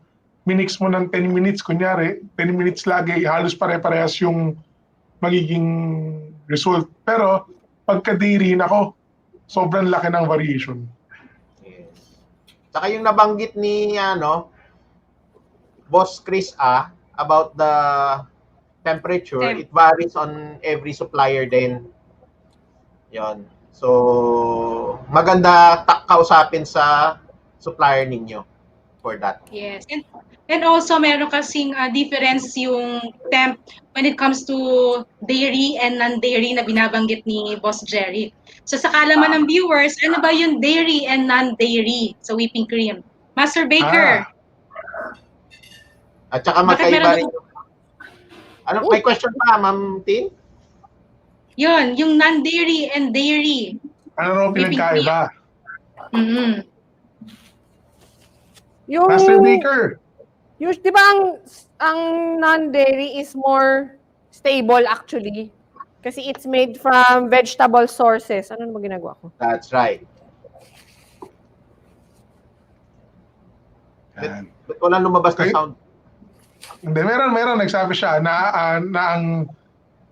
Speaker 4: minix mo ng 10 minutes, kunyari, 10 minutes lagi, halos pare-parehas yung magiging result. Pero pagka dairy, nako, sobrang laki ng variation.
Speaker 7: Yes. Saka yung nabanggit ni Boss Chris about the temperature, it varies on every supplier din. Yon. So, maganda kausapin sa supplier ninyo for that.
Speaker 5: Yes. And also, meron kasing difference yung temp when it comes to dairy and non-dairy na binabanggit ni Boss Jerry. So, sa kaalaman ng viewers, ano ba yung dairy and non-dairy sa whipping cream? Master Baker.
Speaker 7: At saka magkaiba rin. May question pa, Ma'am Tin?
Speaker 5: Yun, yung non-dairy and dairy.
Speaker 4: Ano raw pinagkaiba?
Speaker 5: Mm-hmm.
Speaker 6: Yung,
Speaker 4: Master Baker.
Speaker 6: Yung, di ba ang non-dairy is more stable actually? Kasi it's made from vegetable sources. Ano ba ginagawa ko?
Speaker 7: That's right. But walang lumabas na sound.
Speaker 4: Hindi, meron. Nagsabi siya na ang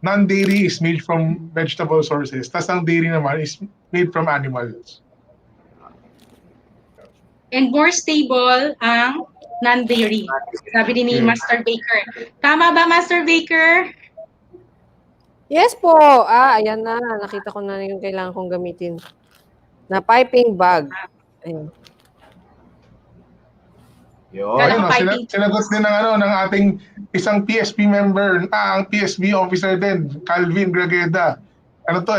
Speaker 4: non-dairy is made from vegetable sources. Tapos ang dairy naman is made from animals.
Speaker 5: And more stable ang non-dairy. Sabi din ni Master Baker. Tama ba, Master Baker?
Speaker 6: Yes po. Ayan na. Nakita ko na yung kailangan kong gamitin. Na piping bag. Ayun.
Speaker 7: Yun.
Speaker 4: Ayun, sinagot din ng ating isang PSP member, ang PSB officer din, Calvin Grageda. Ano to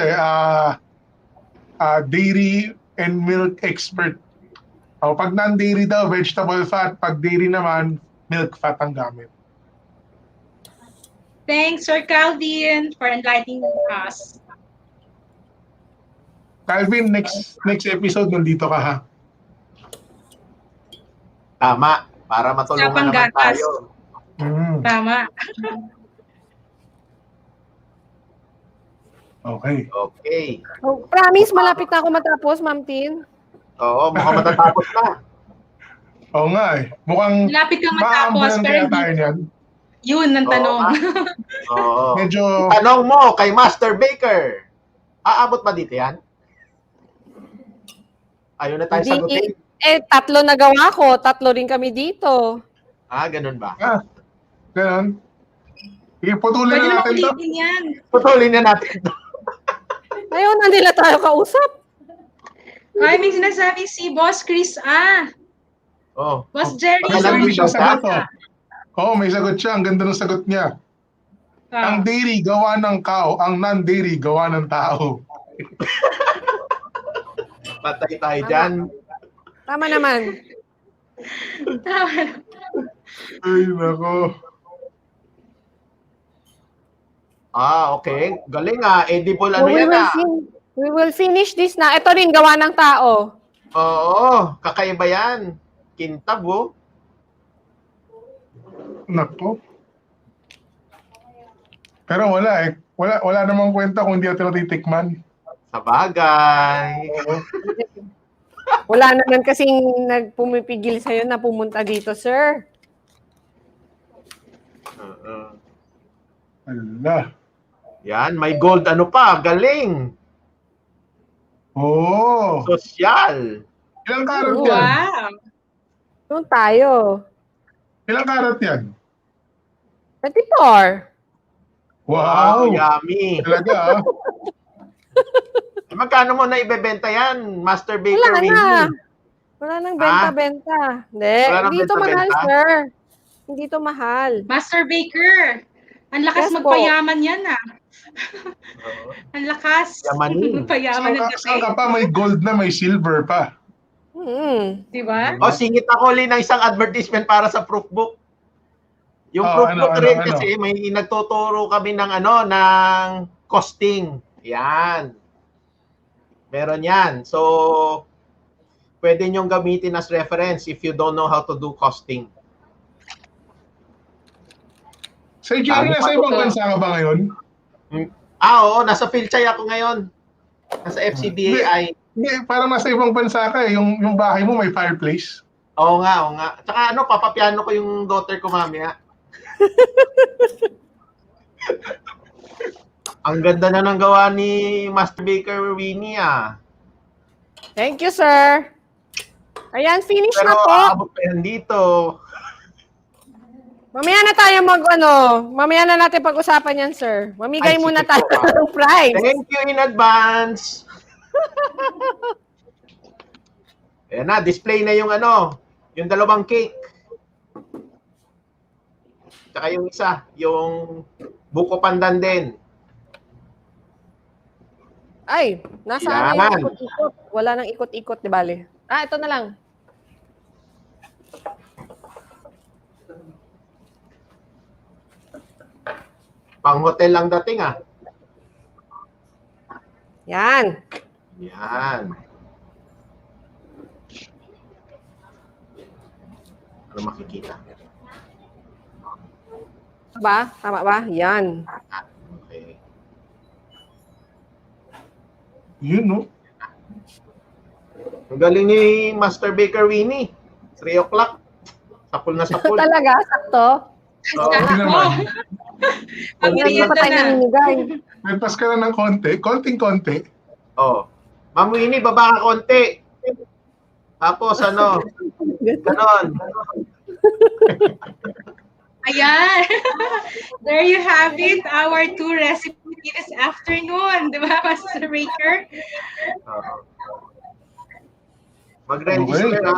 Speaker 4: dairy and milk expert. Pag non-dairy daw, vegetable fat. Pag dairy naman, milk fat ang gamit.
Speaker 5: Thanks, Sir Calvin, for enlightening us.
Speaker 4: Calvin, next episode, nandito ka ha.
Speaker 7: Tama. Para matulungan naman tayo.
Speaker 5: Tama.
Speaker 4: Okay.
Speaker 6: Oh, promise, malapit na ako matapos, Ma'am Tin.
Speaker 7: Oo, mukhang matatapos na.
Speaker 4: Oo nga eh. Mukhang
Speaker 5: Lapit kang matapos, pero hindi. Yun ang tanong.
Speaker 7: Oo.
Speaker 4: Medyo...
Speaker 7: Tanong mo kay Master Baker. Aabot ba dito yan? Ayaw na tayo sagutin.
Speaker 6: 3 na gawa ko. 3 rin kami dito.
Speaker 7: Ganun ba?
Speaker 4: Ganun. Putulin na natin ito.
Speaker 7: Putulin na natin ito.
Speaker 6: Ayaw na nila tayo kausap.
Speaker 5: Ay, may sinasabi si Boss Chris Boss Jerry.
Speaker 4: May sagot may sagot siya. Ang ganda ng sagot niya. Ang dairy gawa ng cow, ang non-dairy gawa ng tao.
Speaker 7: Patay tayo dyan.
Speaker 6: Tama naman.
Speaker 4: Ay, nako.
Speaker 7: Okay. Galing edible yan
Speaker 6: We will finish this na. Ito rin gawa ng tao.
Speaker 7: Oo. Kakaiba yan. Kintab
Speaker 4: Nako. Pero wala wala namang kwenta kung hindi natin natitikman.
Speaker 7: Sa bagay.
Speaker 6: Wala naman kasing nagpumipigil sa'yo na pumunta dito, sir.
Speaker 4: Ala.
Speaker 7: Yan, may gold galing. Sosyal.
Speaker 4: Ilang karat yan?
Speaker 5: Wow.
Speaker 6: Doon tayo.
Speaker 4: Ilang karat yan?
Speaker 6: 24.
Speaker 4: Wow.
Speaker 7: Yummy.
Speaker 4: Talaga
Speaker 7: Magkano mo na ibebenta yan, Master Baker?
Speaker 6: Wala nang benta-benta. Hindi ito mahal, sir. Hindi ito mahal.
Speaker 5: Master Baker, ang lakas magpayaman yan Ang lakas.
Speaker 7: Yamanin.
Speaker 5: Magpayaman ng
Speaker 4: saan ka pa? May gold na, may silver pa.
Speaker 5: Diba?
Speaker 7: Singit ako ulit ng isang advertisement para sa proof book. Yung proof book rin kasi may nagtuturo kami ng ng costing. Yan. Meron yan. So, pwede nyong gamitin as reference if you don't know how to do costing.
Speaker 4: Sir Jerry, nasa ibang bansa ka ba ngayon?
Speaker 7: Oo. Nasa Philchay ako ngayon. Nasa FCBAI.
Speaker 4: Parang nasa ibang bansa ka eh. Yung bahay mo may fireplace.
Speaker 7: Oo nga, oo nga. Tsaka ano, papapiano ko yung daughter ko mamaya. Ang ganda na ng gawa ni Master Baker Winnie ah.
Speaker 6: Thank you, sir. Ayan, finish
Speaker 7: Pero
Speaker 6: na po.
Speaker 7: aabot pa yan dito.
Speaker 6: Mamaya na tayo mamaya na natin pag-usapan yan, sir. Mamigay
Speaker 7: Ay,
Speaker 6: muna
Speaker 7: sige
Speaker 6: tayo
Speaker 7: po,
Speaker 6: ng prize.
Speaker 7: Thank you in advance. Ayan na, display na yung ano, yung dalawang cake. Tsaka yung isa, yung buko pandan din.
Speaker 6: Ay, nasa ano
Speaker 7: Yan.
Speaker 6: yung ikot-ikot. Wala nang ikot-ikot, di bale. Ah, ito na lang.
Speaker 7: Pang hotel lang dating ah.
Speaker 6: Yan.
Speaker 7: Yan. Ano makikita?
Speaker 6: Ba? Tama ba? Yan.
Speaker 7: Okay.
Speaker 4: Yun, no?
Speaker 7: Ang galing ni Master Baker Winnie. 3 o'clock. Sapul na sapul.
Speaker 6: Talaga? Sakto?
Speaker 7: Oo.
Speaker 4: Hindi naman.
Speaker 6: Hindi pa tayo namimigay.
Speaker 4: Nagpas ka na ng konti. Konting-konti.
Speaker 7: Oh. Ma'am Winnie, baba ka konti. Tapos ano? Ganon.
Speaker 5: Ayan. There you have it, our 2 recipes this afternoon. Di ba, Master Baker?
Speaker 7: Mag-register ha.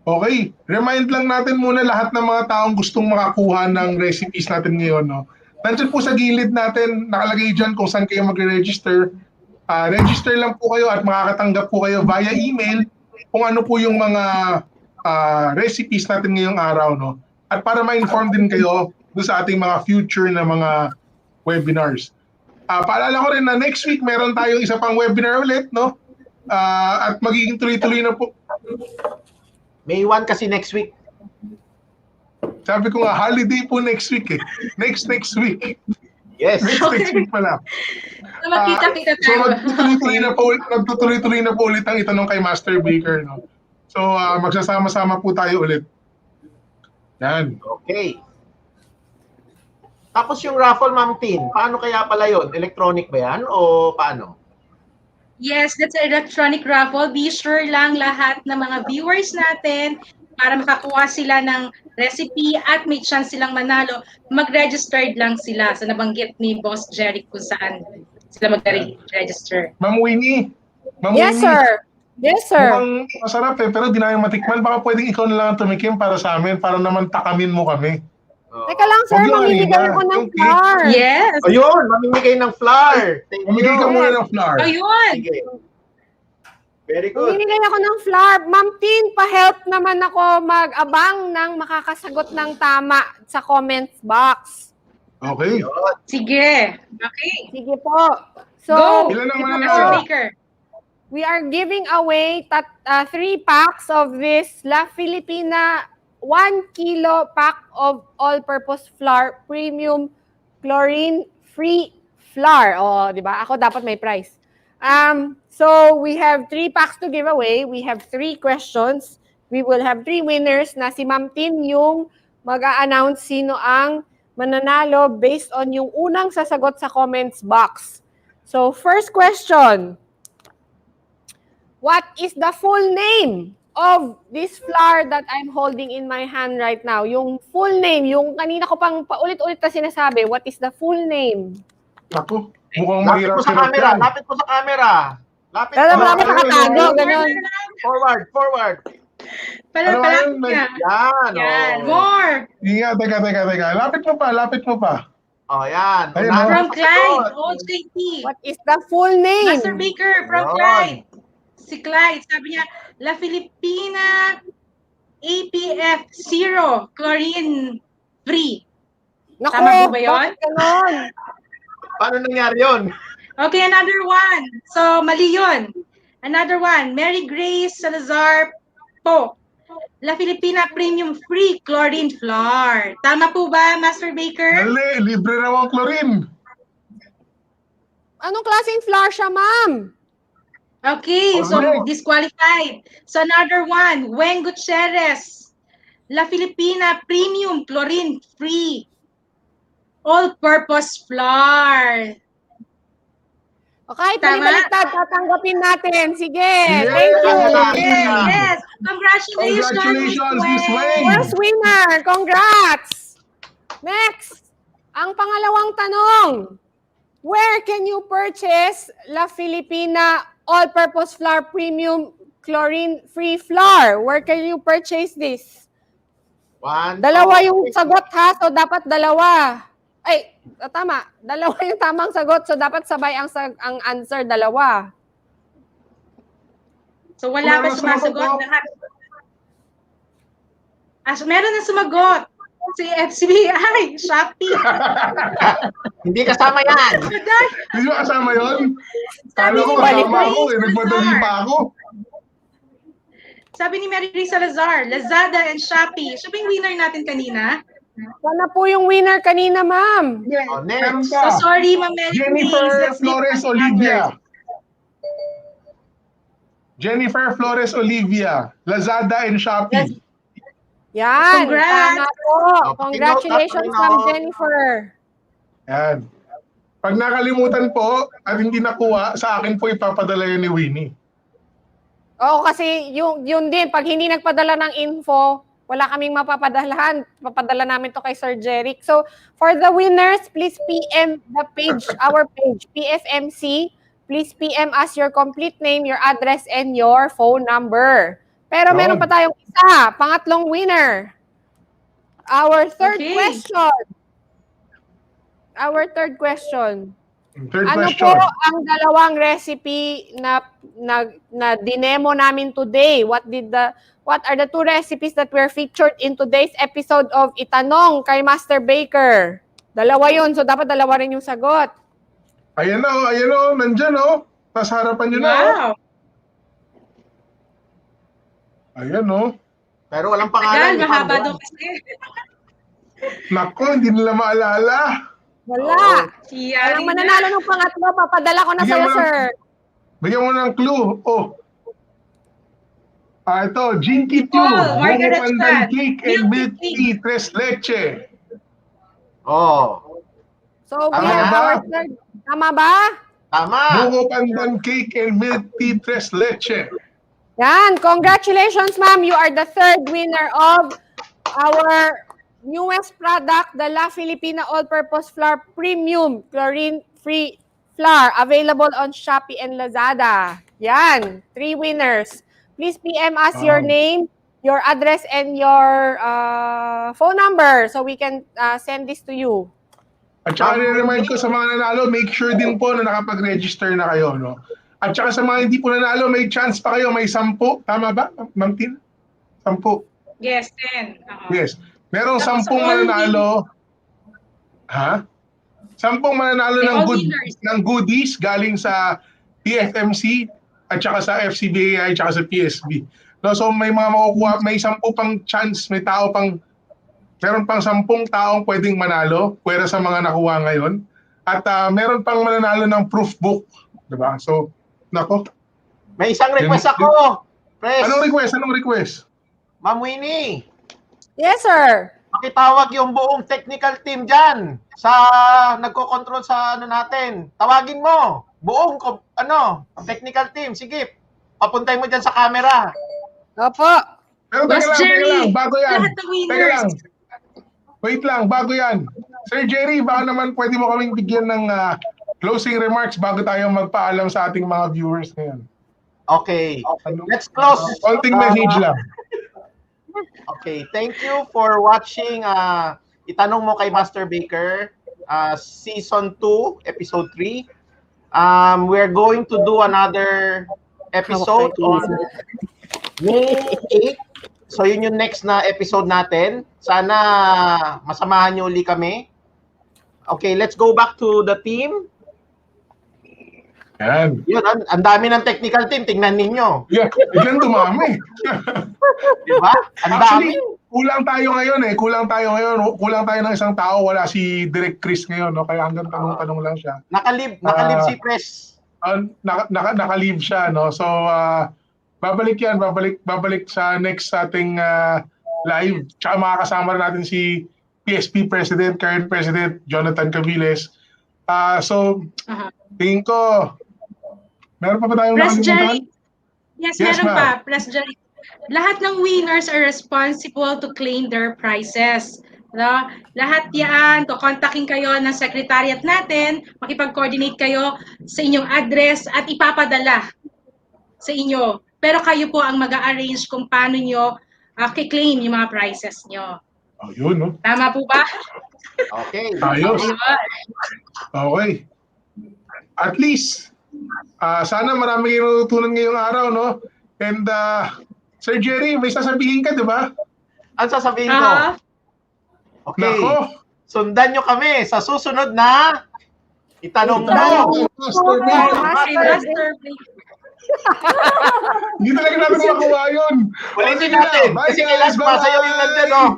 Speaker 4: Okay. Remind lang natin muna lahat ng mga taong gustong makakuha ng recipes natin ngayon. No? Nandiyan po sa gilid natin, nakalagay dyan kung saan kayo mag-register. Register lang po kayo at makakatanggap po kayo via email kung ano po yung mga recipes natin ngayong araw. No? At para ma-inform din kayo sa ating mga future na mga webinars. Paalala ko rin na next week meron tayong isa pang webinar ulit. No? At magiging tuloy-tuloy na po.
Speaker 7: May 1 kasi next week.
Speaker 4: Sabi ko nga, holiday po next week eh. Next week.
Speaker 7: Yes.
Speaker 4: Next week pala.
Speaker 5: So, magkita-kita
Speaker 4: So,
Speaker 5: tayo.
Speaker 4: magtutuloy-tuloy na po ulit ang itanong kay Master Baker. No? So, magsasama-sama po tayo ulit. Yan.
Speaker 7: Okay. Tapos yung raffle, Ma'am Tin, paano kaya pala yun? Electronic ba yan o paano?
Speaker 5: Yes, that's an electronic raffle. Be sure lang lahat ng mga viewers natin para makakuha sila ng recipe at may chance silang manalo, mag-registered lang sila sa nabanggit ni Boss Jerry kung saan sila mag-register.
Speaker 4: Ma'am Winnie.
Speaker 6: Yes, sir. Yes, sir.
Speaker 4: Mukhang masarap eh, pero di namin matikman. Baka pwedeng ikaw na lang tumikim para sa amin, para naman takamin mo kami.
Speaker 6: Teka lang, sir.
Speaker 4: Huwag yung
Speaker 6: Mamimigay
Speaker 4: halina.
Speaker 6: ako ng
Speaker 4: Yung cake.
Speaker 6: flour.
Speaker 5: Yes!
Speaker 7: Ayun, mamimigay ng flour. Thank
Speaker 4: Mamigay ka
Speaker 7: you.
Speaker 4: muna ng flour.
Speaker 5: Ayun!
Speaker 7: Sige. Very good.
Speaker 6: Mamimigay ako ng flour. Ma'am Tin, pa-help naman ako mag-abang ng makakasagot ng tama sa comments box.
Speaker 4: Okay.
Speaker 7: Ayun.
Speaker 5: Sige. Okay.
Speaker 6: Sige po. So,
Speaker 5: Go!
Speaker 4: Ilan ang
Speaker 5: Ito,
Speaker 4: mananalo?
Speaker 5: Master Baker.
Speaker 6: we are giving away 3 packs of this La Filipina 1 kilo pack of all-purpose flour, premium chlorine-free flour. Oh, di ba? Ako dapat may price. So we have 3 packs to give away. We have 3 questions. We will have 3 winners na si Ma'am Tin yung mag-a-announce sino ang mananalo based on yung unang sasagot sa comments box. So first question. What is the full name of this flour that I'm holding in my hand right now? Yung full name, yung kanina ko pang paulit-ulit na sinasabi, what is the full name?
Speaker 4: Ako, mukhang
Speaker 7: Lapit
Speaker 4: mahirap
Speaker 7: mo sa camera. Lapit mo sa camera. Lapit
Speaker 6: Kaya
Speaker 7: mo.
Speaker 6: marami nakatago, gano'n.
Speaker 7: Forward.
Speaker 4: Ano
Speaker 5: Palapit
Speaker 4: yun?
Speaker 5: niya.
Speaker 7: Yan.
Speaker 5: Yan.
Speaker 7: Oh.
Speaker 5: More.
Speaker 4: Teka. Lapit mo pa.
Speaker 7: Oh, yan.
Speaker 4: Ayun,
Speaker 7: Unahan
Speaker 5: From
Speaker 7: mo sa
Speaker 5: Clyde.
Speaker 7: sagot.
Speaker 5: OJT.
Speaker 6: What is the full name?
Speaker 5: Master Baker from
Speaker 7: Yun.
Speaker 5: Clyde. Si Clyde, sabi niya, La Filipina APF 0 chlorine free.
Speaker 6: Naku,
Speaker 5: Tama po ba yun?
Speaker 6: bakit ganon?
Speaker 7: Paano nangyari yun?
Speaker 5: Okay, another one. So, mali yun. Another one. Mary Grace Salazar po. La Filipina Premium Free Chlorine Flour. Tama po ba, Master Baker?
Speaker 4: Dali, libre raw ang chlorine.
Speaker 6: Anong klaseng flour siya, ma'am?
Speaker 5: Okay, so
Speaker 4: Alright.
Speaker 5: disqualified. So another one, Weng Gutierrez, La Filipina Premium Chlorine Free All-Purpose Flour.
Speaker 6: Okay,
Speaker 5: Tama?
Speaker 6: palibaliktad, tatanggapin natin. Sige,
Speaker 4: Yay!
Speaker 6: thank you.
Speaker 5: Yes. Congratulations,
Speaker 4: Congratulations, Miss Weng.
Speaker 6: First winner, congrats! Next, ang pangalawang tanong. Where can you purchase La Filipina All-Purpose Flour Premium Chlorine-Free Flour? Where can you purchase this? Dalawa yung sagot ha, so dapat dalawa. Ay, tama. Dalawa yung tamang sagot, so dapat sabay ang answer, dalawa.
Speaker 5: So wala pa sumasagot. So meron na sumagot. Si FCBAI, Shopee.
Speaker 7: Hindi kasama yan.
Speaker 4: Hindi mo kasama yun?
Speaker 5: Sabi
Speaker 4: Kala ko
Speaker 5: ni
Speaker 4: kasama
Speaker 5: Mary
Speaker 4: ako, nagmadali pa ako.
Speaker 5: Sabi ni Mary Salazar, Lazada and Shopee. Siya ba yung winner natin kanina?
Speaker 6: Wala po yung winner kanina, ma'am.
Speaker 7: Oh,
Speaker 4: Meron
Speaker 7: next.
Speaker 4: ka.
Speaker 5: So sorry, Ma'am Mary.
Speaker 4: Jennifer
Speaker 5: Let's give
Speaker 4: Flores
Speaker 5: her
Speaker 4: Olivia. Jennifer Flores Olivia, Lazada and Shopee.
Speaker 6: Yan,
Speaker 5: Congrats!
Speaker 6: tama po.
Speaker 7: Oh,
Speaker 6: Congratulations,
Speaker 7: Pinoy,
Speaker 6: Ma'am
Speaker 7: Pinoy.
Speaker 6: Jennifer.
Speaker 4: Yan. Pag nakalimutan po at hindi nakuha, sa akin po ipapadala yun ni Winnie.
Speaker 6: Oo, kasi yun din, pag hindi nagpadala ng info, wala kaming mapapadalahan. Papadala namin to kay Sir Jeric. So, for the winners, please PM the page, our page, PFMC. Please PM us your complete name, your address, and your phone number. Pero meron pa tayong isa, pangatlong winner. Our third question. Our third question.
Speaker 4: Third
Speaker 6: Ano
Speaker 4: question.
Speaker 6: po ang dalawang recipe na dinemo namin today? What are the two recipes that were featured in today's episode of Itanong kay Master Baker? Dalawa yun, so dapat dalawa rin yung sagot.
Speaker 4: Ayan o, nandyan o. Nasa harapan nyo na o.
Speaker 5: Wow.
Speaker 4: Ayan o.
Speaker 7: Pero walang
Speaker 5: Tagal,
Speaker 7: pangalan.
Speaker 5: mahaba daw kasi.
Speaker 4: Nako, hindi nila maalala.
Speaker 6: Wala.
Speaker 5: Si
Speaker 6: Walang mananalo ng pangatlo, papadala ko na
Speaker 4: Bigyan
Speaker 6: sa'yo,
Speaker 4: mo ng-
Speaker 6: sir.
Speaker 4: Bigyan mo ng clue. Oh. Ito, Jinky Q,
Speaker 5: Nicole,
Speaker 4: Bungo
Speaker 5: Margaret
Speaker 4: Pandan
Speaker 5: Chat,
Speaker 4: Cake and
Speaker 5: Milk
Speaker 4: Milk Tea, Tres Leche.
Speaker 7: Oh,
Speaker 6: So, we
Speaker 4: Tama
Speaker 6: have
Speaker 4: ba?
Speaker 6: our third. Tama ba?
Speaker 7: tama.
Speaker 4: Bungo Pandan Cake and Milk Tea, Tres Leche.
Speaker 6: Yan. Congratulations, ma'am. You are the third winner of our newest product, the La Filipina All-Purpose Flour Premium Chlorine-Free Flour, available on Shopee and Lazada. Yan. 3 winners. Please PM us your name, your address, and your phone number so we can send this to you.
Speaker 4: At saka nire-remind ko sa mga nanalo, make sure din po na nakapag-register na kayo. No? At saka sa mga hindi po nanalo, may chance pa kayo, may 10. Tama ba, Ma'am Tin? 10.
Speaker 5: Yes, 10.
Speaker 4: Yes. Merong
Speaker 5: Tapos
Speaker 4: 10 mananalo. Ha? 10 mananalo
Speaker 5: May
Speaker 4: ng
Speaker 5: all winners.
Speaker 4: ng goodies galing sa PFMC at saka sa FCBAI at saka sa PSB. No, so may mga makukuha, may 10 pang chance, meron pang 10 taong pwedeng manalo, pwera sa mga nakuha ngayon. At meron pang mananalo ng proof book, 'di ba? So, nako.
Speaker 7: May isang request ako. Pres,
Speaker 4: Anong request?
Speaker 7: Ma'am Winnie,
Speaker 6: Yes, sir.
Speaker 7: pakitawag yung buong technical team dyan sa nagko-control sa natin. Tawagin mo. Buong technical team. Sige. Papuntay mo dyan sa camera.
Speaker 6: Opo.
Speaker 4: Pero
Speaker 5: Boss
Speaker 4: teka
Speaker 5: Jerry,
Speaker 4: lang, bago yan.
Speaker 5: lahat ng winners.
Speaker 4: Teka lang. Wait lang, bago yan. Sir Jerry, baka naman pwede mo kaming bigyan ng closing remarks bago tayo magpaalam sa ating mga viewers ngayon.
Speaker 7: Okay. Let's close.
Speaker 4: Konting message lang.
Speaker 7: Okay. Thank you for watching Itanong Mo kay Master Baker, Season 2, Episode 3. We're going to do another episode on May 8. So yun yung next na episode natin. Sana masamahan nyo uli kami. Okay, let's go back to the team.
Speaker 4: Yan.
Speaker 7: Yun, ang dami ng technical team. Tingnan ninyo.
Speaker 4: Yeah, biglang dumami.
Speaker 7: Diba? Ang dami.
Speaker 4: Actually, kulang tayo ngayon. Kulang tayo ng isang tao. Wala si Direk Chris ngayon. No? Kaya hanggang tanong-tanong lang siya.
Speaker 7: Nakalib si Press.
Speaker 4: naka-leave siya, no? So, babalik yan, babalik sa next ating live. Tsaka makakasama natin si PSP President, current President Jonathan Caviles. So, tingin ko, meron pa ba tayong
Speaker 5: Press
Speaker 4: nakalimutan?
Speaker 5: Yes,
Speaker 4: Yes,
Speaker 5: meron
Speaker 4: ma'am.
Speaker 5: pa. Press Jerry. Lahat ng winners are responsible to claim their prizes. No? Lahat yan, kukontakin kayo ng secretariat natin, makipag-coordinate kayo sa inyong address at ipapadala sa inyo. Pero kayo po ang mag-a-arrange kung paano nyo kiklaim yung mga prizes nyo.
Speaker 4: Oh, yun, no?
Speaker 5: Tama po ba?
Speaker 7: Okay.
Speaker 4: Ayos.
Speaker 5: Ayun.
Speaker 4: Okay. At least, sana marami kayong natutunan ngayong araw, no? And, Sir Jerry, may sasabihin ka, di ba?
Speaker 7: Ang sasabihin ko? Okay.
Speaker 4: Nako.
Speaker 7: Sundan nyo kami sa susunod na Itanong
Speaker 4: Itanong.
Speaker 7: Mo.
Speaker 5: Master
Speaker 4: Hindi talaga natin makuha yun.
Speaker 7: Ulitin natin. Kasi kailan sumasayaw yung nandyan, oh.